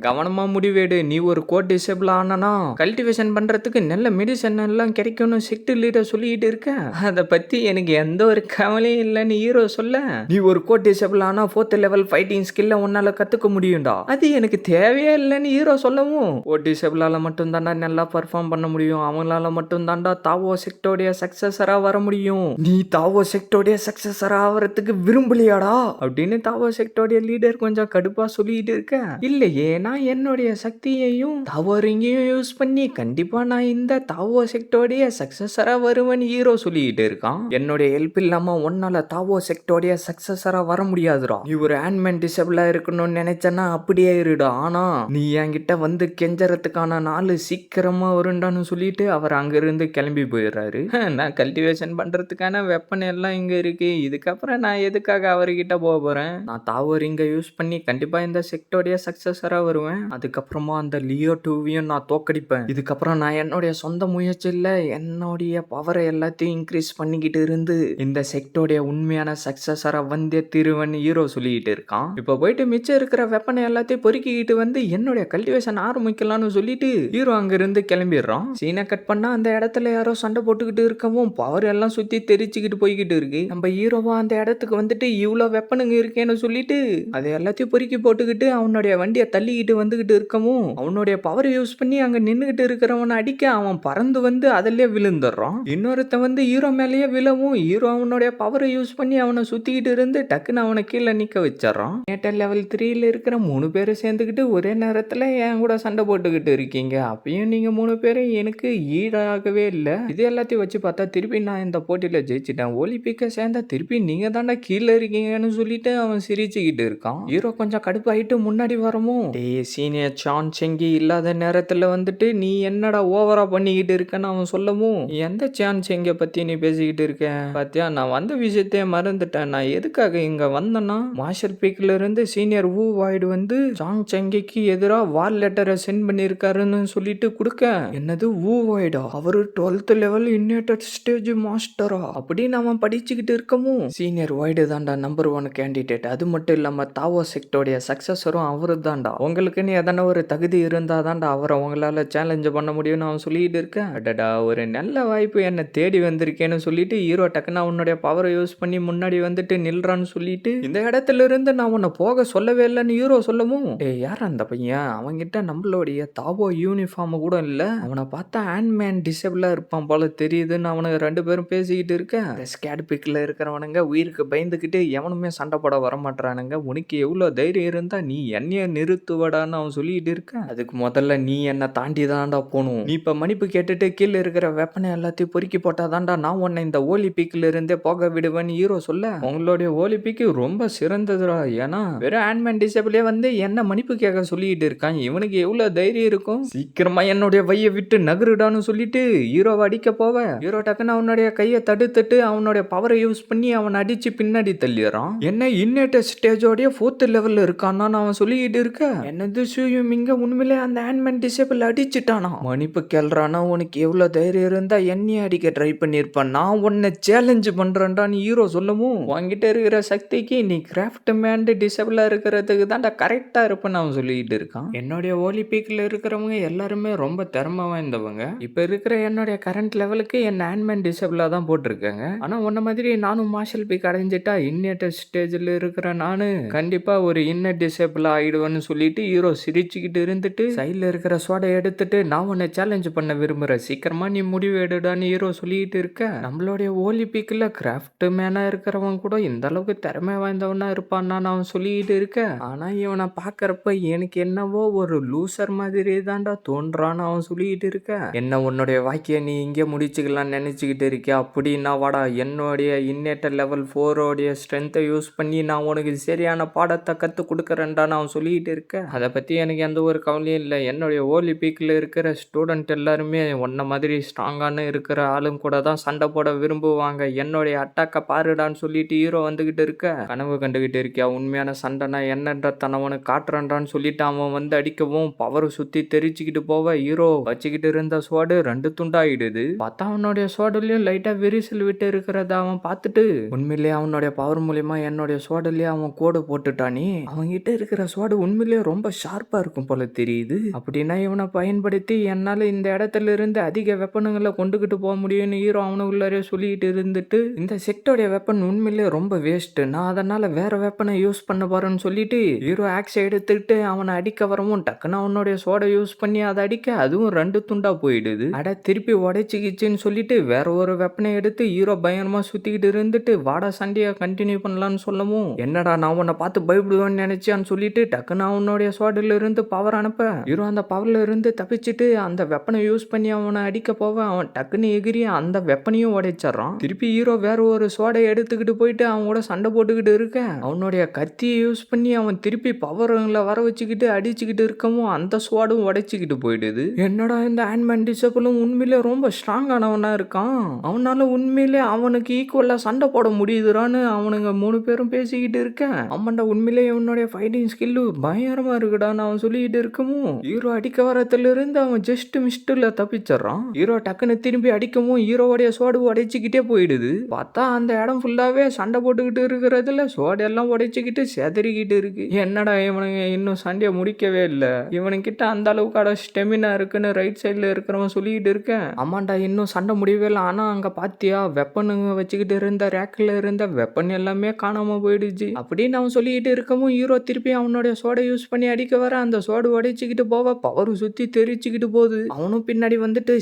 கவனமா முடிவேடு, நீ ஒரு கோட் டிசேபிள் ஆனா கல்டிவேஷன் பண்றதுக்கு நல்ல மெடிசன் எல்லாம் கிடைக்கும்னு செக்ட் லீடர் சொல்லிட்டு இருக்க, அதை பத்தி எனக்கு எந்த ஒரு கவலையும் இல்லைன்னு ஹீரோ சொல்ல, நீ ஒரு கோட் டிசேபிள் ஆனா 4th லெவல் ஃபைட்டிங் ஸ்கில்ல உன்னால கத்துக்க முடியும்டா, அது எனக்கு தேவையே இல்லைன்னு ஹீரோ சொல்லவும், கோட் டிசேபிளால மட்டும் தாண்டா நல்லா பர்ஃபார்ம் பண்ண முடியும், அவங்களால மட்டும் தாண்டா தாவோ செக்டோடைய சக்சஸரா வர முடியும், நீ தாவோ செக்டோடைய சக்சஸரா ஆகிறதுக்கு விரும்பலையாடா அப்படின்னு தாவோ செக்டோடைய லீடர் கொஞ்சம் கடுப்பா சொல்லிட்டு இருக்க, இல்லையே நான் என்னுடைய சக்தியையும் தாவோ ரிங்கையும் யூஸ் பண்ணி கண்டிப்பா நான் இந்த தாவோ செக்டோடைய சக்சஸரா வருவேன்னு ஹீரோ சொல்லிட்டு இருக்கான், என்னுடைய ஹெல்ப் இல்லாம உன்னால தாவோ செக்டோடைய சக்சஸரா வர முடியாதுடா, நீ ஒரு ஹேண்ட்மேன் டிசேபிளா இருக்கணும்னு நினைச்சனா அப்படியே இருடா, ஆனா நீ என்கிட்ட வந்து கெஞ்சறதுக்கான நாள் சீக்கிரமா வருண்டான்னு சொல்லிட்டு அவர் அங்கிருந்து கிளம்பி போயிடுறாரு. நான் கல்டிவேஷன் பண்றதுக்கான வெப்பன் எல்லாம் இங்க இருக்கு, இதுக்கப்புறம் நான் எதுக்காக அவர்கிட்ட போக போறேன், நான் தாவோ ரிங்கை யூஸ் பண்ணி கண்டிப்பா இந்த செக்டோடைய சக்சஸரா வருவேன், அதுக்கப்புறமா அந்த லியோ 2வையும் நான் தோக்கடிப்பேன், இதுக்கப்புறம் நான் என்னுடைய சொந்த முயற்சியில் என்னுடைய பவரை எல்லாத்தையும் இன்க்ரீஸ் பண்ணிக்கிட்டு இருந்து இந்த செக்டோடைய உண்மையான சக்சஸரா வந்தே திருவன் ஹீரோ சொல்லிட்டு இருக்கான். இப்போ போயிட்டு மிச்சம் இருக்கிற வெப்பனை எல்லாத்தையும் பொறுக்கிக்கிட்டு வந்து என்னுடைய கல்டிவேஷன் ஆரம்பிக்கலாம்னு சொல்லிட்டு ஹீரோ அங்கிருந்து கிளம்பிடுறான். சீனை கட் பண்ணா அந்த இடத்துல யாரோ சண்டை போட்டுக்கிட்டு இருக்கவும் பவர் எல்லாம் சுத்தி தெரிச்சுக்கிட்டு போய்கிட்டு இருக்கு. நம்ம ஹீரோவா அந்த இடத்துக்கு வந்துட்டு இவ்வளோ வெப்பனுங்க இருக்கேன்னு சொல்லிட்டு அதை எல்லாத்தையும் பொறுக்கி போட்டுக்கிட்டு அவனுடைய வண்டியை தள்ளிக்கிட்டு வந்துகிட்டு இருக்கவும் அவனுடைய பவர் யூஸ் பண்ணி அங்க நின்றுகிட்டு இருக்கிறவனை அடிக்க அவன் பறந்து வந்து அதிலே விழுந்துடுறான். இன்னொருத்த வந்து ஹீரோ மேலேயே விழவும் ஹீரோ அவனுடைய பவரை யூஸ் பண்ணி அவனை சுத்திக்கிட்டு இருந்து டக்குன்னு அவனை கீழே நிக்க வச்சிடறான். ஏட்டர் லெவல் 3ல இருக்கிற 3 பேரும் சேர்ந்துக்கிட்டு ஒரே நேரத்துல என் கூட சண்டை போட்டுக்கிட்டு இருக்கீங்க, அப்பயும் நீங்க 3 பேரும் எனக்கு ஈடாகவே இல்லை, இது எல்லாத்தையும் வச்சு பார்த்தா திருப்பி நான் இந்த போட்டியில ஜெயிச்சிட்டேன், ஒலிம்பிக்க சேர்ந்தா திருப்பி நீங்க தாண்டா கீழே இருக்கீங்கன்னு சொல்லிட்டு அவன் சிரிச்சுக்கிட்டு இருக்கான். ஹீரோ கொஞ்சம் கடுப்பாயிட்டு முன்னாடி வரவும், டேய் சீனியர் சான் செங்கி இல்லாத நேரத்துல வந்துட்டு நீ என்னடா ஓவரா பண்ணிக்கிட்டு இருக்கன்னு அவன் சொல்லவும், எந்த சான் செங்கிய பத்தி நீ பேசிக்கிட்டு இருக்க, பாத்தியா நான் வந்த விஷயத்தையே மறந்துட்டேன், நான் எதுக்காக இங்க வந்தேன்னா மார்ஷல் பீக்ல இருந்து சீனியர் வு வாய்டு வந்து சாங் செங்கிக்கு எதிராக வார் லெட்டரை சென்ட் பண்ணிருக்காருன்னு சொல்லிட்டு கொடுக்க, என்னது வு வாய்டா, அவரு 12th லெவல் யுனைடெட் ஸ்டேஜ் மாஸ்டரா அப்படின்னு அவன் படிச்சுக்கிட்டு இருக்கவும், சீனியர் வாய்டு தாண்டா நம்பர் 1 கேண்டிடேட், அது மட்டும் இல்லாம தாவோ செக்டோடைய சக்சஸரும் அவரு தாண்டா, உங்களுக்குன்னு எதனா ஒரு தகுதி இருந்தா தாண்டா அவரை உங்களால சேலஞ்ச் பண்ண முடியும்னு அவன் சொல்லிட்டு இருக்க, அடடா ஒரு நல்ல வாய்ப்பு என்ன தேடி வந்திருக்கேன்னு சொல்லிட்டு ஹீரோ டக்குன்னு அவனுடைய பவரை யூஸ் பண்ணி முன்னாடி வந்துட்டு நில்றான்னு சொல்லிட்டு, இந்த இடத்துல இருந்து நான் உன்னை போக சொல்லவே இல்லைன்னு ஹீரோ சொல்லவும், டேய் யார் அந்த பையன், அவங்கிட்ட நம்மளுடைய தாவோ யூனிஃபார்ம் கூட இல்ல, அவனை பார்த்தா ஹேண்ட்மேன் டிசேபிளா இருப்பான் போல தெரியுதுன்னு அவனுக்கு 2 பேரும் பேசிக்கிட்டு இருக்க, ஸ்கேட் பிக்ல இருக்கிறவனுங்க உயிருக்கு பயந்துக்கிட்டு எவனுமே சண்டை போட வரமாட்டானுங்க, உனக்கு எவ்வளவு தைரியம் இருந்தா நீ என்னைய நிறுத்துவடான்னு அவன் சொல்லிட்டு இருக்க, அதுக்கு முதல்ல நீ என்ன தாண்டி தாண்டா போகணும், நீ இப்ப மன்னிப்பு கேட்டுட்டு கீழே இருக்கிற வெப்பனை எல்லாத்தையும் பொறுக்கி போட்டா தாண்டா நான் உன்னை இந்த ஒலிம்பிக்ல இருந்தே போக விடுவேன்னு ஹீரோ சொல்ல, உங்களுடைய ஒலிம்பிக் ரொம்ப சிறந்ததுடா, ஏன்னா வெறும் ஹேண்ட்மேன் டிசேபிளே வந்து என்ன மன்னிப்பு கேட்க சொல்லிட்டு இருக்கான், இவனுக்கு எவ்வளவு தைரியம் இருக்கும், சீக்கிரமா என்னுடைய வையை விட்டு நகருடான்னு சொல்லிட்டு ஹீரோவை அடிக்க போவ, ஹீரோ டக்குன்னு அவனுடைய கையை தடுத்துட்டு அவனுடைய பவரை யூஸ் பண்ணி அவன் அடிச்சு பின்னாடி தள்ளிடுறான். என்ன இன்னேட்டர் ஸ்டேஜோடைய 4th லெவல்ல இருக்கான்னு அவன் சொல்லிட்டு இருக்க, என்னது சூயும் இங்க உண்மையிலே அந்த ஹேண்ட்மேன் டிசேபிள் அடிச்சுட்டானா, மன்னிப்பு கேள்றானா, உனக்கு எவ்வளவு தைரியம் இருந்தா என்னைய அடிக்க ட்ரை பண்ணிருப்பான், நான் உன்னை சேலஞ்ச் பண்றேன்டான்னு ஹீரோ சொல்ல சொல்லவும், உன்கிட்ட இருக்கிற சக்திக்கு நீ கிராஃப்ட் மேன் டிசபிளா இருக்கிறதுக்கு தான்டா கரெக்டா இருப்பேன்னு அவன் சொல்லிட்டு இருக்கான். என்னுடைய ஒலிம்பிக்ல இருக்கிறவங்க எல்லாருமே ரொம்ப திறமை வாய்ந்தவங்க. இப்ப இருக்கிற என்னுடைய கரண்ட் லெவலுக்கு என் ஆன்மேன் டிசபிளா தான் போட்டிருக்காங்க. ஆனா உன்ன மாதிரி நானும் மார்ஷல் பீக் அடைஞ்சிட்டா இன்னேட்டர் ஸ்டேஜ்ல இருக்கிற நானு கண்டிப்பா ஒரு இன்னர் டிசேபிள் ஆயிடுவேன்னு சொல்லிட்டு ஹீரோ சிரிச்சுக்கிட்டு இருந்துட்டு சைட்ல இருக்கிற சோடை எடுத்துட்டு நான் உன்னை சேலஞ்ச் பண்ண விரும்புறேன், சீக்கிரமா நீ முடிவு எடுடான்னு ஹீரோ சொல்லிட்டு இருக்க. நம்மளுடைய ஒலிம்பிக்ல கிராஃப்ட் மேனா இருக்கிறவன் கூட இந்த அளவுக்கு திறமை வாய்ந்தவனா இருப்பான்னா நான் சொல்லிட்டு இருக்கேன். ஆனா இவனை பாக்குறப்ப எனக்கு என்னவோ ஒரு லூசர் மாதிரி தான்டா தோன்றான்னு அவன் சொல்லிட்டு இருக்க. என்ன உன்னுடைய வாக்கிய நீ இங்கே முடிச்சுக்கலாம்னு நினைச்சுக்கிட்டு இருக்கியா? அப்படின்னா வாடா, என்னுடைய இன்னேட்டர் லெவல் 4 உடைய ஸ்ட்ரென்த்தை யூஸ் பண்ணி நான் உனக்கு சரியான பாடத்தை கற்றுக் கொடுக்குறேன்டான்னு அவன் சொல்லிட்டு இருக்க. அதை பற்றி எனக்கு எந்த ஒரு கவலையும் இல்லை. என்னுடைய ஒலிம்பிக்கில் இருக்கிற ஸ்டூடெண்ட் எல்லாருமே உன்ன மாதிரி ஸ்ட்ராங்கான இருக்கிற ஆளும் கூட தான் சண்டை போட விரும்புவாங்க. என்னுடைய அட்டாக்கை பாருடான்னு சொல்லிட்டு ஹீரோ வந்துகிட்டு இருக்க. கனவு கண்டுகிட்டு இருக்கியா? உண்மையான சண்டைனா என்னன்ற தனவனுக்கு காட்டுறான்டான்னு சொல்லிட்டு அவன் வந்து அடிக்கவும் பவர் சுற்றி தெரிச்சுக்கிட்டு போவ ஹீரோ வச்சுக்கிட்டு இருந்த சோடு 2 துண்டாயிடுது. பார்த்தா அவனுடைய சோடுலையும் லைட்டா விரிசல் விட்டு இருக்கிறத அவன் பார்த்துட்டு உண்மையிலேயே அவனுடைய பவர் மூலியமா என்னுடைய சோடுலயே அவன் கோடு போட்டுட்டானே, அவன்கிட்ட இருக்கிற சோடு உண்மையிலேயே ரொம்ப ஷார்ப்பா இருக்கும் போல தெரியுது. அப்படின்னா இவனை பயன்படுத்தி என்னால இந்த இடத்துல இருந்து அதிக வெப்பனுங்களை கொண்டுகிட்டு போக முடியும்னு ஹீரோ அவனுக்குள்ளாரே சொல்லிட்டு இருந்துட்டு, இந்த செட்டோடைய வெப்பன் உண்மையிலேயே ரொம்ப வேஸ்ட், நான் அதனால வேற வெப்பனை யூஸ் பண்ண போறேன்னு சொல்லிட்டு ஹீரோ ஆக்ஸ் எடுத்துக்கிட்டு அவனை அடிக்க வரவும் டக்குன்னு அவனுடைய சோடை யூஸ் பண்ணி அதை அடிக்க அதுவும் 2 துண்டா போயிடுது. அட திருப்பி உடைச்சிக்கிச்சுன்னு சொல்லிட்டு வேற ஒரு வெப்பனை எடுத்து ஹீரோ பயங்கரமா சுத்திக்கிட்டு இருந்துட்டு வாடா சண்டையை கண்டினியூ பண்ணலான்னு சொல்லவும், என்னடா நான் உன்னை பார்த்து பயப்படுவேன்னு நினைச்சான்னு சொல்லிட்டு டக்குன்னு அவனுடைய சோடில இருந்து பவர் அனுப்ப ஹீரோ அந்த பவர்ல இருந்து தப்பிச்சுட்டு அந்த வெப்பனை யூஸ் பண்ணி அவனை அடிக்க போவ அவன் டக்குன்னு எகிரி அந்த வெப்பனையும் உடைச்சிடறான். திருப்பி ஹீரோ வேற ஒரு சோடை எடுத்துக்கிட்டு போயிட்டு அவன் கூட சண்டை போட்டுக்கிட்டு இருக்க அவனுடைய கத்தியை யூஸ் பண்ணி அவன் திருப்பி பவர்ல வர வச்சுக்கிட்டு அடிச்சுக்கிட்டு இருக்கவும் அந்த சோடும் உடைச்சிக்கிட்டு போயிடுது. என்னடா இந்த ஆன்மேன் டிசபிளும் உண்மையிலே ரொம்ப ஸ்ட்ராங்கானவனா இருக்கான், அவனால உண்மையிலே அவனுக்கு ஈக்குவலா சண்டை போட முடியுதுறான்னு அவனுங்க 3 பேரும் பேசிக்கிட்டு இருக்கேன். ஆமாண்டா உண்மையிலேயே இவனுடைய ஃபைட்டிங் ஸ்கில்லு பயங்கரமா இருக்குடான்னு அவன் சொல்லிட்டு இருக்கவும் ஹீரோ அடிக்க வரத்துல இருந்து அவன் ஜஸ்ட் மிஸ்ட்ல தப்பிச்சிடறான். ஹீரோ டக்குன்னு திரும்பி அடிக்கவும் ஹீரோவுடைய சோடு உடைச்சிக்கிட்டே போயிடுது. பார்த்தா அந்த இடம் ஃபுல்லாவே சண்டை போட்டுக்கிட்டு இருக்கிறதுல சோடு எல்லாம் உடைச்சிக்கிட்டு செதறிக்கிட்டு இருக்கு. என்னடா இவனுங்க இன்னும் சண்டையை முடிக்கவே இல்லை, இவனுக்கிட்ட அந்த அளவுக்கு ஸ்டெமினா இருக்குன்னு ரைட் சைட்ல இருக்கிறவன் சொல்லிட்டு இருக்கேன். ஆமாண்டா இன்னும் சண்டை முடியவே இல்லை, ஆனா அங்க பாத்தியா வெப்பனுங்க வச்சுக்கிட்டு இருந்த ரேக்ல இருந்த வெப்பன் எல்லாமே காணாம போயிடுச்சு அப்படின்னு அவன் சொல்லிட்டு இருக்கவும் ஹீரோ திருப்பி அவனுடைய சோடை யூஸ் பண்ணி அடிக்க வர அந்த சோடு உடைச்சிக்கிட்டு போவ பவர் சுத்தி தெரிச்சுக்கிட்டு போகுது. அவனும் பின்னாடி வந்துட்டு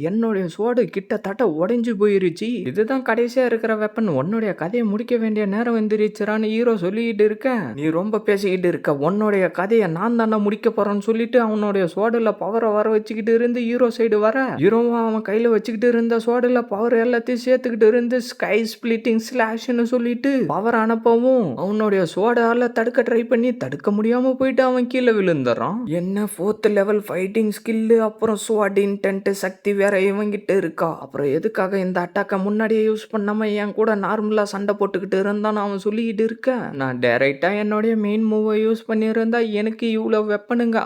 என்னுடைய சோடு கிட்டத்தட்ட உடைஞ்சு போயிருச்சு, இதுதான் கடைசியா இருக்கிற வெப்பன், உன்னுடைய கதையை முடிக்க வேண்டிய நேரம் வந்துருச்சுறான்னு ஹீரோ சொல்லிட்டு இருக்க. நீ ரொம்ப பேசிக்கிட்டு இருக்க, உன்னுடைய கதையை நான் தானே முடிக்க போறேன்னு சொல்லிட்டு அவனுடைய சோடுல பவரை வர வச்சுக்கிட்டு இருந்து ஹீரோ சைடு வர ஹீரோவும் அவன் கையில வச்சுக்கிட்டு இருந்த சோடுல பவர் எல்லாத்தையும் சேர்த்துக்கிட்டு இருந்து ஸ்கை ஸ்பிளிட்டிங் ஸ்லாஷ்னு சொல்லிட்டு பவர் அனுப்பவும் அவனுடைய சோடால தடுக்க ட்ரை பண்ணி தடுக்க முடியாம போயிட்டு அவன் கீழே விழுந்துறான். என்ன 4th லெவல் ஃபைட்டிங் ஸ்கில் அப்புறம் ஸ்வாட் இன்டென்ட் சக்தி வேற இவங்கிட்ட இருக்கா, அப்புறம் எதுக்காக இந்த அட்டாக்க முன்னாடியே யூஸ் பண்ணாம என் கூட நார்மலா சண்டை போட்டுக்கிட்டு இருந்தான்னு அவன் சொல்லிக்கிட்டு இருக்க. நான் டைரக்டா என்னுடைய மெயின் மூவை யூஸ் பண்ணியிருந்தா எனக்கு இவ்வளவு வெப்பனுங்க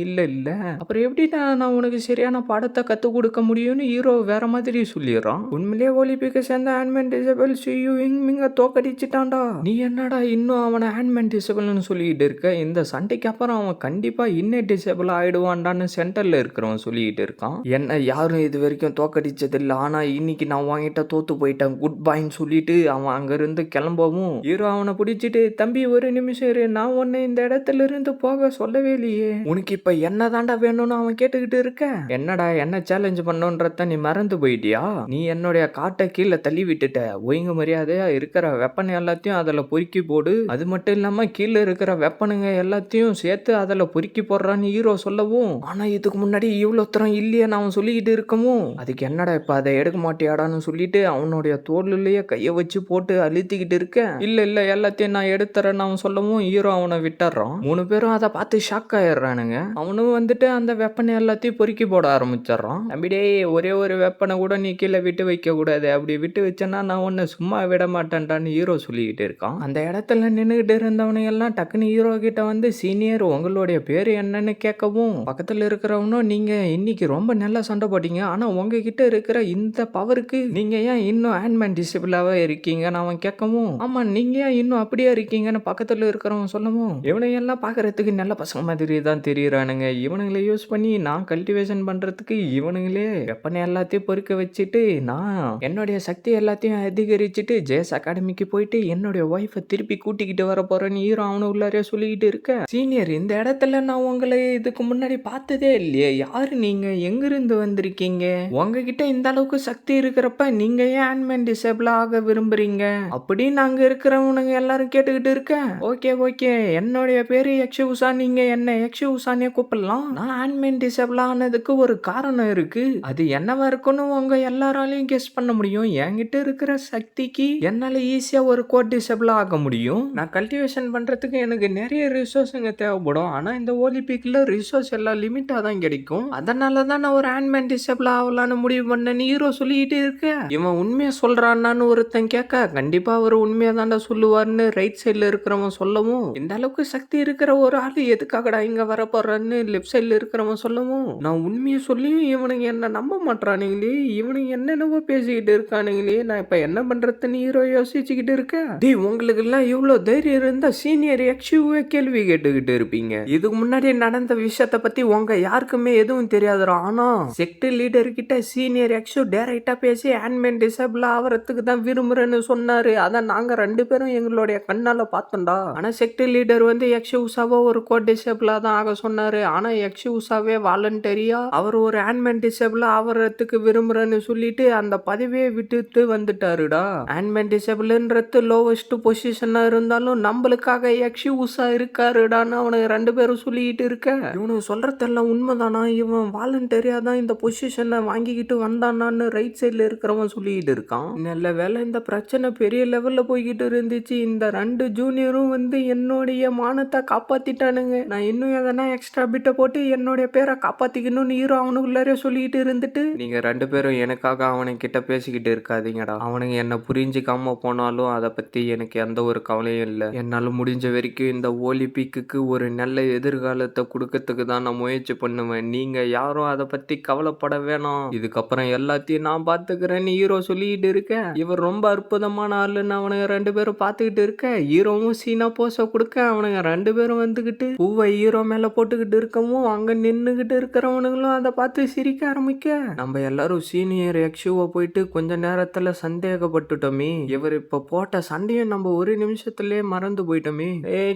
இல்ல அப்புறம் எப்படி நான் உனக்கு சரியான பாடத்தை கத்துக் கொடுக்க முடியும்னு ஹீரோ வேற மாதிரி சொல்லிடுறான். உண்மையிலேயே ஒலிம்பிக்க சேர்ந்த ஆன்மேன் டிசபிள் சியூவிங்க தோக்கடிச்சிட்டான்டா, நீ என்னடா இன்னும் அவனை ஆன்மேன் டிசபிள்னு சொல்லிட்டு இருக்க, இந்த சண்டைக்கு அப்புறம் அவன் கண்டிப்பா இன்னர் டிசபிள் ஆயிடுவான்டான்னு சென்டர்ல இருக்கிறவன் சொல்லிட்டு இருக்கான். என்ன யாரும் இது வரைக்கும் தோக்கடிச்சது இல்லை, ஆனா இன்னைக்கு நான் வாங்கிட்ட தோத்து போயிட்டேன் குட் பாய்ன்னு சொல்லிட்டு அவன் அங்க இருந்து கிளம்பவும் ஹீரோ அவனை பிடிச்சிட்டு தம்பி ஒரு நிமிஷம் இரு, நான் உன்னை இந்த இடத்துல இருந்து போக சொல்லவே இல்லையே, உனக்கு இப்ப என்ன தாண்டா வேணும்னு அவன் கேட்டுக்கிட்டு இருக்க. என்னடா என்ன சேலஞ்ச் பண்ணுன்றத நீ மறந்து போயிட்டியா, நீ என்னுடைய காட்டை கீழே தள்ளி விட்டுட்ட, ஒழுங்கு மரியாதையா இருக்கிற வெப்பன் எல்லாத்தையும் அதுல பொறுக்கி போடு, அது மட்டும் இல்லாம கீழே இருக்கிற வெப்பனுங்க எல்லாத்தையும் சேர்த்து அதுல பொறுக்கி போடுறான்னு ஹீரோ சொல்லவும், ஆனா இதுக்கு முன்னாடி இவ்வளவு தரம் இல்லையே நான் சொல்லிக்கிட்டு இருக்கவும் அதுக்கு என்னடா இப்ப அதை எடுக்க மாட்டியாடான்னு சொல்லிட்டு அவனுடைய தோல்லையே கைய வச்சு போட்டு அழுத்திக்கிட்டு இருக்க. இல்ல எல்லாத்தையும் நான் எடுத்துறேன்னு அவன் சொல்லவும் ஹீரோ அவனை விட்டுறான். 3 பேரும் அதை பார்த்து ஷாக் ஆயிடுறானுங்க. அவனும் வந்துட்டு அந்த வெப்பனை எல்லாத்தையும் பொறுக்கி போட ஆரம்பிச்சிடறான். அப்படியே ஒரே ஒரு வெப்பனை கூட நீ கீழே விட்டு வைக்க கூடாது, அப்படி விட்டு வச்சேன்னா நான் உன்னை சும்மா விட மாட்டேன்டான்னு ஹீரோ சொல்லிக்கிட்டு இருக்கான். அந்த இடத்துல நின்றுகிட்டு இருந்தவனை எல்லாம் டக்குன்னு ஹீரோ கிட்ட வந்து சீனியர் உங்களுடைய பேரு என்னன்னு கேட்கவும் பக்கத்துல இருக்கிறவனும் நீங்க இன்னைக்கு ரொம்ப நல்லா சண்டை போட்டீங்க, ஆனா உங்ககிட்ட இருக்கிற இந்த பவருக்கு நீங்க ஏன் இன்னும் ஆன்மேன் டிசபிளா அப்படியாவே இருக்கீங்கன்னு அவன் கேட்கவும், ஆமா நீங்க ஏன் இன்னும் அப்படியே இருக்கீங்கன்னு பக்கத்துல இருக்கிறவன் சொல்லவும், இவனுங்க எல்லாம் பாக்குறதுக்கு நல்ல பசங்க மாதிரி தான் தெரியறானுங்க. இவனுங்களை யூஸ் பண்ணி நான் கல்டிவேஷன் பண்றதுக்கு இவனுங்களே வெப்பனை எல்லாத்தையும் பொறுக்க வச்சுட்டு நான் என்னுடைய சக்தி எல்லாத்தையும் அதிகரிச்சுட்டு ஜேஸ் அகாடமிக்கு போயிட்டு என்னுடைய ஒய்ஃபை திருப்பி கூட்டிக்கிட்டு வர போறேன்னு ஹீரோ அவனு உள்ளாரே சொல்லிக்கிட்டு இருக்க, சீனியர் இந்த இடத்துல நான் உங்களை இதுக்கு முன்னாடி பார்த்ததே இல்லையே, யாரு நீங்க, எங்கிருந்து வந்திருக்கீங்க, உங்ககிட்ட இந்த அளவுக்கு சக்தி இருக்கிறப்ப நீங்க ஏன் ஆன்மேன் டிசேபிள் ஆக விரும்புறீங்க அப்படின்னு அங்க இருக்கிறவனுங்க எல்லாரும் கேட்டுக்கிட்டு இருக்க. ஓகே ஓகே, என்னுடைய பேரு யக்ஷி உஷா, நீங்க என்ன யக்ஷி உஷானே கூப்பிடலாம். நான் ஆன்மேன் டிசேபிள் ஆனதுக்கு ஒரு காரணம் இருக்கு, அது என்னவா இருக்குன்னு உங்க எல்லாராலையும் கெஸ் பண்ண முடியும். என்கிட்ட இருக்கிற சக்திக்கு என்னால ஈஸியா ஒரு கோட் டிசேபிள் ஆக முடியும். நான் கல்டிவேஷன் பண்றதுக்கு எனக்கு நிறைய ரிசோர்ஸுங்க தேவைப்படும். ஆனா இந்த ஒலிம்பிக்ல ரிசோர்ஸ் எல்லாம் லிமிட்டா தான் கிடைக்கும். அதனாலதான் நான் ஒரு ஆன்மேன் டிசேபிள் ஆகலான்னு முடிவு பண்ணேன்னு ஹீரோ சொல்லிக்கிட்டே இருக்க, இவன் உண்மையா சொல்றான்னு ஒருத்தன் கேட்க, கண்டிப்பா அவர் உண்மையா தாண்டா சொல்லுவார்னு ரைட் சைட்ல இருக்கிறவன் சொல்லவும், இந்த அளவுக்கு சக்தி இருக்கிற ஒரு ஆளு எதுக்காகடா இங்க வர போறான்னு லெஃப்ட் சைட்ல இருக்கிறவன் சொல்லவும், நான் உண்மையை சொல்லியும் இவனுங்க என்ன நம்ப மாட்டானுங்களே, இவனுங்க என்னென்னவோ பேசிக்கிட்டு இருக்கானுங்களே, நான் இப்ப என்ன பண்றதுன்னு ஹீரோ யோசிச்சுக்கிட்டு இருக்க. டேய், உங்களுக்கு எல்லாம் இவ்வளவு தைரியம் இருந்தா சீனியர் யக்ஷுவே கேள்வி கேட்டுக்கிட்டு இருப்பீங்க. இதுக்கு முன்னாடி நடந்த விஷயத்த பத்தி உங்க யாருக்குமே எதுவும் தெரியாதுடா. ஆனா செக்ட் லீடர் கிட்ட சீனியர் யக்ஷு டைரக்டா பேசி ஆன்மேன் டிசேபிள் ஆவறதுக்கு தான் விரும்புறேன்னு சொன்னாரு. அதான் நாங்க 2 பேரும் எங்களுடைய கண்ணால பார்த்தோம்டா. ஆனா செக்ட் லீடர் வந்து யக்ஷு உஷாவை ஒரு கோட் டிசேபிளா தான் ஆக சொன்னாரு. ஆனா யக்ஷு உஷாவே வாலண்டரியா அவர் ஒரு ஆன்மேன் டிசேபிள் ஆவறதுக்கு விரும்புறேன்னு சொல்லிட்டு அந்த பதவியை விட்டுட்டு வந்துட்டாருடா. ஆன்மேன் டிசேபிள்ன்றது லோவஸ்ட் பொசிஷனா இருந்தாலும் நம்மளுக்காக யக்ஷு உஷா இருக்காருடான்னு அவனுக்கு 2 பேரும் சொல்லிட்டு இருக்க, இவனுக்கு சொல்றதெல்லாம் உண்மைதானா, இவன் வாலண்டரியா தான் இந்த பொசிஷனை வாங்கிக்கிட்டு வந்தானான்னு ரைட் சைட்ல இருக்கிறவன் சொல்லிட்டு இருக்கான். நல்ல வேலை இந்த பிரச்சனை பெரிய லெவல்ல போய்கிட்டு இருந்துச்சு. இந்த 2 ஜூனியரும் வந்து என்னுடைய மானத்தை காப்பாத்திட்டானுங்க. நான் இன்னும் எதனா எக்ஸ்ட்ரா பிட்ட போட்டு என்னுடைய பேரை காப்பாத்திக்கணும்னு ஹீரோ அவனுக்குள்ளாரே சொல்லிட்டு இருந்துட்டு, நீங்க 2 பேரும் எனக்காக அவனுக்கிட்ட பேசிக்கிட்டு இருக்காதீங்கடா. அவனுங்க என்ன புரிஞ்சுக்காம போனாலும் அதை பத்தி எனக்கு எந்த ஒரு கவலையும் இல்லை. என்னால முடிஞ்ச வரைக்கும் இந்த ஒலிம்பிக்கு ஒரு நல்ல எதிர்காலத்தை கொடுக்கறதுக்கு தான் நான் முயற்சி பண்ணுவேன். நீங்க யாரும் அதை பத்தி கவலைப்பட வேணாம். இதுக்கப்புறம் எல்லாத்தையும் நான் பாத்துக்கிறேன்னு ஹீரோ சொல்லிட்டு இருக்க, இவர் ரொம்ப அற்புதமான ஆளுன்னு அவனுங்க 2 பேரும் பாத்துக்கிட்டு இருக்க, ஹீரோவும் சீனா போச கொடுக்க அவனுங்க 2 பேரும் வந்துகிட்டு பூவை ஹீரோ மேல போட்டுக்கிட்டு இருக்கவும் அங்க நின்னுகிட்டு இருக்கிறவனுங்களும் அதை பார்த்து சிரிக்க ஆரம்பிக்க, நம்ம எல்லாரும் சீனியர் யக்ஷுவை போயிட்டு கொஞ்ச நேரத்துல சந்தேகப்பட்டுட்டோமே, இவர் இப்ப போட்ட சண்டையும் நம்ம ஒரு நிமிஷத்துலயே மறந்து போயிட்டோமே,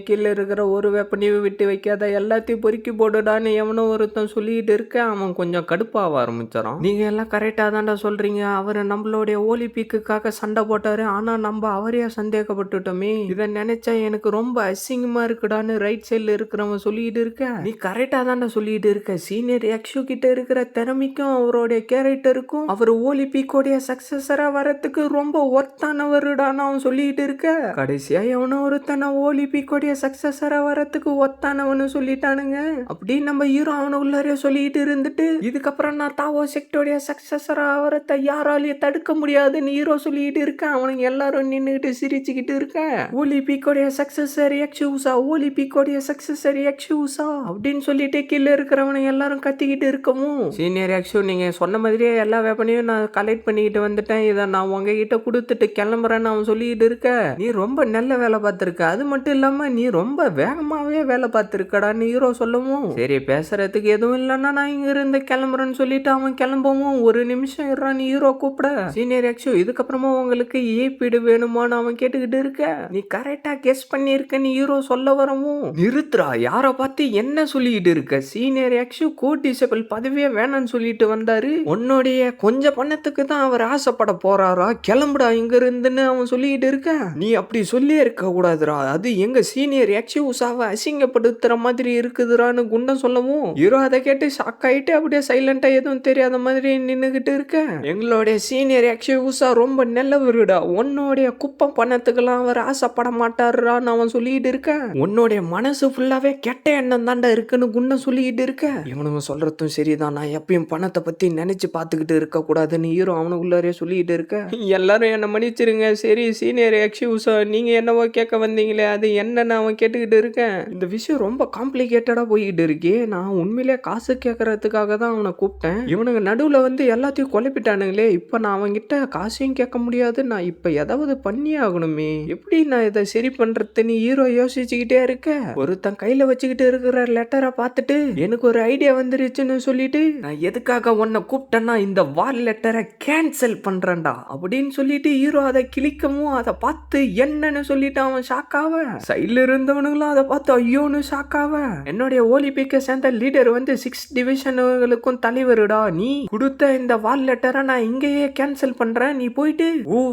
கீழே இருக்கிற ஒரு வெப்பனையும் விட்டு வைக்காத, எல்லாத்தையும் பொறுக்கி போடுடான்னு எவனோ ஒருத்தன் சொல்லிட்டு இருக்க, அவன் கொஞ்சம் கடுப்பாக ஆரம்பிச்சான். நீங்க எல்லாம் கரெக்டா தான்டா சொல்றீங்க, அவர் நம்மளுடைய ஒலிம்பிக்குக்காக சண்டை போட்டாரு, ஆனா நம்ம அவரையா சந்தேகப்பட்டுட்டோமே, இதை நினைச்சா எனக்கு ரொம்ப அசிங்கமா இருக்குடான்னு ரைட் சைட்ல இருக்கிறவன் சொல்லிட்டு இருக்க, நீ கரெக்டா தான்டா சொல்லிட்டு இருக்க, சீனியர் யக்ஷு கிட்ட இருக்கிற திறமைக்கும் அவருடைய கேரக்டருக்கும் அவர் ஒலிம்பிக்கோடைய சக்சஸரா வரத்துக்கு ரொம்ப ஒர்த்தானவருடான்னு அவன் சொல்லிட்டு இருக்க, கடைசியா எவனோ ஒருத்தன ஒலிம்பிக்கோடைய சக்சஸரா வரத்துக்கு ஒத்தானவனு சொல்லிட்டானுங்க. அப்படி நம்ம ஹீரோ அவனு உள்ளாரே சொல்லிட்டு இருந்துட்டு, இதுக்கப்புறம் நான் தாவோ செக்டோடைய சக்சஸரா அவரத்தை யாராலையும் தடுக்க முடியாதுன்னு ஹீரோ சொல்லிட்டு இருக்கான். அவனுங்க எல்லாரும் நின்னுகிட்டு சிரிச்சுக்கிட்டு இருக்கான். ஒலிம்பிக்கோடைய சக்சஸர் யக்ஷு உஷா, ஒலிம்பிக்கோடைய சக்சஸர் யக்ஷு உஷா அப்படின்னு சொல்லிட்டு கீழே இருக்கிறவனுங்க எல்லாரும் கத்திக்கிட்டு இருக்கவும், சீனியர் யக்ஷு நீங்க சொன்ன மாதிரியே எல்லா வெப்பனையும் நான் கலெக்ட் பண்ணிக்கிட்டு வந்துட்டேன், இதை நான் உங்ககிட்ட கொடுத்துட்டு கிளம்புறேன்னு அவன் சொல்லிட்டு இருக்க, நீ ரொம்ப நல்ல வேலை பார்த்திருக்க, அது மட்டும் இல்லாம நீ ரொம்ப வேகமாவே வேலை பார்த்திருக்கடான்னு ஹீரோ சொல்லவும், சரி பேசுறதுக்கு எதுவும் இல்லைன்னா நான் இங்க இருந்து கிளம்புறேன்னு சொல்லிட்டு அவன் கிளம்பவும், ஒரு நிமிஷம் இருறான்னு ஹீரோ கூப்பிட, சீனியர் யக்ஷு இதுக்கப்புறமா உங்களுக்கு ஏபீடு வேணுமான்னு அவன் கேட்டுக்கிட்டு இருக்க, நீ கரெக்டா கெஸ் பண்ணியிருக்கன்னு ஹீரோ சொல்ல வரவும், நிறுத்துறா, யார பார்த்து என்ன சொல்லிட்டு இருக்க, சீனியர் யக்ஷு கோட் டிசேபிள் பதவியே வேணான்னு சொல்லிட்டு வந்தாரு, உன்னுடைய கொஞ்ச பணத்துக்கு தான் அவர் ஆசைப்பட போறாரா, கிளம்புடா இங்க இருந்துன்னு அவன் சொல்லிட்டு இருக்க, நீ அப்படி சொல்லியே இருக்க கூடாதுரா, அது எங்க சீனியர் யக்ஷு உஷாவை அசிங்கப்படுத்துற மாதிரி இருக்குதுரான்னு குண்டம் சொல்லவும், ஹீரோ அதை கேட்டு ஷாக் ஆயிட்டு அப்படியே சைலண்டா எதுவும் தெரியாத மாதிரி நின்னுகிட்டு இருக்க, எங்களுடைய சீனியர் யக்ஷு உஷா ரொம்ப நல்லவருடா, உன்னுடைய குப்பம் பணத்துக்கெல்லாம் அவர் ஆசைப்பட மாட்டாருடான்னு அவன் சொல்லிட்டு இருக்க, உன்னுடைய மனசு ஃபுல்லாவே கெட்ட எண்ணம் தாண்டா இருக்குன்னு குண்டம் சொல்லிட்டு இருக்க, இவனுங்க சொல்றதும் சரிதான், நான் எப்பயும் பணத்தை பத்தி நினைச்சு பார்த்துக்கிட்டு இருக்க கூடாதுன்னு ஹீரோ அவனுக்குள்ளாரே சொல்லிட்டு இருக்க, எல்லாரும் என்ன மன்னிச்சிருங்க, சரி சீனியர் யக்ஷு உஷா நீங்க என்னவோ கேட்க வந்தீங்களே அது என்னன்னு அவன் கேட்டுக்கிட்டு இருக்கேன், இந்த விஷயம் ரொம்ப காம்ப்ளிகேட்டடா போய்கிட்டு இருக்கே, நான் உண்மையிலே காசு கேட்கறதுக்காக தான் அவனை கூப்பிட்டேன், இவனுங்க நடுவுல வந்து எல்லாத்தையும் குழப்பிட்டானுங்களே, இப்ப நான் அவன்கிட்ட காசையும் கேட்க முடியாது முடியாது, நான் இப்ப ஏதாவது பண்ணியே ஆகணுமே, எப்படி நான் இதை சரி பண்றதுன்னு ஹீரோ யோசிச்சுக்கிட்டே இருக்க, ஒருத்தன் கையில வச்சுக்கிட்டு இருக்கிற லெட்டரை பார்த்துட்டு எனக்கு ஒரு ஐடியா வந்துருச்சுன்னு சொல்லிட்டு, நான் எதுக்காக உன்னை கூப்பிட்டேன்னா இந்த வால் லெட்டரை கேன்சல் பண்றேன்டா அப்படின்னு சொல்லிட்டு ஹீரோ அதை கிளிக்கவும் அதை பார்த்து என்னன்னு சொல்லிட்டு அவன் ஷாக்காவ, சைட்ல இருந்தவனுங்களும் அதை பார்த்து ஐயோன்னு ஷாக்காவ, என்னுடைய ஒலிம்பிக்கை சேர்ந்த லீடர் வந்து 6 டிவிஷனுகளுக்கும் தலைவருடா, நீ கொடுத்த இந்த வால் லெட்டரை நான் இங்கேயே கேன்சல் பண்றேன், நீ போயிட்டு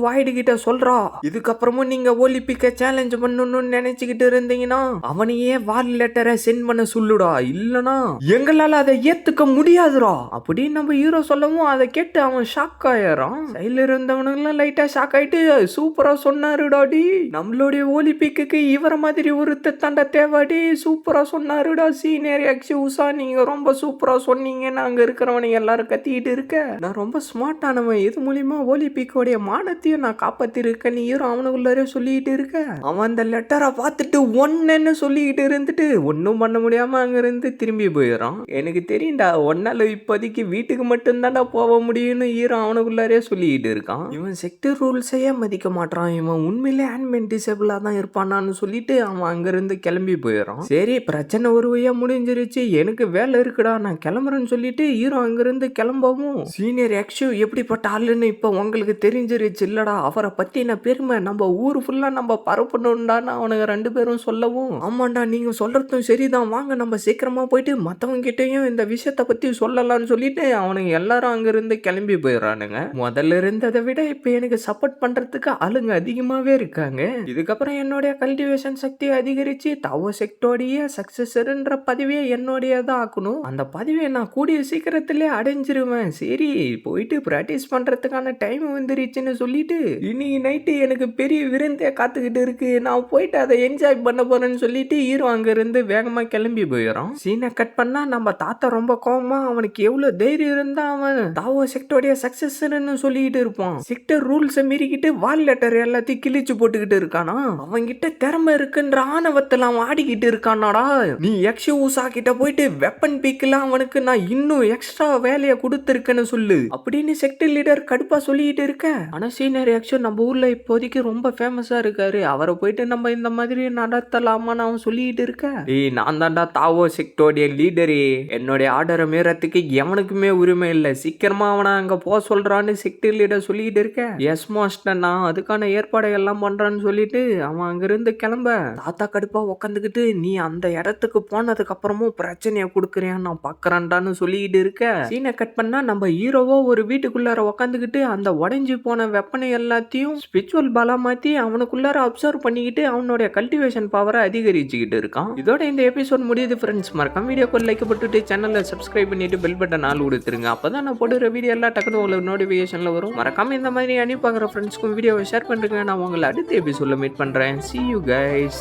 வாய்டு கிட்ட சொல்றா, இதுக்கப்புறமும் நீங்க ஒலிம்பிக்கை சேலஞ்ச் பண்ணணும்னு நினைச்சுக்கிட்டு இருந்தீங்கன்னா அவனையே வால் லெட்டரை சென்ட் பண்ண சொல்லுடா, இல்லனா எங்களால அதை ஏத்துக்க முடியாதுடா அப்படின்னு நம்ம ஹீரோ சொல்லவும் அதை கேட்டு அவன் ஷாக் ஆயிரான். சைட்ல இருந்தவனுங்களும் லைட்டா ஷாக் ஆயிட்டு சூப்பரா சொன்னாருடாடி, நம்மளுடைய ஒலிம்பிக்கு இவர மாதிரி ஒருத்த தண்டை தேவாடி, சூப்பரா சொன்னாருடா சீனியர் எக்ஸி உஷா, நீங்க ரொம்ப சூப்பரா சொன்னீங்கன்னு அங்க இருக்கிறவனுங்க எல்லாரும் கத்திக்கிட்டு இருக்க, நான் ரொம்ப ஸ்மார்ட்டானவன், இது மூலியமா ஒலிம்பிக்கோடைய மானத்தையும் நான் காப்பாத்திருக்கேன் ஹீரோ அவனுக்குள்ளாரே சொல்லிட்டு இருக்க, அவன் அந்த லெட்டரை பார்த்துட்டு ஒன்னு சொல்லிக்கிட்டு இருந்துட்டு ஒன்னும் பண்ண முடியாம அங்க இருந்து திரும்பி போயிடறான். எனக்கு தெரியும்டா ஒன்னால இப்போதைக்கு வீட்டுக்கு மட்டும்தான்டா போக முடியும்னு ஹீரோ அவனுக்குள்ளாரே சொல்லிக்கிட்டு இருக்கான். இவன் செக்டர் ரூல்ஸையே மதிக்க மாட்டான், இவன் உண்மையிலே ஹேண்ட்மேன் டிசேபிளா தான் இருப்பானான்னு சொல்லிட்டு அவன் அங்கிருந்து கிளம்பி போயிடறான். சரி பிரச்சனை ஒரு வழியா முடிஞ்சிருச்சு, எனக்கு வேலை இருக்குடா நான் கிளம்புறேன்னு சொல்லிட்டு ஹீரோ அங்கிருந்து கிளம்பவும், சீனியர் எக்ஸு எப்படிப்பட்ட ஆளுன்னு இப்ப உங்களுக்கு தெரிஞ்சிருச்சு இல்லடா, அவரை பத்தின பெருமை நம்ம ஊரு ஃபுல்லா நம்ம பரப்பணும்டான்னு அவனுங்க 2 பேரும் சொல்லவும், ஆமாண்டா நீங்க சொல்றதும் சரிதான், வாங்க நம்ம சீக்கிரமா போயிட்டு மத்தவங்க கிட்டையும் இந்த விஷயத்த பத்தி சொல்லலாம்னு சொல்லிட்டு அவனுங்க எல்லாரும் அங்கிருந்து கிளம்பி போயிடறானுங்க. முதல்ல இருந்ததை விட இப்ப எனக்கு சப்போர்ட் பண்றதுக்கு ஆளுங்க அதிகமாவே இருக்காங்க. இதுக்கப்புறம் என்னுடைய கல்டிவேஷன் சக்தியை அதிகரிச்சு தாவோ செக்டோடைய சக்சஸர்ன்ற பதவியை என்னுடையதான் ஆக்கணும், அந்த பதவியை நான் கூடிய சீக்கிரத்திலே அடைஞ்சிருவேன். சரி போயிட்டு பிராக்டிஸ் பண்றதுக்கான டைம் வந்துருச்சுன்னு சொல்லிட்டு இன்னைக்கு நைட்டு எனக்கு பெரிய விருந்தே காத்துக்கிட்டு இருக்கு, நான் போயிட்டு அதை என்ஜாய் பண்ண போறேன்னு சொல்லிட்டு ஹீரோ அங்க இருந்து வேகமா கிளம்பி போயிடும். சீனை கட் பண்ணா நம்ம தாத்தா ரொம்ப கோவமா அவனுக்கு எவ்வளவு தைரியம் இருந்தா அவன் தாவோ செக்டோடைய சக்சஸர்னு சொல்லிட்டு இருப்பான், செக்டர் ரூல்ஸை மீறிக்கிட்டு வால் லெட்டர் எல்லாத்தையும் கிழிச்சு போட்டுக்கிட்டு இருக்கானா, அவன்கிட்ட திறமை இருக்குன்ற ஆணவத்தில் அவன் ஆடிக்கிட்டு இருக்கானாடா, நீ எக்ஸி ஊசா கிட்ட போயிட்டு வெப்பன் பீக்கெல்லாம் அவனுக்கு நான் இன்னும் எக்ஸ்ட்ரா வேலையை கொடுத்துருக்கேன்னு சொல்லு அப்படின்னு செக்டர் லீடர் கடுப்பா சொல்லிட்டு இருக்க, ஆனா சீனியர் எக்ஸோ நம்ம ஊர்ல இப்போதைக்கு ரொம்ப ஃபேமஸா இருக்காரு, அவரை போயிட்டு நம்ம இந்த மாதிரி நடத்தலாமான்னு அவன் சொல்லிட்டு இருக்க, நான் தான்டா தாவோ செக்டோடைய லீடரு, என்னுடைய ஆர்டரை மீறத்துக்கு எவனுக்குமே உரிமை இல்லை, சீக்கிரமா அவனை அங்க போக சொல்றான்னு செக்டர் லீடர் சொல்லிட்டு இருக்க, எஸ் மாஸ்டர் நான் அதுக்கான ஏற்பாடை எல்லாம் பண்றான்னு சொல்லிட்டு அவன் அங்கிருந்து கிளம்ப, தாத்தா கடுப்பா உக்காந்துக்கிட்டு நீ அந்த இடத்துக்கு போனதுக்கு அப்புறமும் பிரச்சனையை கொடுக்குறேன் நான் பாக்குறான்டான்னு சொல்லிட்டு இருக்க, சீனை கட் பண்ணா நம்ம ஹீரோவோ ஒரு வீட்டுக்குள்ளார உக்காந்துக்கிட்டு அந்த உடைஞ்சு போன வெப்பனை எல்லாத்தையும் ஸ்பிரிச்சுவல் பாலா மாத்தி அவனுக்குள்ளார அப்சர்வ் பண்ணிக்கிட்டு அவனுடைய கல்டிவேஷன் பவரை அதிகரிச்சுக்கிட்டு இருக்கான். இதோட இந்த எபிசோட் முடியுது ஃப்ரெண்ட்ஸ், மறக்காம வீடியோக்கு லைக் போட்டுட்டு சேனலை சப்ஸ்கிரைப் பண்ணிட்டு பெல் பட்டன் ஆல் கொடுத்துருங்க, அப்பதான் நான் போடுற வீடியோ எல்லாம் டக்குனு உங்களுக்கு நோட்டிஃபிகேஷன்ல வரும். மறக்காம இந்த மாதிரி அனுப்பி பார்க்குற ஃப்ரெண்ட்ஸ்க்கும் வீடியோவை ஷேர் பண்ணுறேங்க. நான் உங்களை அடுத்த எபிசோட்ல மீட் பண்றேன். See you guys.